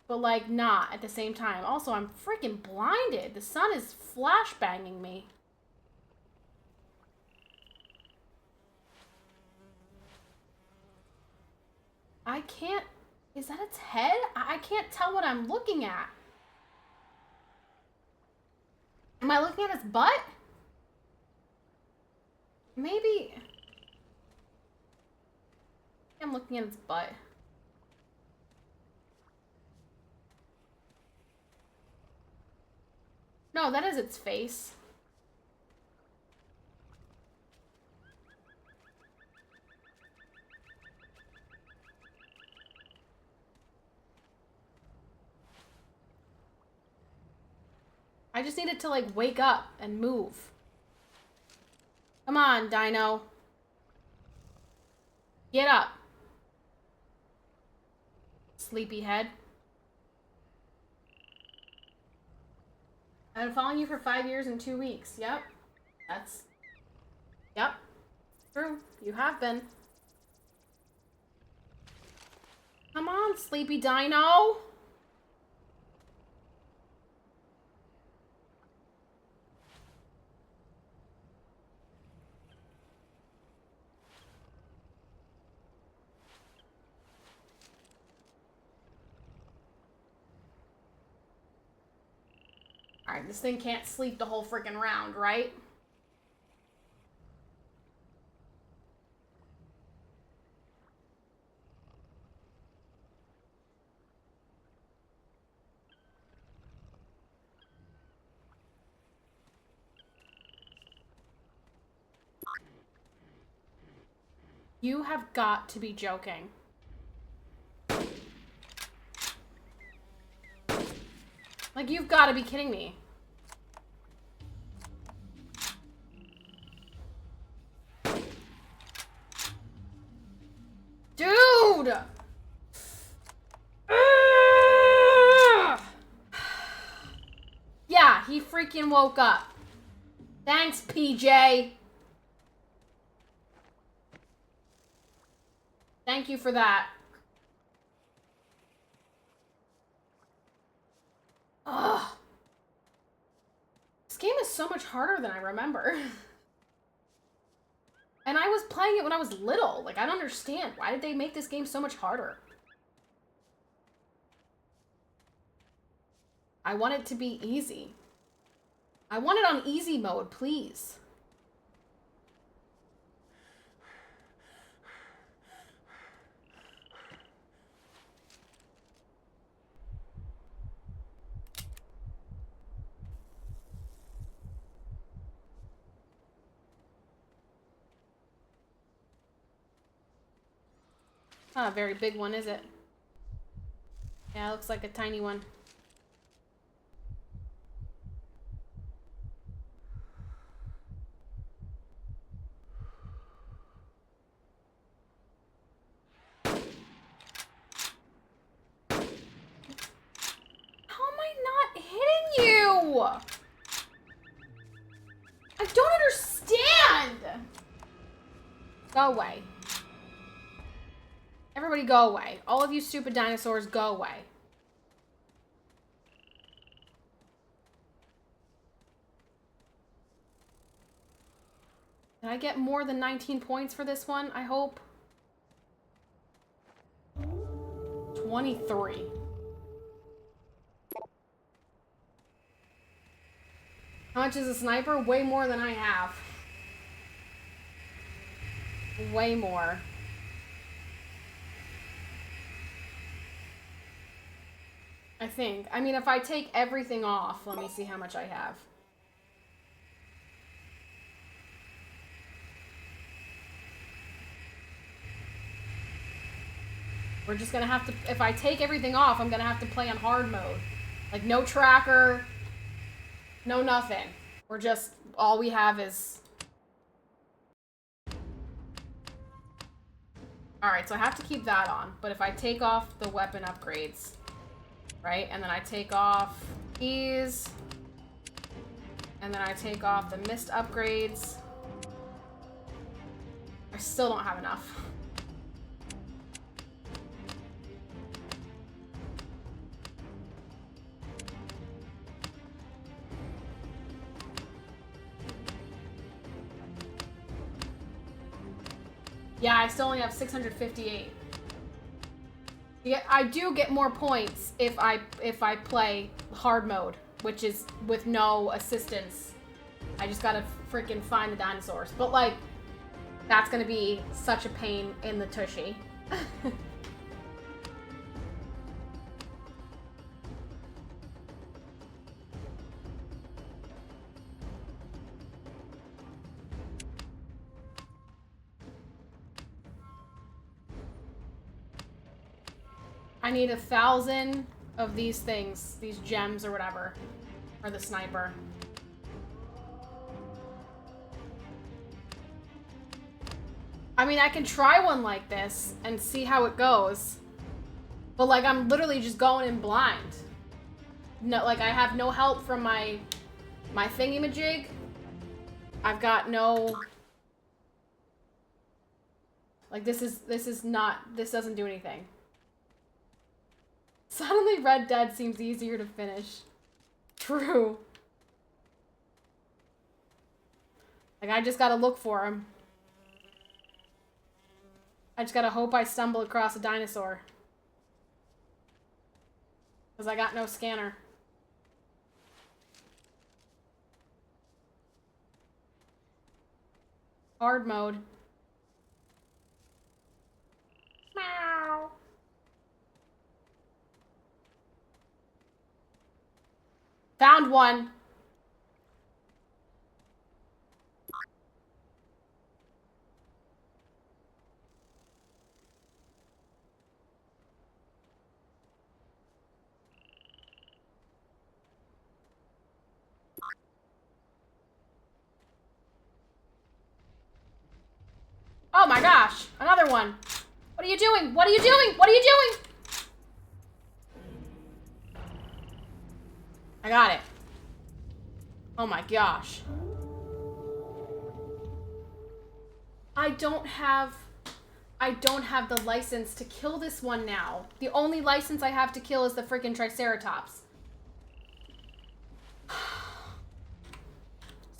But, like, not at the same time. Also, I'm freaking blinded. The sun is flashbanging me. I can't... Is that its head? I can't tell what I'm looking at. Am I looking at its butt? Maybe... I'm looking at its butt. No, that is its face. I just needed to, like, wake up and move. Come on, Dino. Get up. Sleepyhead. I've been following you for 5 years and 2 weeks. Yep. Yep. True. You have been. Come on, sleepy dino. Alright, this thing can't sleep the whole freaking round, right? You have got to be joking. Like, you've got to be kidding me. Dude! Yeah, he freaking woke up. Thanks, PJ. Thank you for that. Ugh. so much harder than I remember. And I was playing it when I was little. Like, I don't understand. Why did they make this game so much harder? I want it to be easy. I want it on easy mode, please. Not a very big one, is it? Yeah, it looks like a tiny one. How am I not hitting you? I don't understand! Go away. Everybody go away. All of you stupid dinosaurs, go away. Did I get more than 19 points for this one? I hope. 23. How much is a sniper? Way more than I have. Way more. I think. I mean, if I take everything off, let me see how much I have. We're just gonna have to, if I take everything off, I'm gonna have to play on hard mode. Like, no tracker, no nothing. We're just, all we have is... Alright, so I have to keep that on. But if I take off the weapon upgrades, right? And then I take off these. And then I take off the mist upgrades. I still don't have enough. Yeah, I still only have 658. Yeah, I do get more points if I play hard mode, which is with no assistance. I just gotta freaking find the dinosaurs. But like, that's gonna be such a pain in the tushy. I need 1,000 of these things, these gems or whatever, for the sniper. I mean, I can try one like this and see how it goes. But like, I'm literally just going in blind. No, like, I have no help from my thingy-majig. I've got no... Like, this doesn't do anything. Suddenly Red Dead seems easier to finish. True. Like, I just gotta look for him. I just gotta hope I stumble across a dinosaur. Because I got no scanner. Hard mode. Meow. Found one. Oh my gosh, another one. What are you doing? What are you doing? What are you doing? I got it. Oh my gosh. I don't have the license to kill this one now. The only license I have to kill is the freaking Triceratops.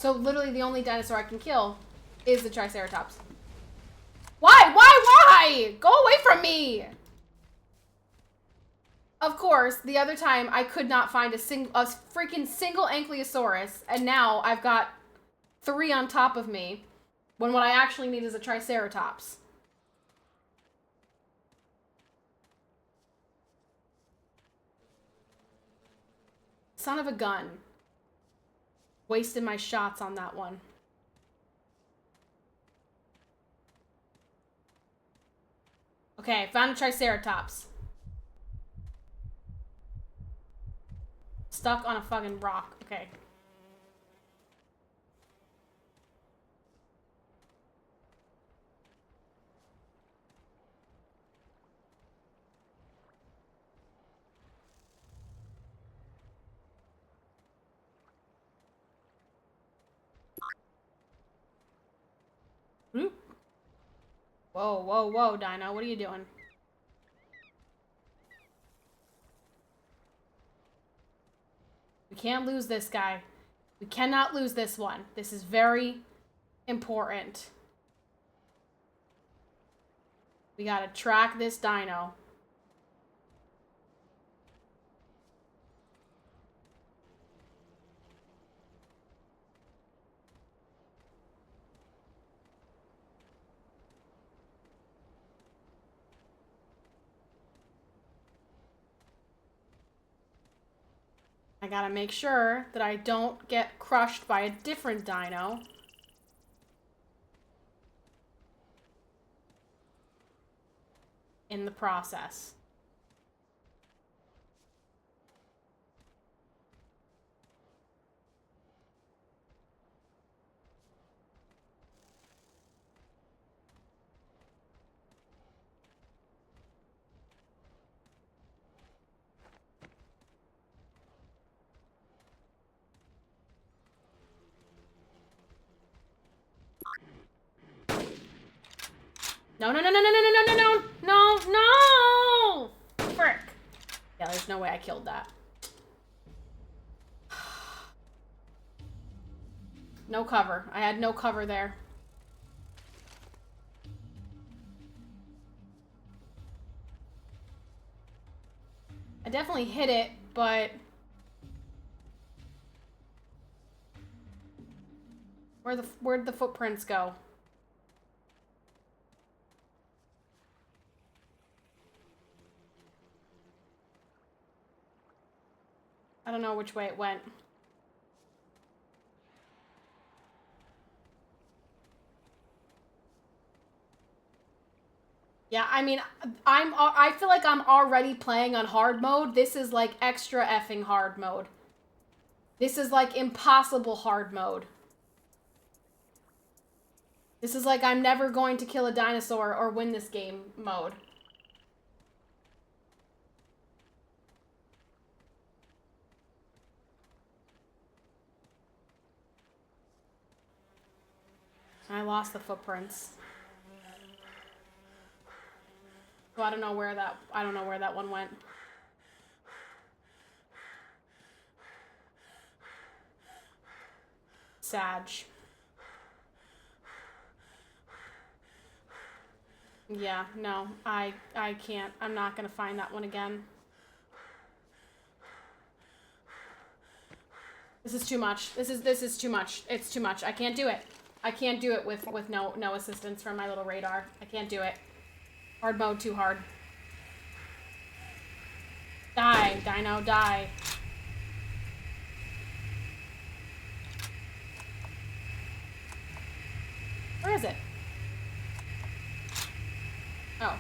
So literally the only dinosaur I can kill is the Triceratops. Why? Why? Go away from me! Of course, the other time I could not find a freaking single Ankylosaurus, and now I've got 3 on top of me, when what I actually need is a Triceratops. Son of a gun. Wasted my shots on that one. Okay, found a Triceratops. Stuck on a fucking rock. Okay. Whoa, whoa, whoa, Dino. What are you doing? We can't lose this guy. We cannot lose this one. This is very important. We gotta track this dino. I gotta make sure that I don't get crushed by a different dino. In the process. No, no, no, no, no, no, no, no, no, no, no! Frick. Yeah, there's no way I killed that. No cover. I had no cover there. I definitely hit it, but... Where'd the footprints go? I don't know which way it went. Yeah, I mean, I feel like I'm already playing on hard mode. This is like extra effing hard mode. This is like impossible hard mode. This is like I'm never going to kill a dinosaur or win this game mode. I lost the footprints. So I don't know where that one went. Sag. Yeah, no, I can't. I'm not gonna find that one again. This is too much. This is too much. It's too much. I can't do it. I can't do it with no assistance from my little radar. I can't do it. Hard mode too hard. Die, dino, die. Where is it? Oh.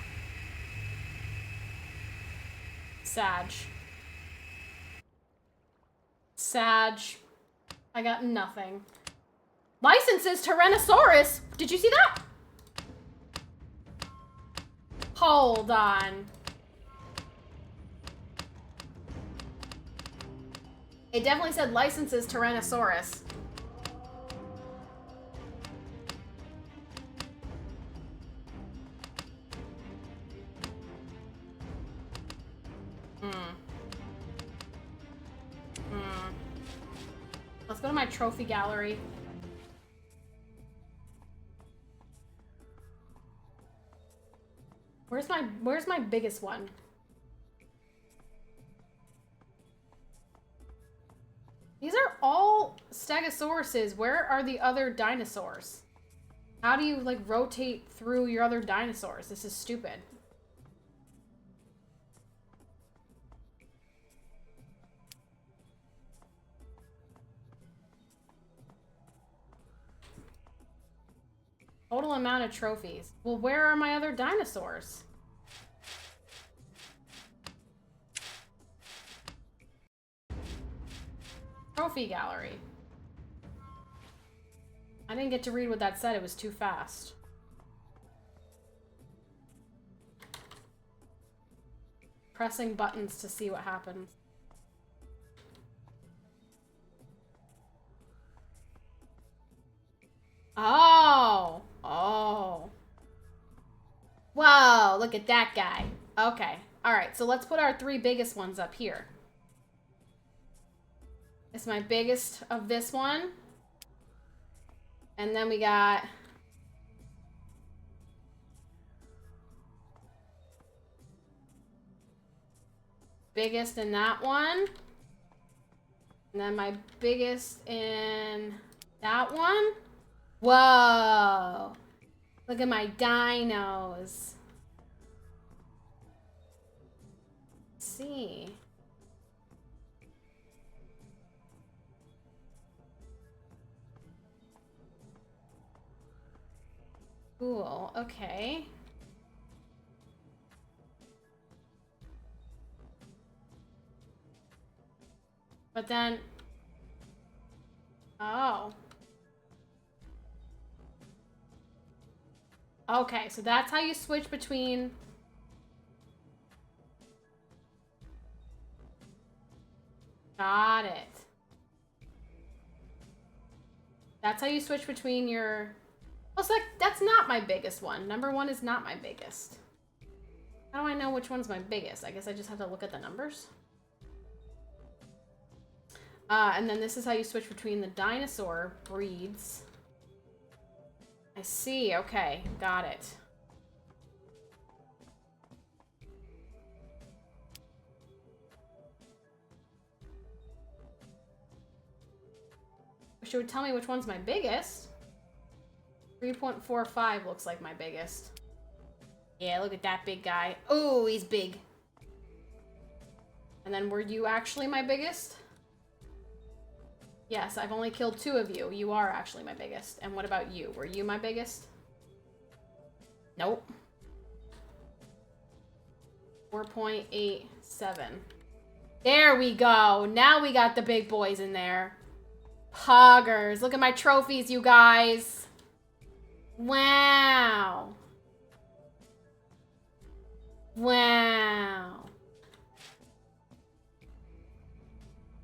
Sag. Sag. I got nothing. Licenses Tyrannosaurus! Did you see that? Hold on. It definitely said licenses Tyrannosaurus. Let's go to my trophy gallery. where's my biggest one? These are all Stegosauruses. Where are the other dinosaurs? How do you, like, rotate through your other dinosaurs? This is stupid. Total amount of trophies. Well, where are my other dinosaurs? Trophy gallery. I didn't get to read what that said. It was too fast. Pressing buttons to see what happens. Oh. Oh. Whoa, look at that guy. Okay. All right, so let's put our 3 biggest ones up here. It's my biggest of this one. And then we got... biggest in that one. And then my biggest in that one. Whoa. Look at my dinos. Let's see. Cool. Okay. But then... oh. Okay, so that's how you switch between... got it. That's how you switch between your... oh, so that's not my biggest one. Number 1 is not my biggest. How do I know which one's my biggest? I guess I just have to look at the numbers. And then this is how you switch between the dinosaur breeds. I see. Okay, got it. Wish it would tell me which one's my biggest. 3.45 looks like my biggest. Yeah, look at that big guy. Oh, he's big. And then were you actually my biggest? Yes, I've only killed 2 of you. You are actually my biggest. And what about you? Were you my biggest? Nope. 4.87. There we go. Now we got the big boys in there. Poggers. Look at my trophies, you guys. Wow. Wow.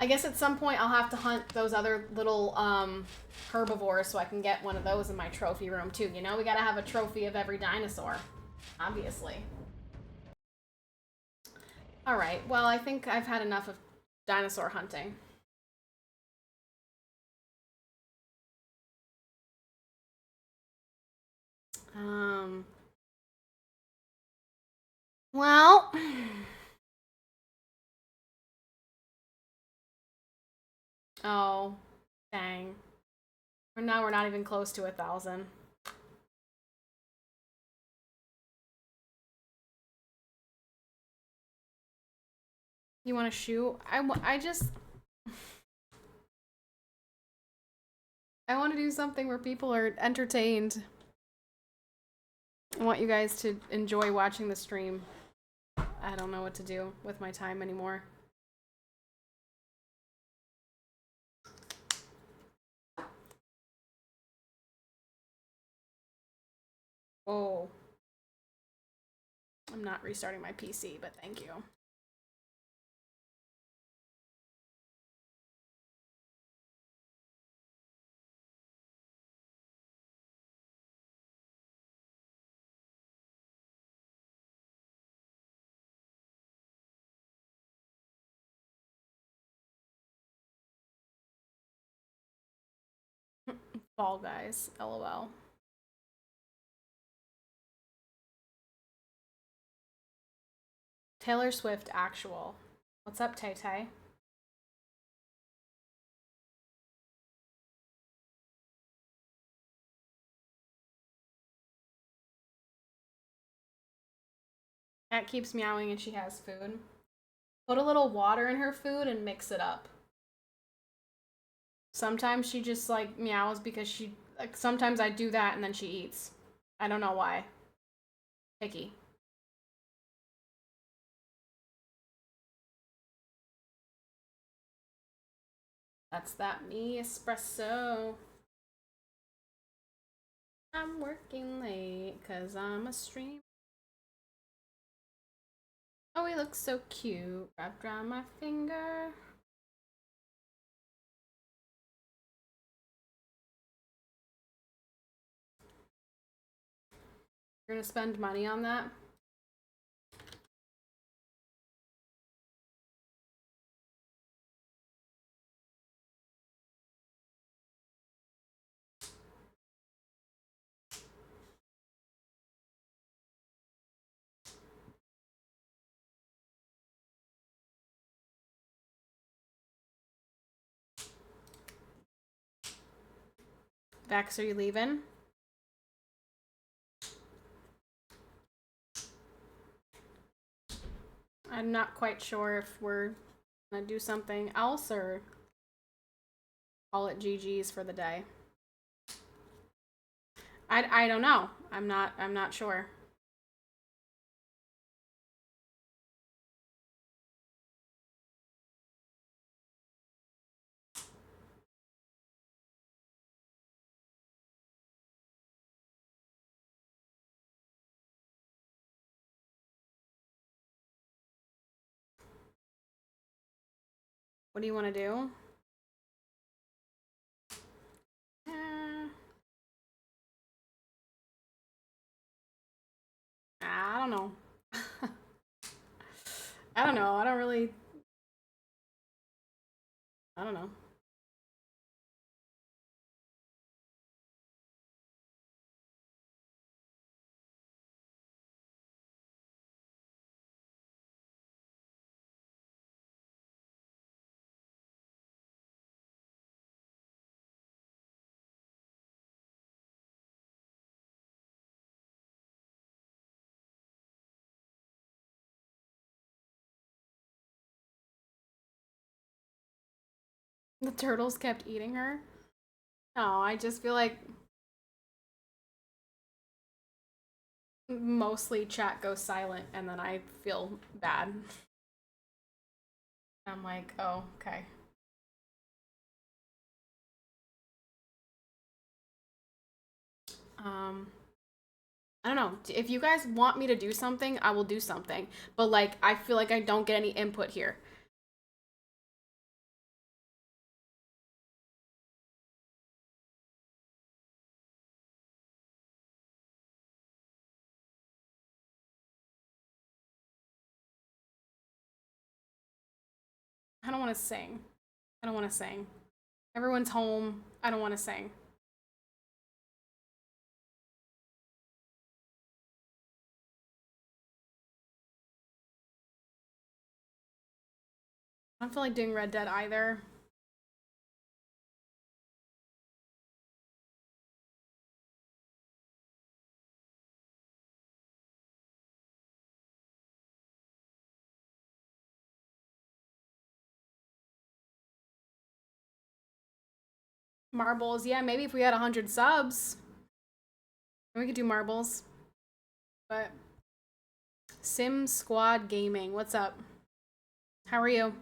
I guess at some point I'll have to hunt those other little herbivores so I can get one of those in my trophy room too. You know, we gotta have a trophy of every dinosaur, obviously. All right, well, I think I've had enough of dinosaur hunting. Well... oh, dang. For now, we're not even close to 1,000. You want to shoot? I just... I want to do something where people are entertained. I want you guys to enjoy watching the stream. I don't know what to do with my time anymore. Oh. I'm not restarting my PC, but thank you. Fall Guys, LOL. Taylor Swift actual. What's up, Tay Tay? Cat keeps meowing and she has food. Put a little water in her food and mix it up. Sometimes she just like meows because she like sometimes I do that and then she eats. I don't know why. Picky. That's that me espresso. I'm working late cause I'm a streamer. Oh, he looks so cute. Wrapped around my finger. You're gonna spend money on that? Vex, are you leaving? I'm not quite sure if we're gonna do something else or call it GG's for the day. I don't know. I'm not sure. What do you want to do? I don't know. I don't know. I don't really. I don't know. The turtles kept eating her. No, I just feel like mostly chat goes silent and then I feel bad. I'm like, oh, okay. I don't know. If you guys want me to do something, I will do something. But like, I feel like I don't get any input here. I don't want to sing. I don't want to sing. Everyone's home. I don't want to sing. I don't feel like doing Red Dead either. Marbles. Yeah, maybe if we had 100 subs, we could do marbles. But Sim Squad Gaming, what's up? How are you?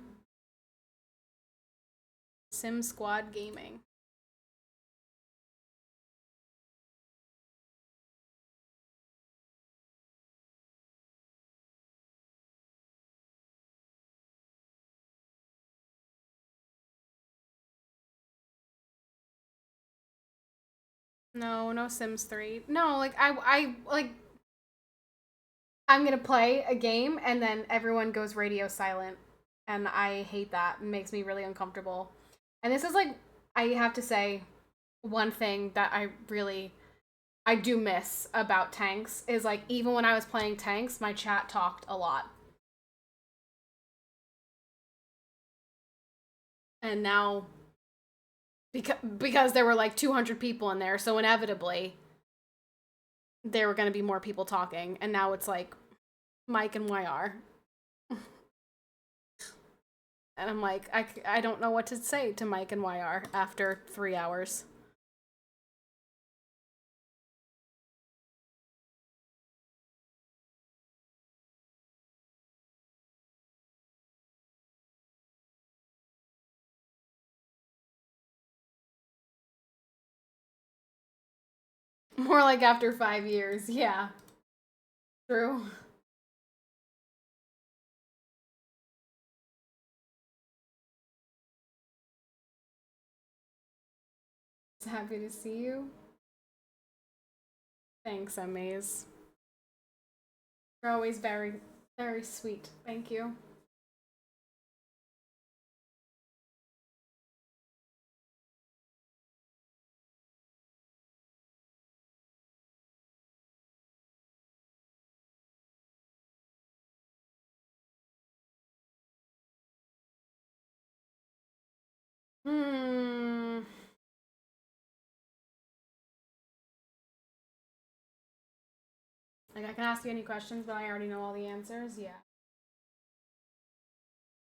Sim Squad Gaming. No, no Sims 3. No, like I like I'm gonna play a game and then everyone goes radio silent. And I hate that. It makes me really uncomfortable. And this is like, I have to say, one thing that I do miss about tanks is like, even when I was playing tanks, my chat talked a lot. And now, because there were like 200 people in there, so inevitably there were going to be more people talking. And now it's like Mike and YR. And I'm like, I don't know what to say to Mike and YR after 3 hours. More like after 5 years, yeah. True. Happy to see you. Thanks, Amaze. You're always very, very sweet. Thank you. Hmm. Like, I can ask you any questions, but I already know all the answers. Yeah.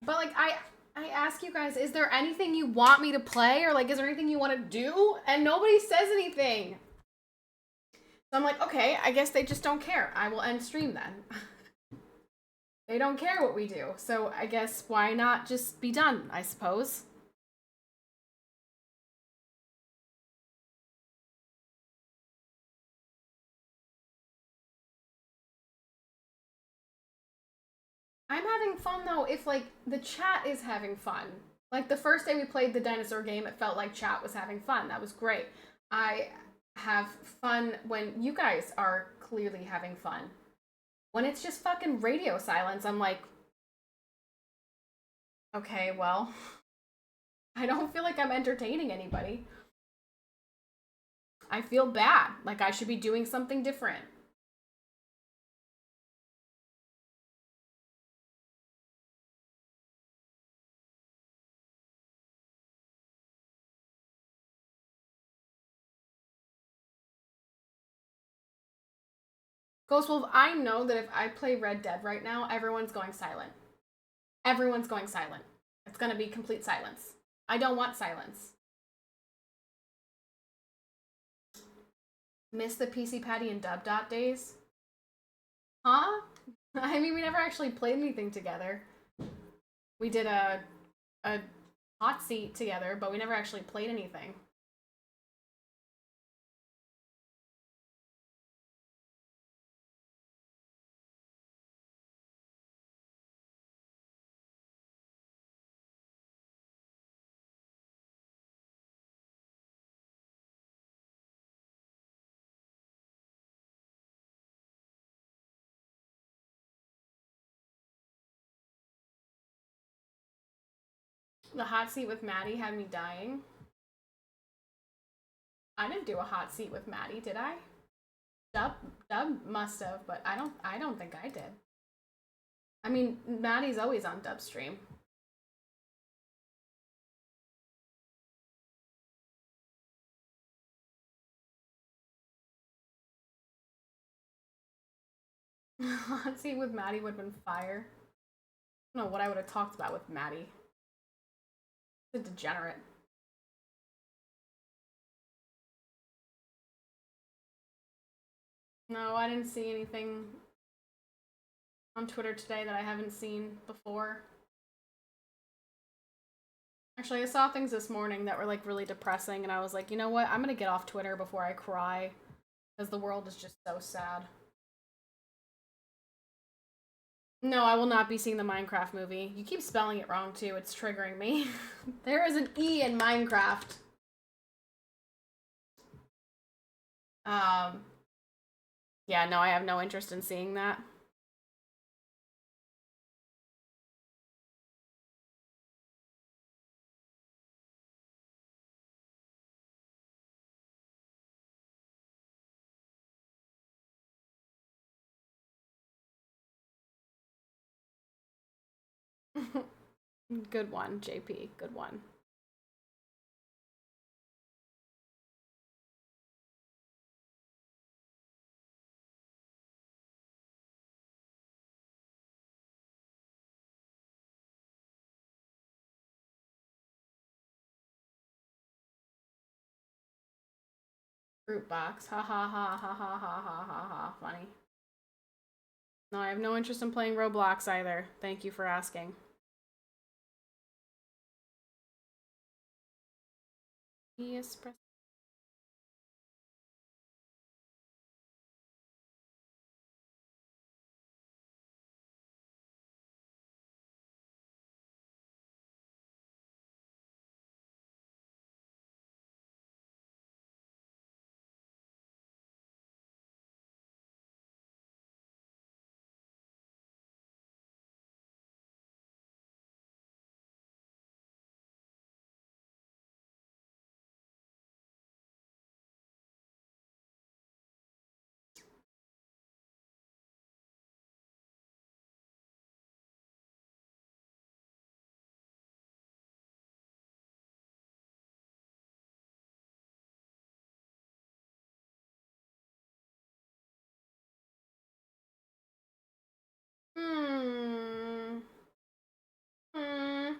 But like, I ask you guys, is there anything you want me to play, or like, is there anything you want to do? And nobody says anything. So I'm like, okay, I guess they just don't care. I will end stream then. They don't care what we do, so I guess why not just be done, I suppose. I'm having fun though if like the chat is having fun. Like the first day we played the dinosaur game, it felt like chat was having fun. That was great. I have fun when you guys are clearly having fun. When it's just fucking radio silence, I'm like, okay, well, I don't feel like I'm entertaining anybody. I feel bad. Like I should be doing something different. Ghost Wolf, I know that if I play Red Dead right now, everyone's going silent. Everyone's going silent. It's gonna be complete silence. I don't want silence. Miss the PCPatty and Dub Dot days? Huh? I mean, we never actually played anything together. We did a hot seat together, but we never actually played anything. The hot seat with Maddie had me dying. I didn't do a hot seat with Maddie, did I? Dub must have, but I don't think I did. I mean, Maddie's always on Dub stream. Hot seat with Maddie would have been fire. I don't know what I would have talked about with Maddie. The degenerate. No, I didn't see anything on Twitter today that I haven't seen before. Actually, I saw things this morning that were like really depressing, and I was like, you know what? I'm gonna get off Twitter before I cry, because the world is just so sad. No, I will not be seeing the Minecraft movie. You keep spelling it wrong too. It's triggering me. There is an E in Minecraft. Yeah, no, I have no interest in seeing that. Good one, JP. Good one. Fruit box. Ha ha ha ha ha ha ha ha ha. Funny. No, I have no interest in playing Roblox either. Thank you for asking. Yes, press. Hmm. Hmm.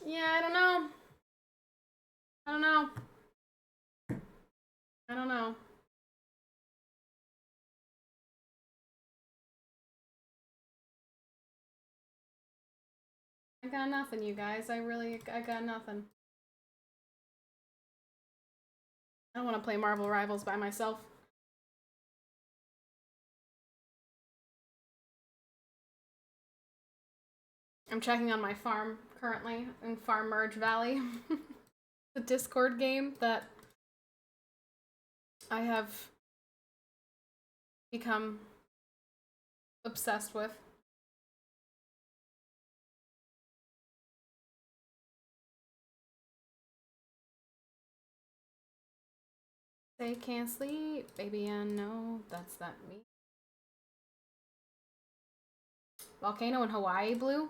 Yeah, I don't know. I don't know. I don't know. I got nothing, you guys. I got nothing. I don't want to play Marvel Rivals by myself. I'm checking on my farm currently in Farm Merge Valley. The Discord game that I have become obsessed with. They can't sleep, baby, I know that's not me. Volcano in Hawaii, Blue?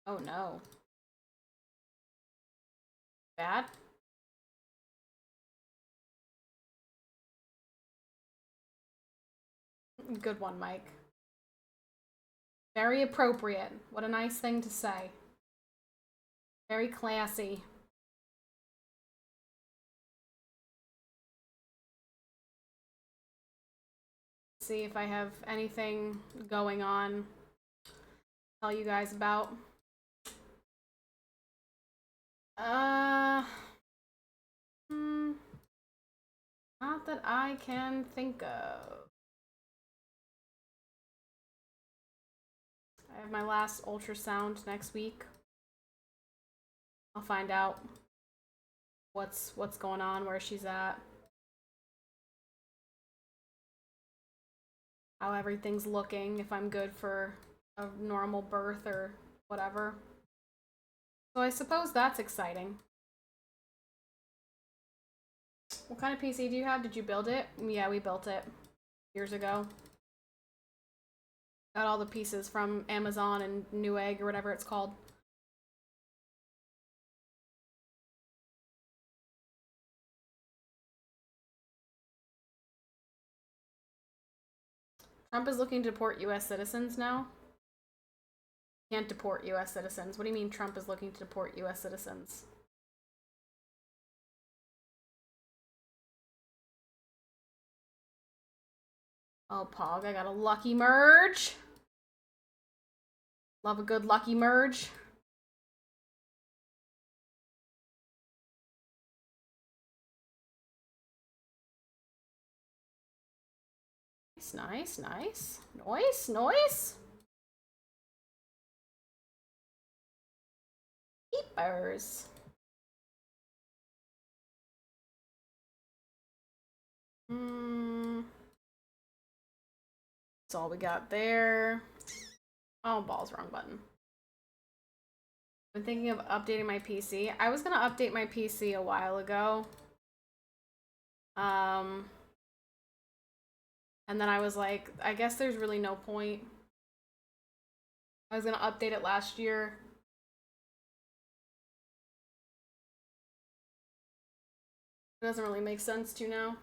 Oh no. Bad? Good one, Mike. Very appropriate. What a nice thing to say. Very classy. See if I have anything going on to tell you guys about. Not that I can think of. I have my last ultrasound next week. I'll find out what's going on, where she's at, how everything's looking, if I'm good for a normal birth or whatever. So I suppose that's exciting. What kind of PC do you have? Did you build it? Yeah, we built it years ago. Got all the pieces from Amazon and Newegg or whatever it's called. Trump is looking to deport US citizens now. Can't deport US citizens. What do you mean Trump is looking to deport US citizens? Oh, Pog, I got a lucky merge. Love a good lucky merge. Nice, nice. Nice, nice. Keepers. That's all we got there. Oh, balls, wrong button. I'm thinking of updating my PC. I was gonna update my PC a while ago. And then I was like, I guess there's really no point. I was gonna update it last year. It doesn't really make sense to now.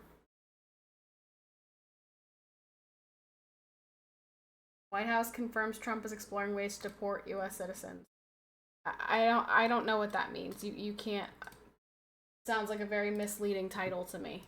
White House confirms Trump is exploring ways to deport US citizens. I don't know what that means. You can't. Sounds like a very misleading title to me.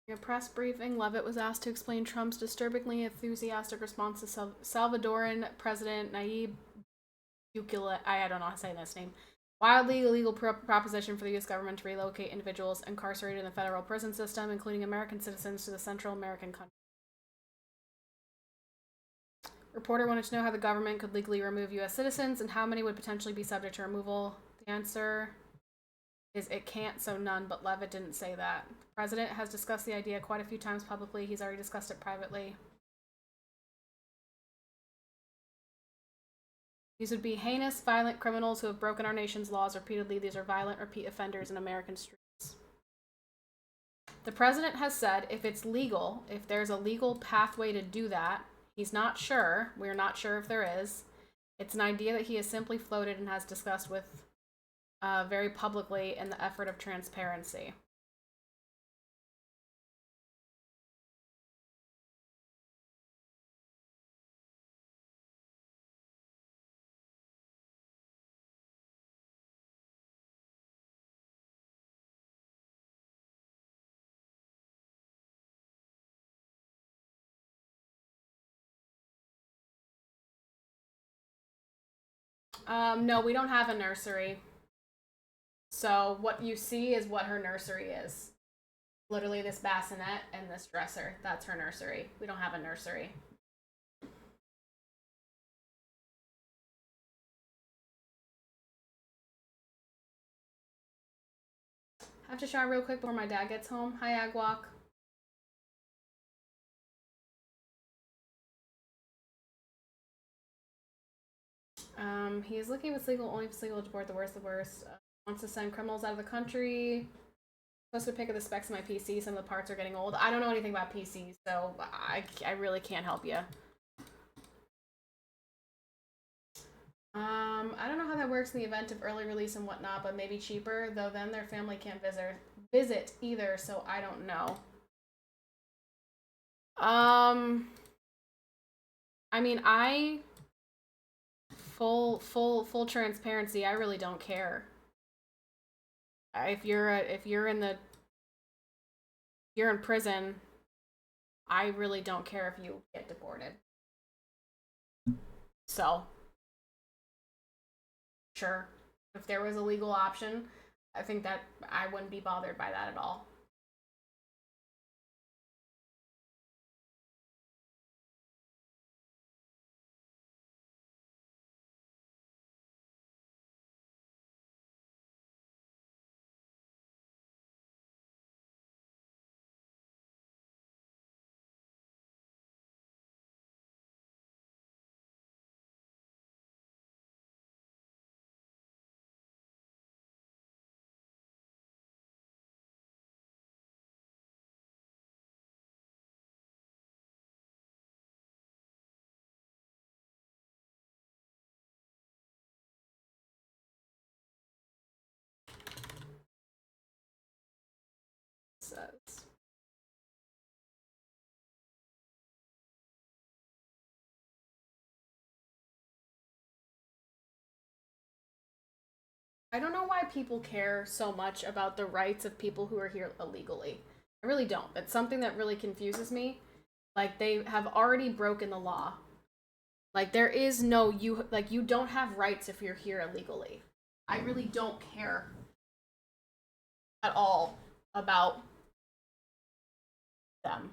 In a press briefing, Levitt was asked to explain Trump's disturbingly enthusiastic response to Salvadoran President Nayib Bukele. I don't know how to say this name. Wildly illegal proposition for the U.S. government to relocate individuals incarcerated in the federal prison system, including American citizens, to the Central American country. Reporter wanted to know how the government could legally remove U.S. citizens and how many would potentially be subject to removal. The answer is it can't, so none, but Levitt didn't say that. The president has discussed the idea quite a few times publicly. He's already discussed it privately. These would be heinous, violent criminals who have broken our nation's laws repeatedly. These are violent, repeat offenders in American streets. The president has said if it's legal, if there's a legal pathway to do that, he's not sure. We're not sure if there is. It's an idea that he has simply floated and has discussed with very publicly in the effort of transparency. No, we don't have a nursery. So what you see is what her nursery is. Literally this bassinet and this dresser. That's her nursery. We don't have a nursery. Have to shower real quick before my dad gets home. Hi, Agwalk. He is looking if it's legal, only if it's legal to deport the worst of the worst. Wants to send criminals out of the country. Supposed to pick up the specs of my PC. Some of the parts are getting old. I don't know anything about PCs, so I really can't help you. I don't know how that works in the event of early release and whatnot, but maybe cheaper, though then their family can't visit either, so I don't know. I mean, full transparency, I really don't care. If you're in prison, I really don't care if you get deported. So, sure. If there was a legal option, I think that I wouldn't be bothered by that at all. Says. I don't know why people care so much about the rights of people who are here illegally. I really don't. It's something that really confuses me. Like, they have already broken the law. Like, there is no, you don't have rights if you're here illegally. I really don't care at all about them.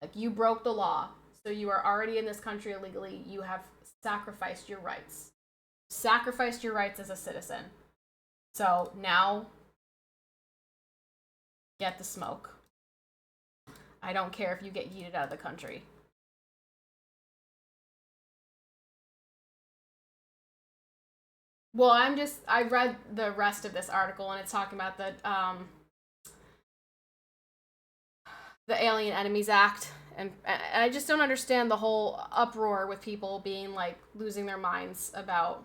Like, you broke the law, so you are already in this country illegally. You have sacrificed your rights. Sacrificed your rights as a citizen. So now, get the smoke. I don't care if you get yeeted out of the country. Well, I read the rest of this article and it's talking about the Alien Enemies Act, and I just don't understand the whole uproar with people being like losing their minds about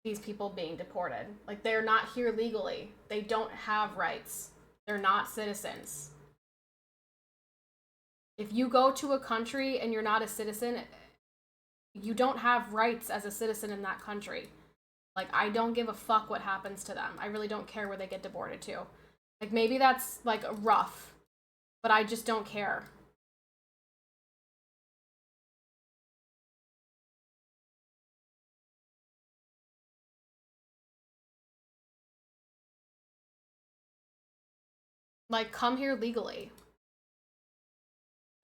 these people being deported. Like, they're not here legally. They don't have rights. They're not citizens. If you go to a country and you're not a citizen, you don't have rights as a citizen in that country. Like, I don't give a fuck what happens to them. I really don't care where they get deported to. Like, maybe that's, like, rough, but I just don't care. Like, come here legally.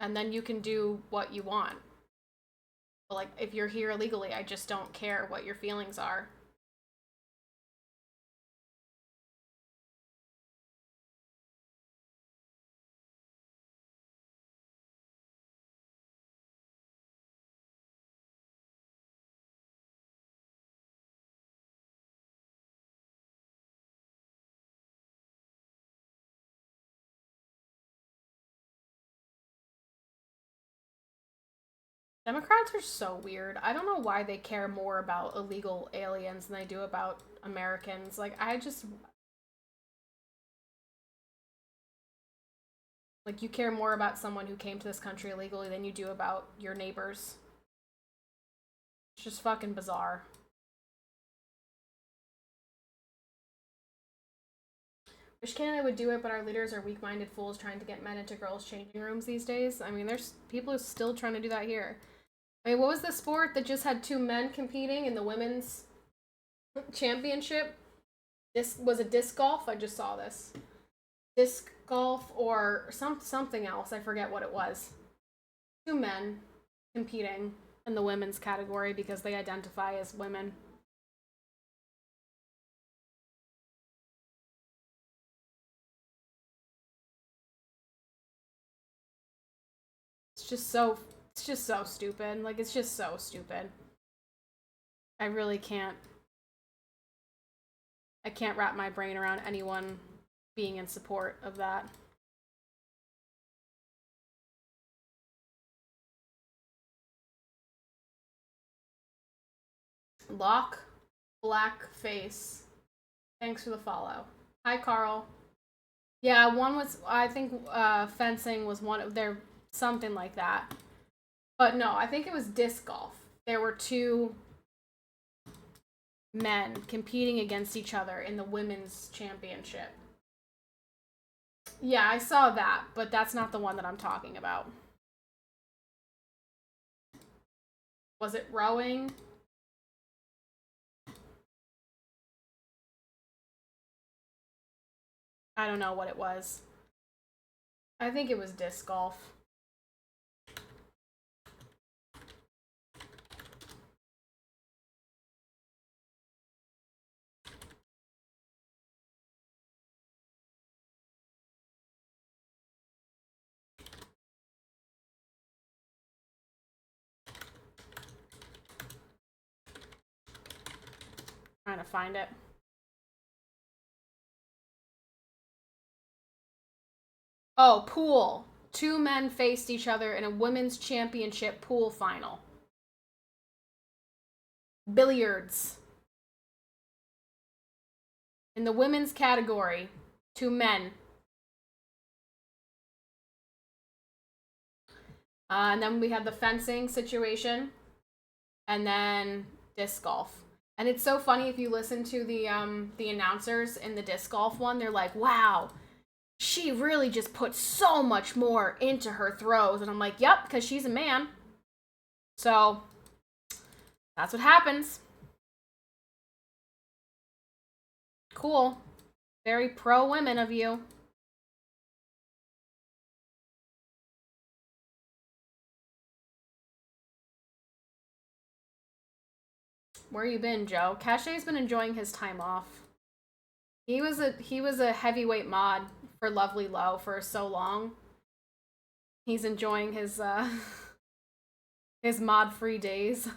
And then you can do what you want. But, like, if you're here illegally, I just don't care what your feelings are. Democrats are so weird. I don't know why they care more about illegal aliens than they do about Americans. Like, like, you care more about someone who came to this country illegally than you do about your neighbors. It's just fucking bizarre. Wish Canada would do it, but our leaders are weak-minded fools trying to get men into girls' changing rooms these days. I mean, there's people who are still trying to do that here. I mean, what was the sport that just had two men competing in the women's championship? Was it disc golf? I just saw this. Disc golf or something else. I forget what it was. Two men competing in the women's category because they identify as women. It's just so stupid. Like, it's just so stupid. I really can't wrap my brain around anyone being in support of that. Lock Blackface. Thanks for the follow. Hi, Carl. Yeah, one was, I think fencing was one of their, something like that. But no, I think it was disc golf. There were two men competing against each other in the women's championship. Yeah, I saw that, but that's not the one that I'm talking about. Was it rowing? I don't know what it was. I think it was disc golf. Trying to find it. Oh, pool. Two men faced each other in a women's championship pool final. Billiards. In the women's category, two men. And then we had the fencing situation. And then disc golf. And it's so funny if you listen to the announcers in the disc golf one, they're like, wow, she really just put so much more into her throws. And I'm like, yep, because she's a man. So that's what happens. Cool. Very pro women of you. Where you been, Joe? Cachet's been enjoying his time off. He was a heavyweight mod for Lovely Low for so long. He's enjoying his his mod-free days.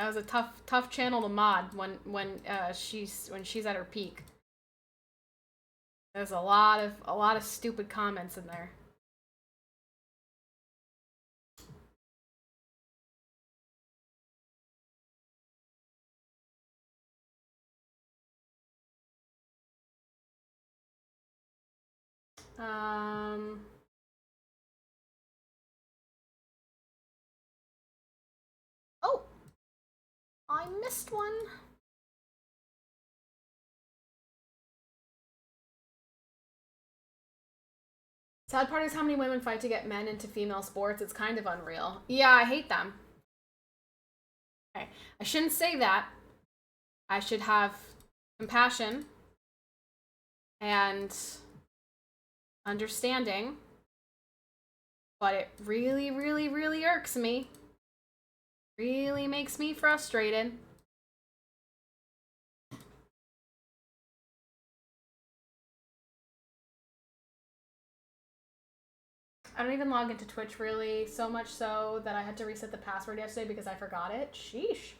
That was a tough channel to mod when she's at her peak. There's a lot of stupid comments in there. Oh, I missed one. Sad part is how many women fight to get men into female sports. It's kind of unreal. Yeah, I hate them. Okay, I shouldn't say that. I should have compassion and understanding. But it really, really, really irks me. Really makes me frustrated. I don't even log into Twitch really, so much so that I had to reset the password yesterday because I forgot it. Sheesh.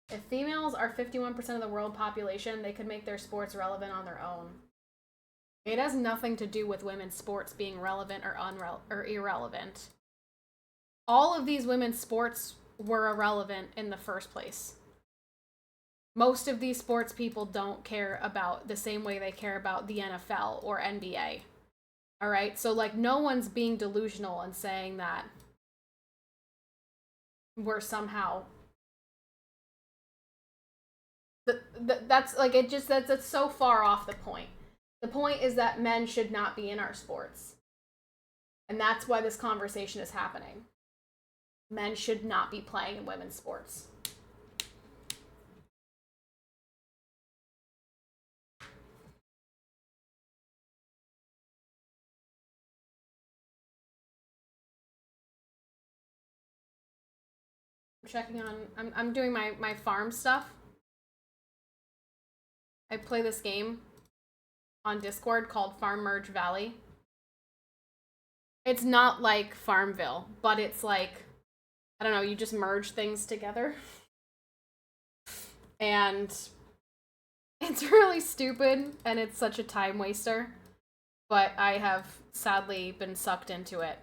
If females are 51% of the world population, they could make their sports relevant on their own. It has nothing to do with women's sports being relevant or irrelevant. All of these women's sports were irrelevant in the first place. Most of these sports people don't care about the same way they care about the NFL or NBA. All right? So, like, no one's being delusional and saying that we're somehow... That's, like, it just... That's so far off the point. The point is that men should not be in our sports. And that's why this conversation is happening. Men should not be playing in women's sports. I'm doing my farm stuff. I play this game on Discord called Farm Merge Valley. It's not like Farmville, but it's like, I don't know, you just merge things together. And it's really stupid, and it's such a time waster. But I have sadly been sucked into it.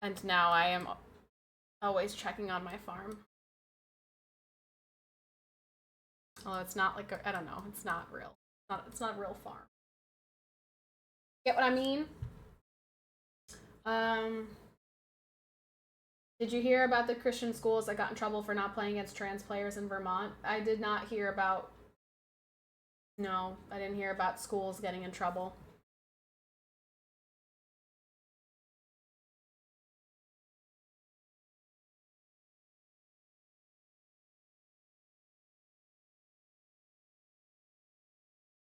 And now I am always checking on my farm. Although it's not like, I don't know, it's not real. It's not a real farm. Get what I mean? Did you hear about the Christian schools that got in trouble for not playing against trans players in Vermont? I did not hear about... No, I didn't hear about schools getting in trouble.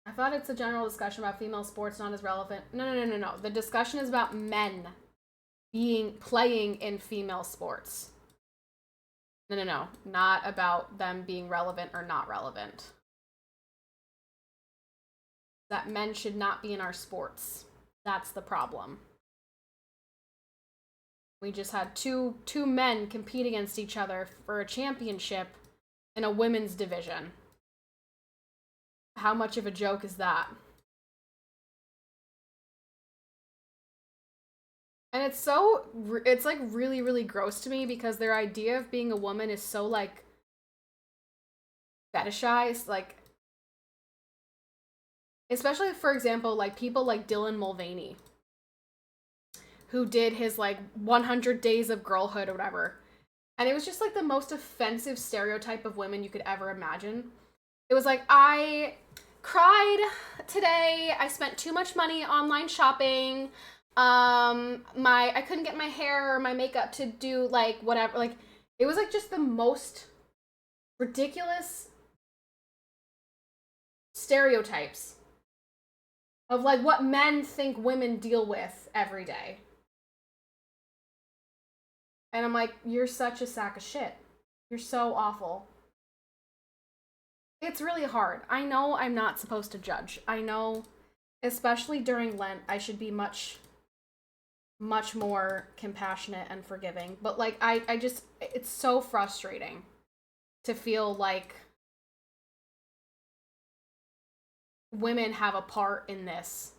I thought it's a general discussion about female sports not as relevant. No. The discussion is about men playing in female sports. No. Not about them being relevant or not relevant. That men should not be in our sports. That's the problem. We just had two men compete against each other for a championship in a women's division. How much of a joke is that? And it's like really, really gross to me because their idea of being a woman is so like fetishized, like, especially for example, like people like Dylan Mulvaney, who did his like 100 Days of Girlhood or whatever. And it was just like the most offensive stereotype of women you could ever imagine. It was like, I cried today. I spent too much money online shopping. I couldn't get my hair or my makeup to do like whatever. Like, it was like just the most ridiculous stereotypes of like what men think women deal with every day. And I'm like, you're such a sack of shit. You're so awful. It's really hard. I know I'm not supposed to judge. I know, especially during Lent, I should be much much more compassionate and forgiving. But like I just it's so frustrating to feel like women have a part in this,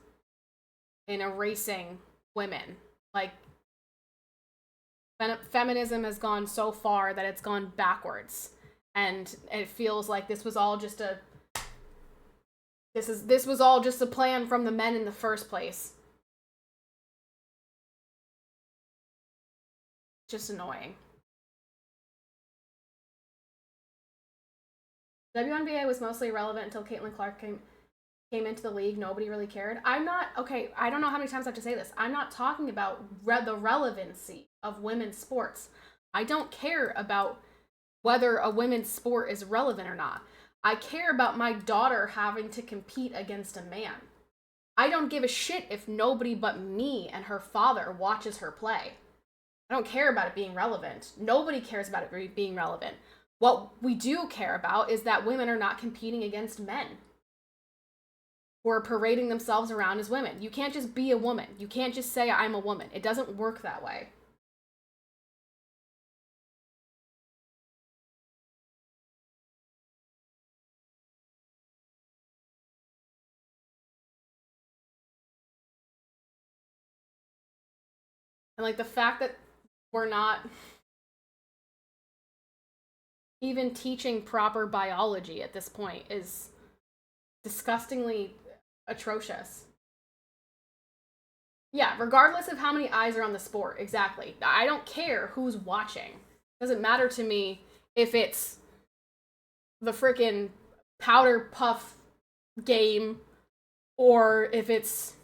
in erasing women. Like feminism has gone so far that it's gone backwards, and it feels like this was all just a plan from the men in the first place. Just annoying. WNBA was mostly irrelevant until Caitlin Clark came into the league. Nobody really cared. I don't know how many times I have to say this. I'm not talking about the relevancy of women's sports. I don't care about whether a women's sport is relevant or not. I care about my daughter having to compete against a man. I don't give a shit if nobody but me and her father watches her play. I don't care about it being relevant. Nobody cares about it being relevant. What we do care about is that women are not competing against men who are parading themselves around as women. You can't just be a woman. You can't just say, I'm a woman. It doesn't work that way. And like the fact that we're not even teaching proper biology at this point is disgustingly atrocious. Yeah, regardless of how many eyes are on the sport, exactly. I don't care who's watching. It doesn't matter to me if it's the freaking powder puff game or if it's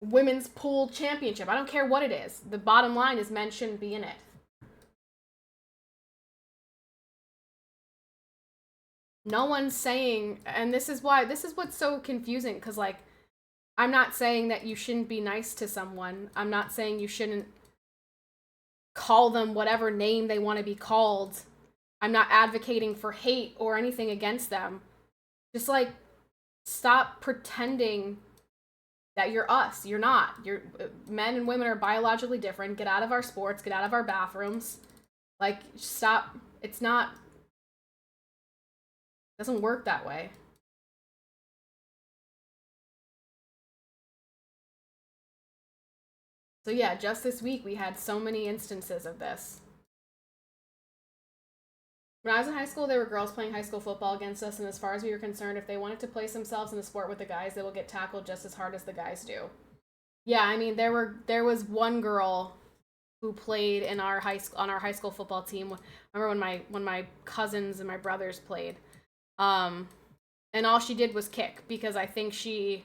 women's pool championship. I don't care what it is. The bottom line is men shouldn't be in it. No one's saying, and this is what's so confusing, because like I'm not saying that you shouldn't be nice to someone. I'm not saying you shouldn't call them whatever name they want to be called. I'm not advocating for hate or anything against them. Just like stop pretending that you're us. You're not. You're men and women are biologically different. Get out of our sports, get out of our bathrooms. Like stop. It's not, it doesn't work that way. So yeah, just this week we had so many instances of this. When I was in high school, there were girls playing high school football against us, and as far as we were concerned, if they wanted to place themselves in the sport with the guys, they will get tackled just as hard as the guys do. Yeah, I mean, there was one girl who played in our on our high school football team. I remember when my cousins and my brothers played, and all she did was kick, because I think she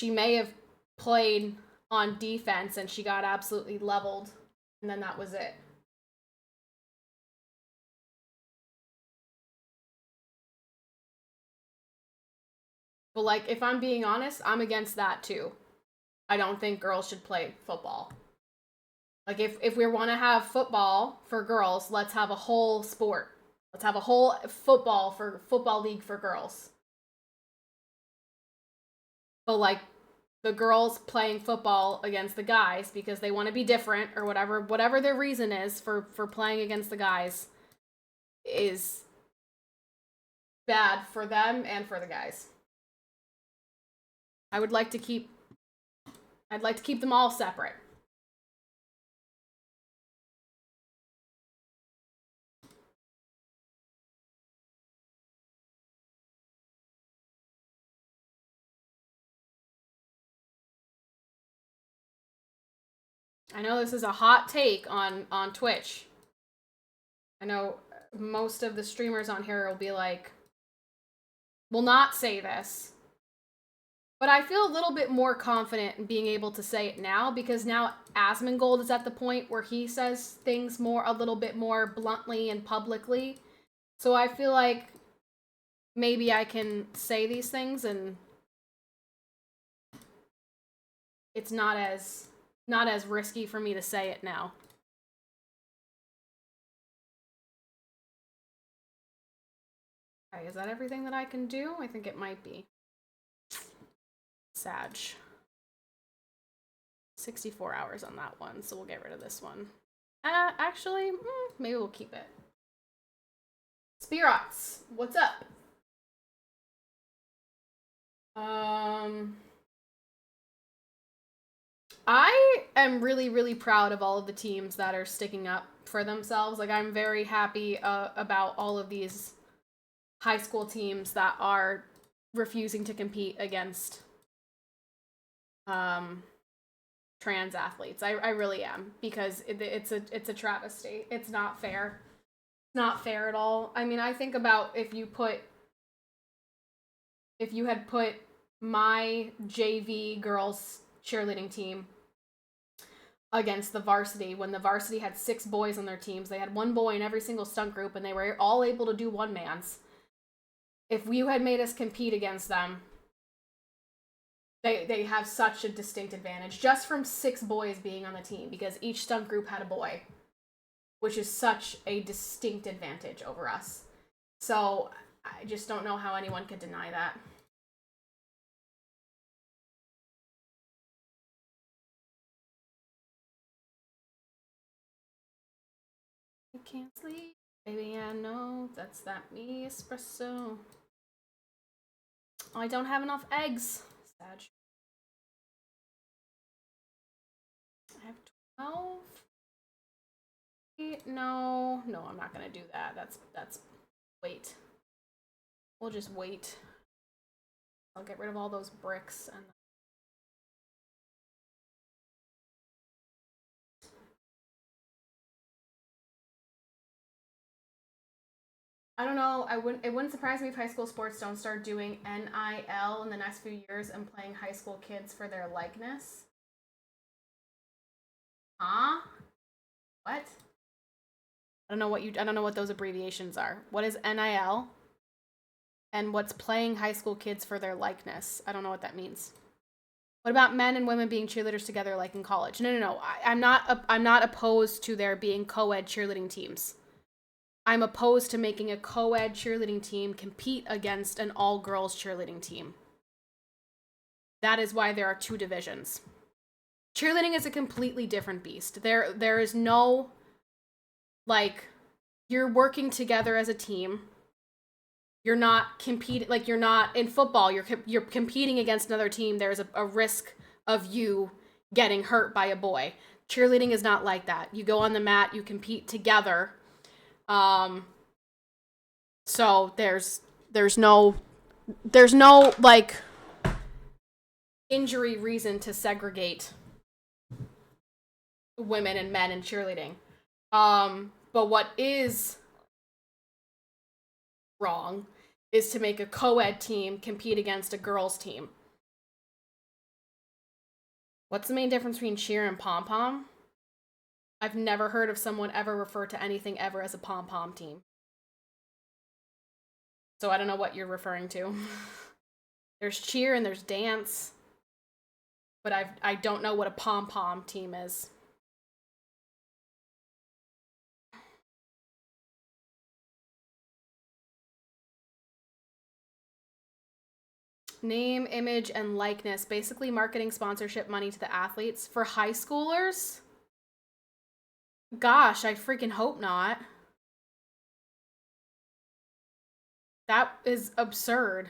may have played on defense and she got absolutely leveled, and then that was it. But like, if I'm being honest, I'm against that too. I don't think girls should play football. Like if we want to have football for girls, let's have a whole sport. Let's have a whole football league for girls. But like the girls playing football against the guys because they want to be different or whatever their reason is for playing against the guys is bad for them and for the guys. I'd like to keep them all separate. I know this is a hot take on Twitch. I know most of the streamers on here will be like, will not say this. But I feel a little bit more confident in being able to say it now, because now Asmongold is at the point where he says things a little bit more bluntly and publicly. So I feel like maybe I can say these things and it's not as risky for me to say it now. Okay, is that everything that I can do? I think it might be. Sag. 64 hours on that one, so we'll get rid of this one. Actually, maybe we'll keep it. Spirots, what's up? I am really, really proud of all of the teams that are sticking up for themselves. Like, I'm very happy about all of these high school teams that are refusing to compete against trans athletes. I really am, because it's a travesty. It's not fair. It's not fair at all. I mean, I think about if you had put my JV girls cheerleading team against the varsity, when the varsity had 6 boys on their teams. They had 1 boy in every single stunt group, and they were all able to do one-mans. If you had made us compete against them, they have such a distinct advantage just from 6 boys being on the team, because each stunt group had a boy, which is such a distinct advantage over us. So I just don't know how anyone could deny that. I can't sleep, baby, I know that's that me espresso. Oh, I don't have enough eggs. Sad. I have 12. No, I'm not gonna do that. That's wait. We'll just wait. I'll get rid of all those bricks and I don't know. It wouldn't surprise me if high school sports don't start doing NIL in the next few years and playing high school kids for their likeness. Huh? What? I don't know what those abbreviations are. What is NIL? And what's playing high school kids for their likeness? I don't know what that means. What about men and women being cheerleaders together like in college? No. I'm not opposed to there being co-ed cheerleading teams. I'm opposed to making a co-ed cheerleading team compete against an all-girls cheerleading team. That is why there are 2 divisions. Cheerleading is a completely different beast. There is no, like, you're working together as a team. You're not competing, like, you're not in football. You're competing against another team. There's a risk of you getting hurt by a boy. Cheerleading is not like that. You go on the mat, you compete together. So there's no like injury reason to segregate women and men in cheerleading. But what is wrong is to make a co-ed team compete against a girls team. What's the main difference between cheer and pom-pom? I've never heard of someone ever refer to anything ever as a pom-pom team. So I don't know what you're referring to. There's cheer and there's dance. But I don't know what a pom-pom team is. Name, image, and likeness. Basically marketing sponsorship money to the athletes. For high schoolers? Gosh, I freaking hope not. That is absurd.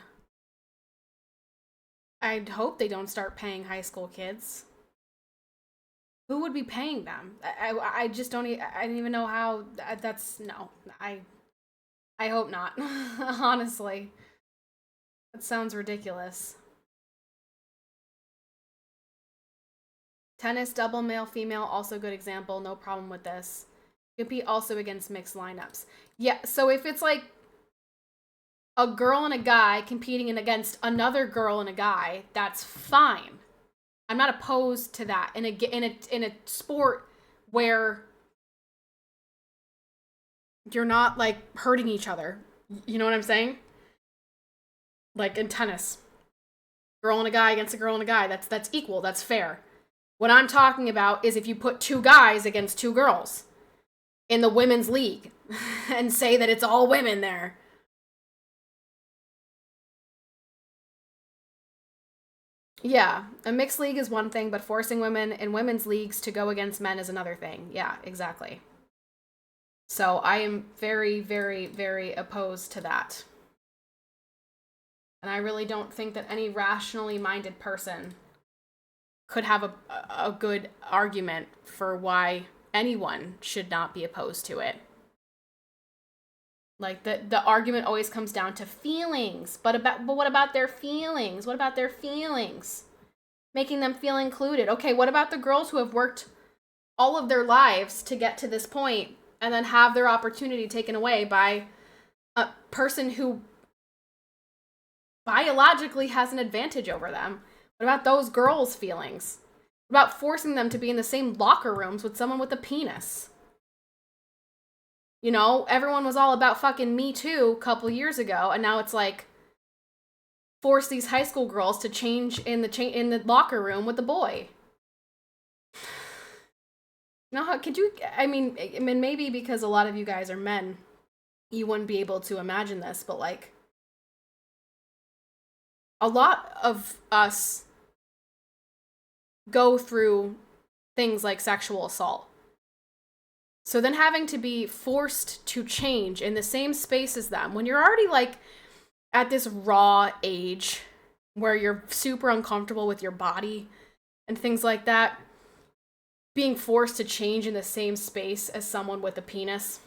I'd hope they don't start paying high school kids. Who would be paying them? I just don't. I don't even know how. That's no. I hope not. Honestly, that sounds ridiculous. Tennis, double male, female, also good example. No problem with this. Compete also against mixed lineups. Yeah. So if it's like a girl and a guy competing against another girl and a guy, that's fine. I'm not opposed to that in a sport where you're not like hurting each other. You know what I'm saying? Like in tennis, girl and a guy against a girl and a guy. That's equal. That's fair. What I'm talking about is if you put 2 guys against 2 girls in the women's league and say that it's all women there. Yeah, a mixed league is one thing, but forcing women in women's leagues to go against men is another thing. Yeah, exactly. So I am very, very, very opposed to that. And I really don't think that any rationally minded person could have a good argument for why anyone should not be opposed to it. Like the argument always comes down to feelings. But what about their feelings? What about their feelings? Making them feel included. Okay, what about the girls who have worked all of their lives to get to this point and then have their opportunity taken away by a person who biologically has an advantage over them? What about those girls' feelings? What about forcing them to be in the same locker rooms with someone with a penis? You know, everyone was all about fucking Me Too a couple years ago, and now it's like force these high school girls to change in the locker room with the boy. Now, how could you? I mean, maybe because a lot of you guys are men, you wouldn't be able to imagine this, but like, a lot of us go through things like sexual assault. So then having to be forced to change in the same space as them when you're already like at this raw age where you're super uncomfortable with your body and things like that, being forced to change in the same space as someone with a penis.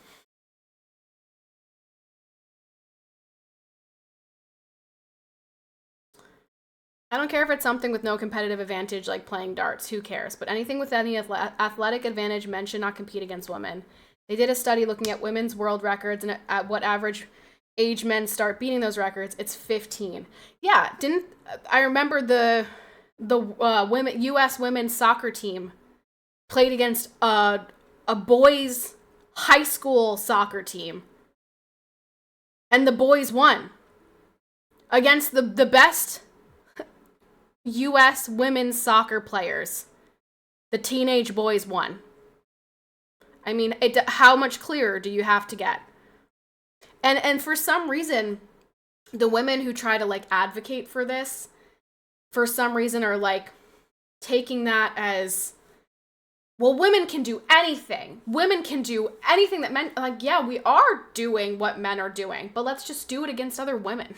I don't care if it's something with no competitive advantage like playing darts, who cares? But anything with any athletic advantage, men should not compete against women. They did a study looking at women's world records and at what average age men start beating those records. It's 15. Yeah, I remember the women U.S. women's soccer team played against a boys' high school soccer team, and the boys won against the best U.S. women's soccer players. The teenage boys won. I mean, how much clearer do you have to get? And for some reason, the women who try to like advocate for this, for some reason, are like taking that as, well, women can do anything. Women can do anything that men, like, yeah, we are doing what men are doing, but let's just do it against other women.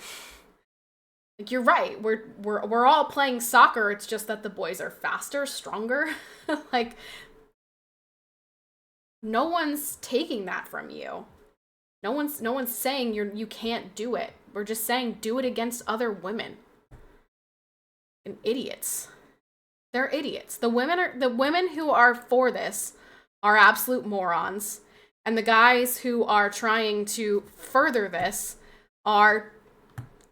Like, you're right. We're all playing soccer. It's just that the boys are faster, stronger. Like, no one's taking that from you. No one's saying you can't do it. We're just saying do it against other women. And idiots. They're idiots. The women who are for this are absolute morons, and the guys who are trying to further this are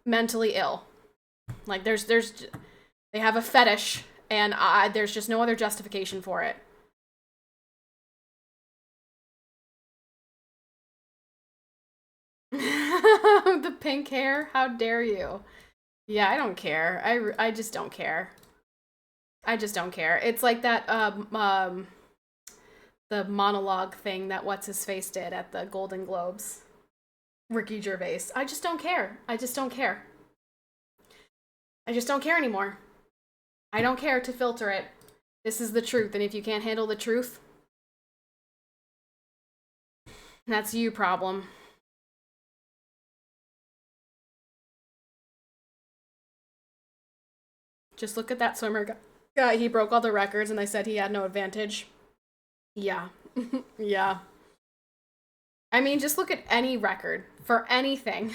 mentally ill. Like, they have a fetish, and there's just no other justification for it. The pink hair? How dare you? Yeah, I don't care. I just don't care. I just don't care. It's like that, the monologue thing that What's-His-Face did at the Golden Globes. Ricky Gervais. I just don't care. I just don't care. I just don't care anymore. I don't care to filter it. This is the truth, and if you can't handle the truth, that's you problem. Just look at that swimmer guy. He broke all the records, and they said he had no advantage. Yeah. Yeah. I mean, just look at any record for anything.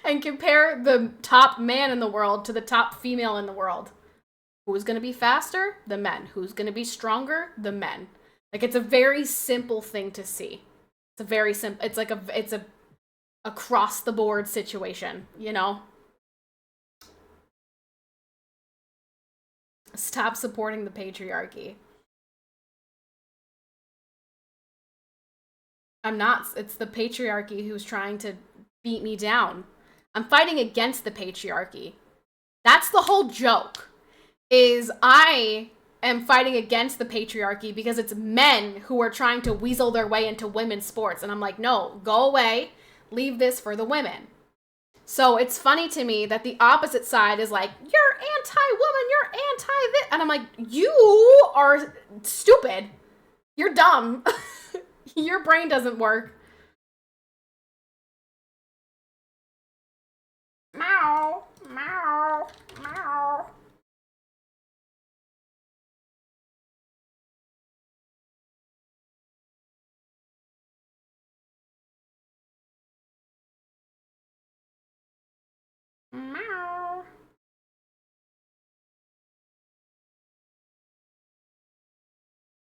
And compare the top man in the world to the top female in the world. Who's going to be faster? The men. Who's going to be stronger? The men. Like, it's a very simple thing to see. It's a very simple, it's a across the board situation, you know? Stop supporting the patriarchy. I'm not. It's the patriarchy who's trying to beat me down. I'm fighting against the patriarchy. That's the whole joke. Is I am fighting against the patriarchy because it's men who are trying to weasel their way into women's sports. And I'm like, no, go away. Leave this for the women. So it's funny to me that the opposite side is like, you're anti-woman, you're anti-this. And I'm like, you are stupid. You're dumb. Your brain doesn't work. Meow, meow, meow. Meow.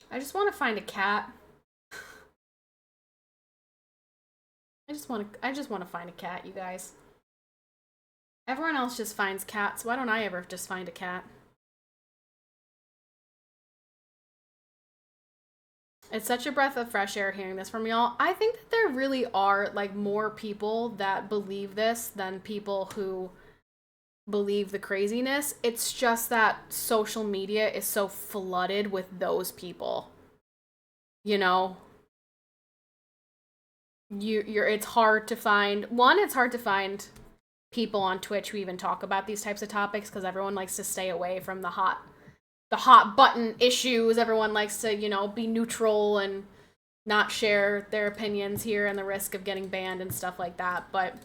I just want to find a cat. I just want to find a cat, you guys. Everyone else just finds cats. Why don't I ever just find a cat? It's such a breath of fresh air hearing this from y'all. I think that there really are like more people that believe this than people who believe the craziness. It's just that social media is so flooded with those people. You know, it's hard to find it's hard to find people on Twitch who even talk about these types of topics because everyone likes to stay away from the hot button issues. Everyone likes to, you know, be neutral and not share their opinions here and the risk of getting banned and stuff like that. But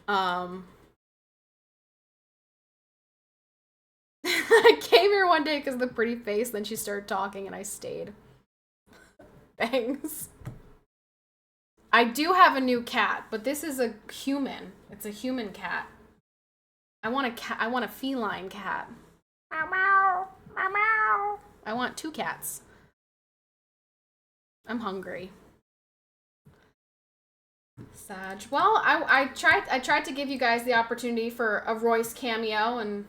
I came here one day because of the pretty face, then she started talking and I stayed. Thanks. I do have a new cat, but this is a human. It's a human cat. I want a feline cat. Meow meow, meow meow. I want 2 cats. I'm hungry. Sag. Well, I tried to give you guys the opportunity for a Royce cameo and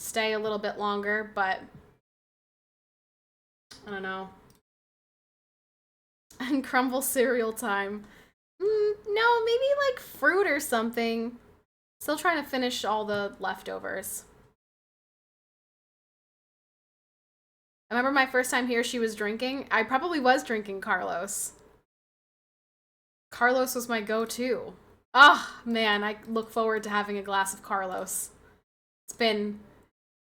stay a little bit longer, but I don't know. And crumble cereal time. No, maybe like fruit or something. Still trying to finish all the leftovers. I remember my first time here, she was drinking. I probably was drinking Carlos. Carlos was my go-to. Oh, man, I look forward to having a glass of Carlos. It's been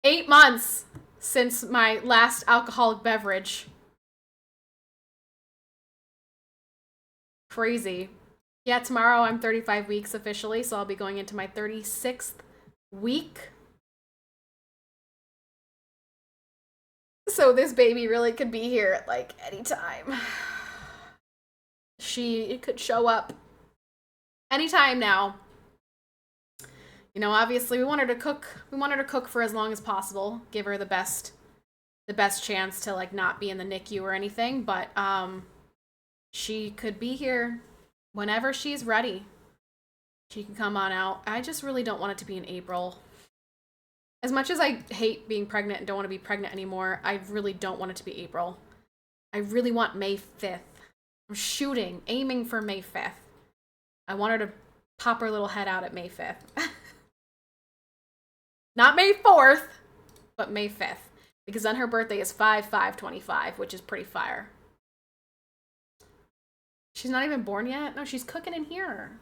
8 months since my last alcoholic beverage. Crazy. Yeah, tomorrow I'm 35 weeks officially, so I'll be going into my 36th week. So this baby really could be here at like any time. She could show up anytime now. You know, obviously we want her to cook for as long as possible. Give her the best chance to like not be in the NICU or anything, but she could be here whenever she's ready. She can come on out. I just really don't want it to be in April. As much as I hate being pregnant and don't want to be pregnant anymore, I really don't want it to be April. I really want May 5th. I'm aiming for May 5th. I want her to pop her little head out at May 5th. Not May 4th, but May 5th. Because then her birthday is 5/5/25, which is pretty fire. She's not even born yet? No, she's cooking in here.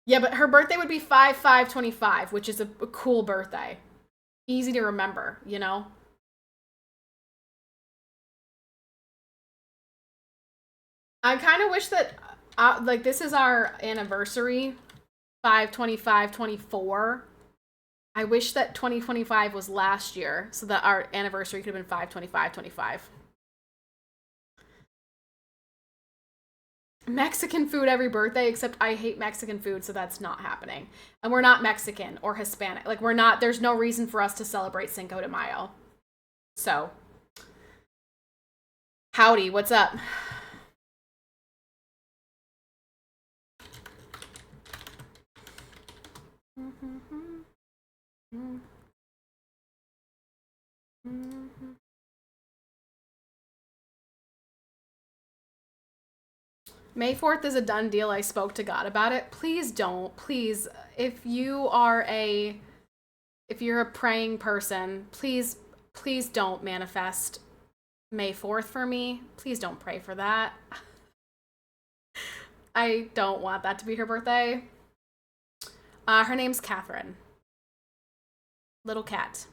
Yeah, but her birthday would be 5/5/25, which is a cool birthday. Easy to remember, you know? I kind of wish that, like, this is our anniversary, 5/25/24. I wish that 2025 was last year, so that our anniversary could have been 5/25/25. Mexican food every birthday, except I hate Mexican food, so that's not happening. And we're not Mexican or Hispanic. Like, there's no reason for us to celebrate Cinco de Mayo. So, howdy, what's up? May 4th is a done deal. I spoke to God about it. Please don't. Please, if you're a praying person, please don't manifest May 4th for me. Please don't pray for that. I don't want that to be her birthday. Her name's Catherine. Little cat.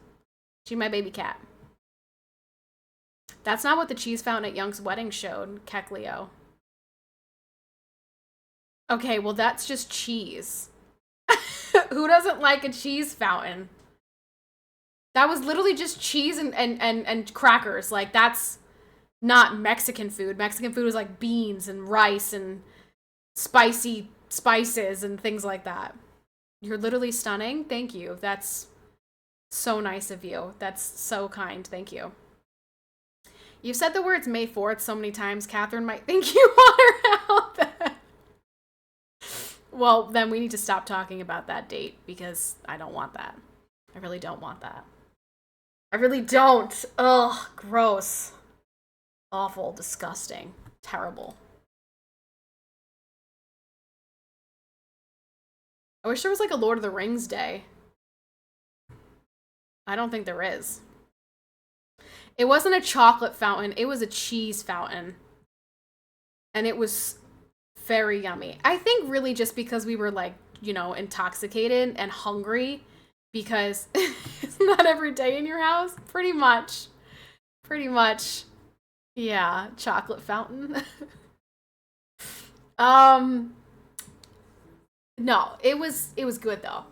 She's my baby cat. That's not what the cheese fountain at Young's wedding showed, Kekleo. Okay, well that's just cheese. Who doesn't like a cheese fountain? That was literally just cheese and crackers. Like, that's not Mexican food. Mexican food was like beans and rice and spicy spices and things like that. You're literally stunning. Thank you. That's so nice of you. That's so kind. Thank you. You've said the words May 4th so many times, Catherine might think you want her out then. Well, then we need to stop talking about that date because I don't want that. I really don't want that. I really don't. Ugh, gross. Awful, disgusting, terrible. I wish there was like a Lord of the Rings day. I don't think there is. It wasn't a chocolate fountain, it was a cheese fountain. And it was very yummy. I think really just because we were like, you know, intoxicated and hungry because it's not every day in your house. Pretty much. Pretty much. Yeah, chocolate fountain. No, it was good though.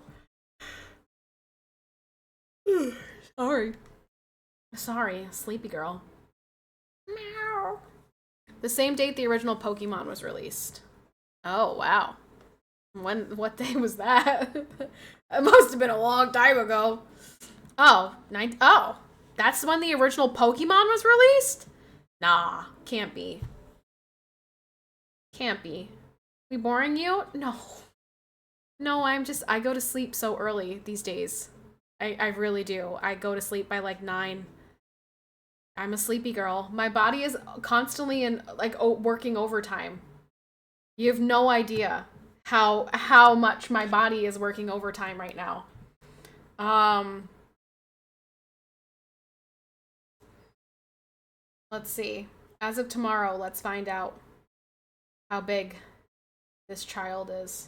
Sorry, sleepy girl. Meow. The same date the original Pokemon was released. Oh, wow. What day was that? It must have been a long time ago. Oh, that's when the original Pokemon was released? Nah, can't be. Can't be. We boring you? No. No, I go to sleep so early these days. I really do. I go to sleep by like 9. I'm a sleepy girl. My body is constantly in like working overtime. You have no idea how much my body is working overtime right now. Let's see. As of tomorrow, let's find out how big this child is.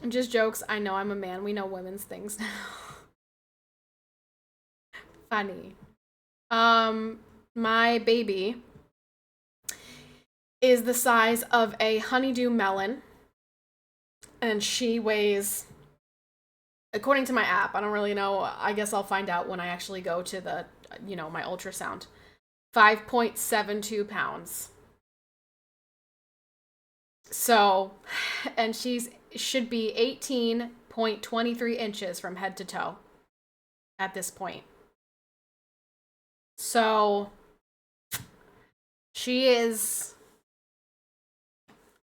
Just jokes. I know I'm a man. We know women's things now. Funny. My baby is the size of a honeydew melon, and she weighs, according to my app, I don't really know, I guess I'll find out when I actually go to the, you know, my ultrasound, 5.72 pounds. So, and should be 18.23 inches from head to toe at this point. So, she is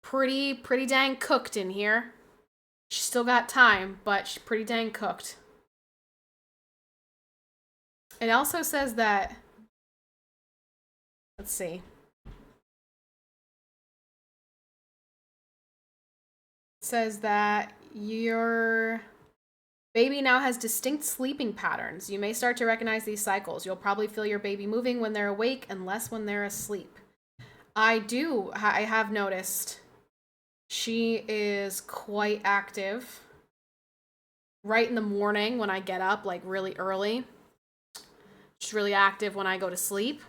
pretty dang cooked in here. She's still got time, but she's pretty dang cooked. It also says that, let's see. It says that your baby now has distinct sleeping patterns. You may start to recognize these cycles. You'll probably feel your baby moving when they're awake and less when they're asleep. I have noticed she is quite active right in the morning when I get up, like really early. She's really active when I go to sleep.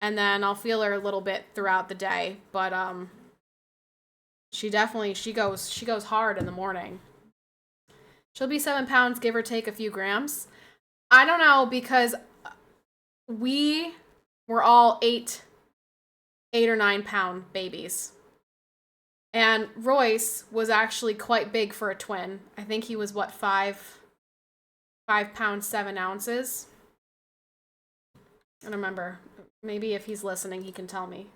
And then I'll feel her a little bit throughout the day, but she goes hard in the morning. She'll be 7 pounds, give or take a few grams. I don't know, because we were all 8 or 9 pound babies. And Royce was actually quite big for a twin. I think he was, 5 pounds, 7 ounces. I don't remember. Maybe if he's listening, he can tell me.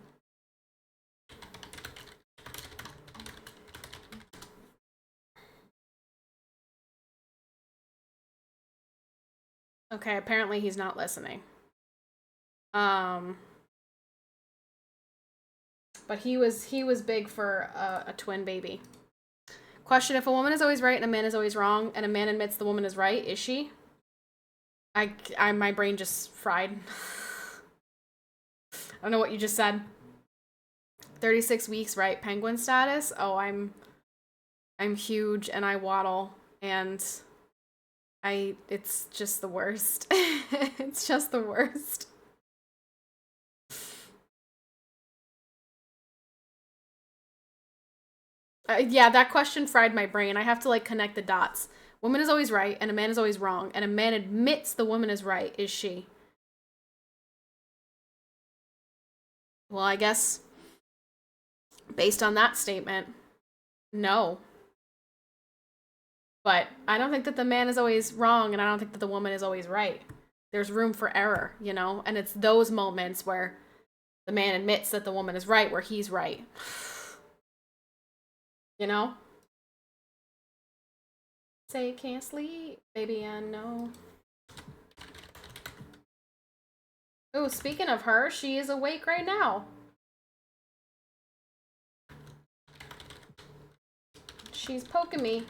Okay, apparently he's not listening. but he was big for a twin baby. Question: if a woman is always right and a man is always wrong, and a man admits the woman is right, is she? My brain just fried. I don't know what you just said. 36 weeks, right? Penguin status? Oh, I'm huge and I waddle and it's just the worst. It's just the worst. Yeah, that question fried my brain. I have to like connect the dots. Woman is always right and a man is always wrong, and a man admits the woman is right. Is she? Well, I guess based on that statement, no. But I don't think that the man is always wrong, and I don't think that the woman is always right. There's room for error, you know? And it's those moments where the man admits that the woman is right, where he's right. You know? Say you can't sleep, baby, I know. Oh, speaking of her, she is awake right now. She's poking me.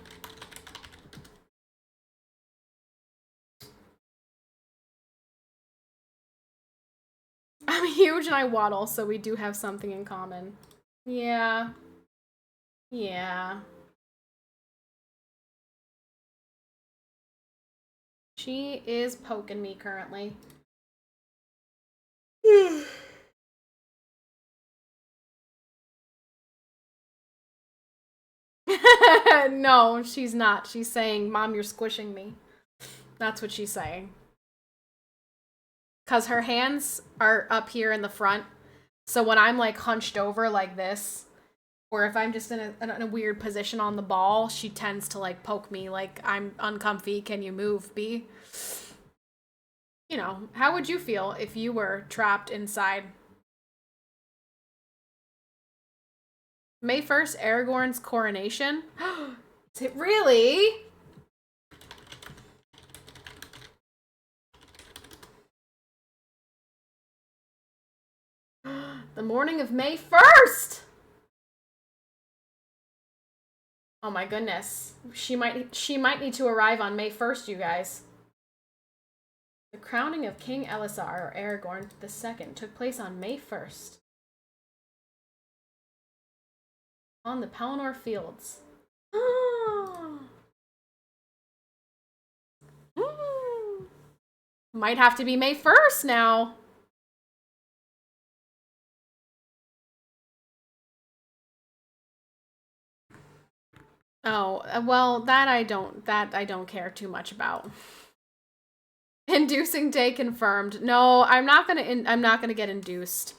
I'm huge and I waddle, so we do have something in common. Yeah. Yeah. She is poking me currently. No, she's not. She's saying, Mom, you're squishing me. That's what she's saying. Because her hands are up here in the front. So when I'm like hunched over like this, or if I'm just in a weird position on the ball, she tends to like poke me like, I'm uncomfy. Can you move, B? You know, how would you feel if you were trapped inside? May 1st, Aragorn's coronation. Is it really? The morning of May 1st! Oh my goodness. She might need to arrive on May 1st, you guys. The crowning of King Elisar, or Aragorn II, took place on May 1st. On the Pelennor Fields. Might have to be May 1st now. Oh, well, that I don't care too much about. Inducing day confirmed. No, I'm not gonna get induced.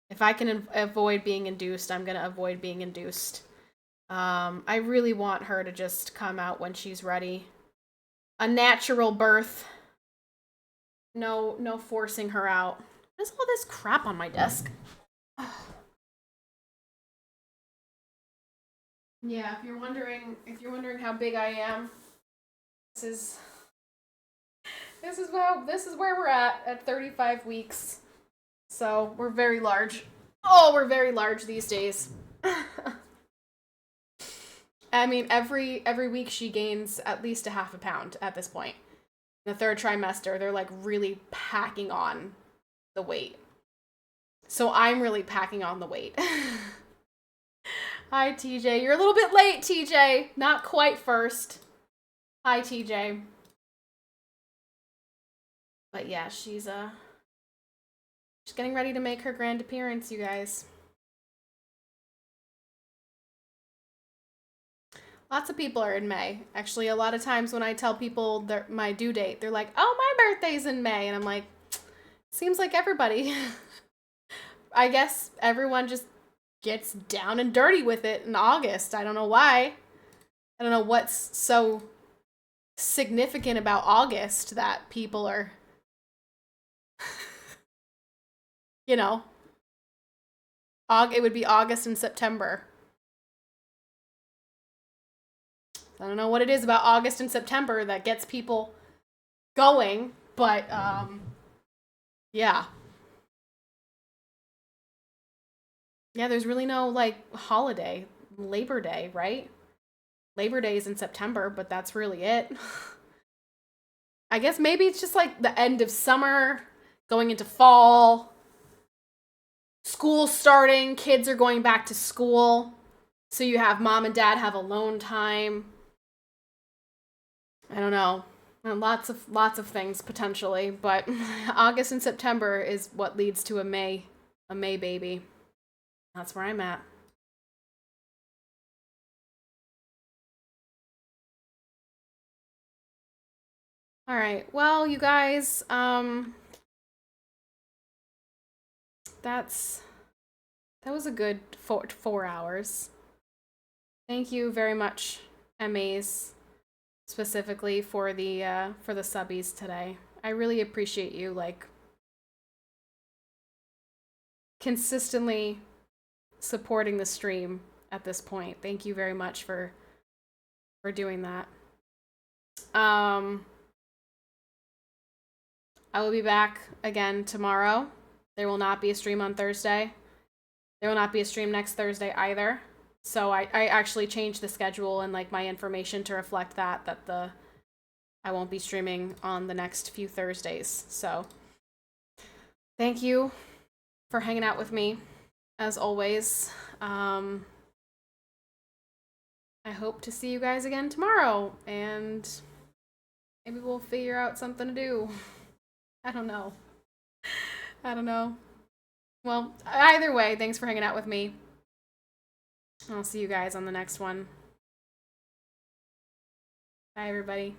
If I can avoid being induced, I'm gonna avoid being induced. I really want her to just come out when she's ready. A natural birth. No forcing her out. What is all this crap on my desk? Yeah, if you're wondering how big I am, this is where we're at 35 weeks. So we're very large. Oh, we're very large these days. I mean, every week she gains at least a half a pound at this point. In the 3rd trimester, they're like really packing on the weight. So I'm really packing on the weight. Hi, TJ. You're a little bit late, TJ. Not quite first. Hi, TJ. But yeah, she's getting ready to make her grand appearance, you guys. Lots of people are in May. Actually, a lot of times when I tell people my due date, they're like, oh, my birthday's in May. And I'm like, seems like everybody. I guess everyone just gets down and dirty with it in August. I don't know why. I don't know what's so significant about August that people are, you know, it would be August and September. I don't know what it is about August and September that gets people going, but yeah. Yeah, there's really no like holiday. Labor Day, right? Labor Day is in September, but that's really it. I guess maybe it's just like the end of summer, going into fall, school starting, kids are going back to school. So you have mom and dad have alone time. I don't know. And lots of things potentially, but August and September is what leads to a May baby. That's where I'm at. All right. Well, you guys, that was a good 4 hours. Thank you very much, MAs, specifically for the subbies today. I really appreciate you like consistently supporting the stream at this point. Thank you very much for doing that. I will be back again tomorrow. There will not be a stream on Thursday. There will not be a stream next Thursday either. So I actually changed the schedule and like my information to reflect that I won't be streaming on the next few Thursdays. So thank you for hanging out with me as always. I hope to see you guys again tomorrow, and maybe we'll figure out something to do. I don't know. Well, either way, thanks for hanging out with me. I'll see you guys on the next one. Bye, everybody.